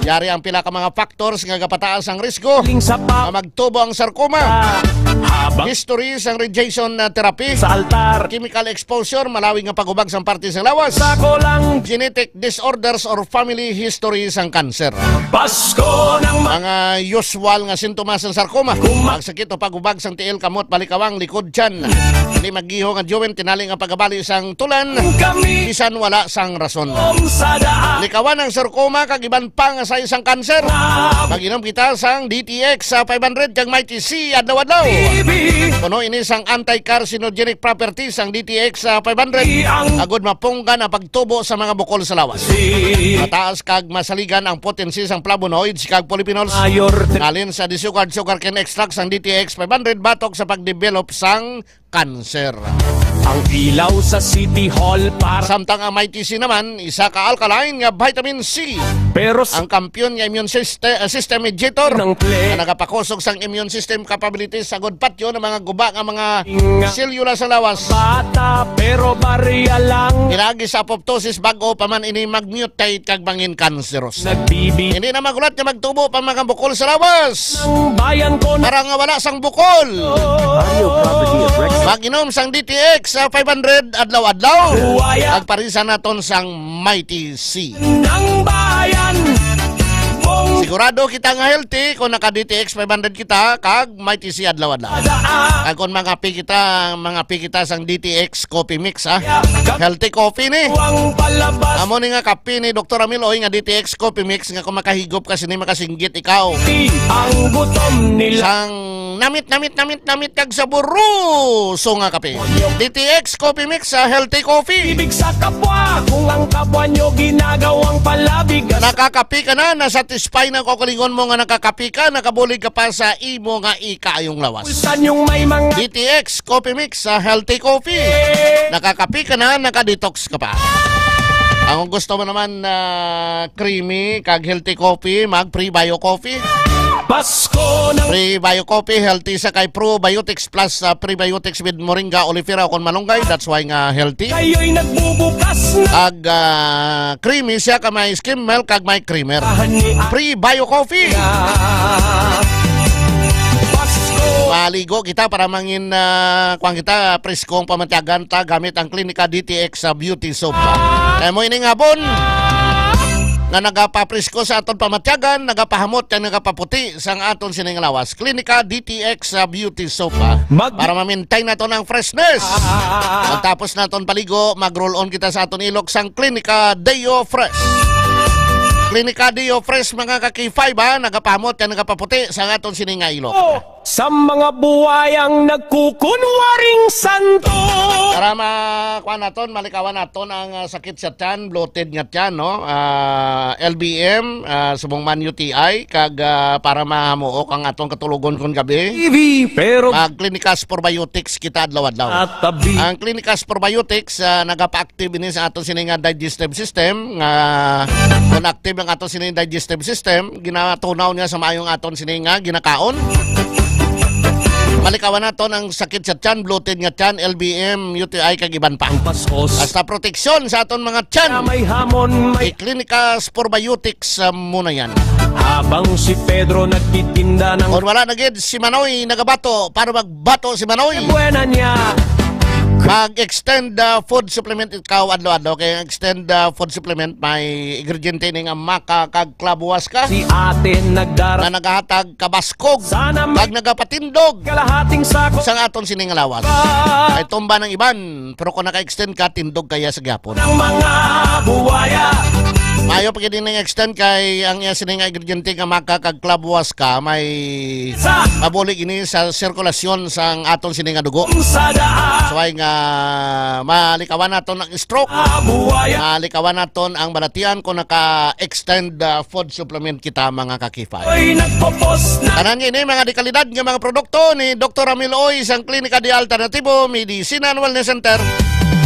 Yari ang pila ka mga factors nga gapataas ang risko nga magtubo ang sarcoma. History sang radiation therapy, sa altar, chemical exposure, malawig nga pagubag sang parte sa lawas, genetic disorders or family history sang cancer. Pasko ng mga usual nga sintomas ng sarcoma, magsakit o pagubag sang tiil, kamot, balikawang, likod, tiyan, hindi maggiho nga jowen, tinali nga pagabali sang tulan, bisan wala sang rason. Likawan ang sarcoma kag iban pa nga sa isang cancer. Mag-inom kita sang DTX 500 kag Mighty C adlaw-adlaw. Kuno ini sang anti-carcinogenic properties ang DTX 500. Agod mapunggan ang pagtubo sa mga bukol sa lawas. Mataas kag masaligan ang potensi sang flavonoids kag polyphenols. Nalin sa sugar cane extracts ang DTX 500 batok sa pagdevelop sang cancer. Ang ilaw sa City Hall para samtang ang Mighty C naman isa ka alkaline nga vitamin C. Pero ang kampiyon nga immune system mediator na nagapakusog sang immune system capabilities sa good patyo ng mga guba nga mga selula sa lawas. Bata pero barya lang. Ilagi sa apoptosis bago pa man ini mag-mutate kag bangin cancerous. Hindi na magulat nga magtubo pa mga bukol sa lawas. Bayan ko para nga wala sang bukol. Mag-inom sang DTX 500 adlaw-adlaw. Agparisa naton sang Mighty C. Ng bayan. Sigurado kita nga healthy kung naka DTX 500 kita kag Mighty C adlaw-adlaw. Kag kung mga pi kita sang DTX coffee mix healthy coffee ni. Amo ni nga kape ni Dr. Ramil Oy nga DTX coffee mix nga kung makahigop ka sini makasinggit ikaw. Ang gutom nila sang namit kag saburo so nga kape. DTX coffee mix healthy coffee. Ibig sa kapwa kung ang kapwa nyo ginagawang palabig. Nakakapi ka na, nasatisfy na kukulingon mo nga nakakapi ka, nakabulig ka pa sa imo nga ikayong lawas. Yung may mga DTX coffee mix healthy coffee. Nakakapi ka na, nakadetox ka pa. Ang gusto mo naman creamy kag healthy coffee, mag pre-bio coffee. Pasko ng pre-bio coffee, healthy sa kay probiotics plus prebiotics with moringa, olifera kon malunggay. That's why nga healthy. Kayo'y nagbubukas na kag creamy siya ka may skim milk kag may creamer. Pre-bio coffee. Maligo kita para mangin kuang kita preskong pamatyagan ta gamit ang Klinika DTX Beauty Soap. Kaya mo ining hapon na nagapapresko sa aton pamatyagan, nagapahamot kag nagapaputi sang aton sining lawas. Klinika DTX Beauty Soap para ma-maintain naton ang freshness. Tapos naton paligo, mag-roll on kita sa aton ilok sang Klinika Deo Fresh. Klinika Deo Fresh mga ka-K5 nagapahamot kag nagapaputi sang aton sining ilok. Sa mga buwayang nagkukunwaring santo. Para makuha naton, malikawan naton ang sakit sa tiyan, bloated nga tiyan, no? LBM, subong man UTI, kag para mahamuok ang atong katulugon kung gabi. Pero Clinicas Probiotics kita adlaw-adlaw. Ang Clinicas Probiotics, nagapa-active ini sa aton sining digestive system, kung active ang aton sining digestive system, ginatunaw niya sa maayong aton sining ginakaon. Malikawan naton ang sakit sa tiyan, bloated nga tiyan, LBM, UTI kag iban pa. Hasta proteksyon sa aton mga tiyan. May hamon, may Clinicas Probiotics muna yan. habang si Pedro nagtitinda ng Kung wala na gid si Manoy nagabato, para magbato si Manoy. buena niya. Mag-extend food supplement ikaw adlaw-adlaw kay extend food supplement may ingredient ning maka kag klabuwas ka. Si ate nagdara na nagahatag kabaskog sana kag nagapatindog kalahating sako sa aton sining lawas. Ay tumba ng iban pero kung naka-extend ka tindog kaya sa gyapon. ng mga buwaya. Mayo pag ning extend kay ang iya sining ingredient nga maka kag klabuwas ka may mabulig ini sa sirkulasyon sang aton sining dugo. Sa daan So ay nga malikawan naton ang stroke. Malikawan naton ang balatian kung naka-extend food supplement kita mga kakifay. ay nagpopos na Tanan ini mga dekalidad nga mga produkto ni Dr. Ramil Oy sang Klinika de Alternativo Medicina and Wellness Center.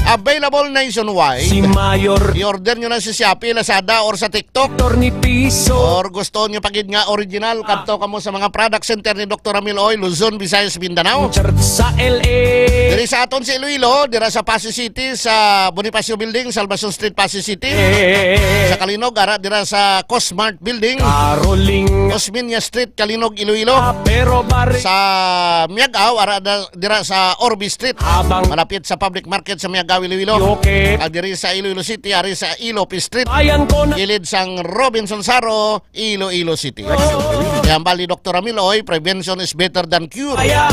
Available nationwide. si Mayor I-order nyo na sa Shopee, Lazada, or sa TikTok. ni Piso Or gusto nyo pagid nga original, kadto kamo sa mga product center ni Dr. Ramil Oy, Luzon, Visayas, Mindanao. sa LA Diri sa aton sa Iloilo, dira sa Pasig City, sa Bonifacio Building, Salvacion Street, Pasig City. Sa Kalinog, dira sa Cosmart Building, Caroling Osminia Street, Kalinog, Iloilo. pero bare Sa Miagaw, dira sa Orbi Street, habang malapit sa public market sa Miagaw, Iloilo. okay Kag diri sa Iloilo City, ari sa Ilopi Street, ayan ko na gilid sang Robinson Saro, Iloilo City. Yan bali Dr. Ramil Oy, prevention is better than cure. kaya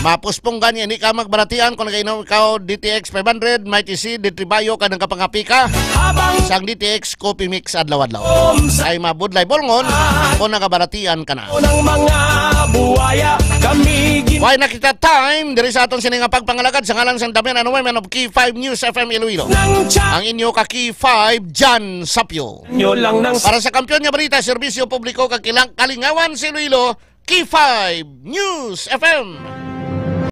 Mapuspong ganyan, hindi ka magbaratian kung nagainom ikaw DTX 500, Mighty C, Ditribayo ka ng kapangapi ka. habang Sang DTX Coffee Mix adlaw-adlaw. Ay mabudlay bolngon kung nagabaratian ka na. ng mga buwaya kami Why nakita time, diri sa aton sininga pagpangalagad sa ngalan sang Damian Women of Key 5 News FM Iloilo. Ang inyo ka Key 5, Jan Sapio. nyo lang ng Para sa kampiyon nga balita, serbisyo publiko kakilang kalingawan sa Iloilo, Key 5 News FM.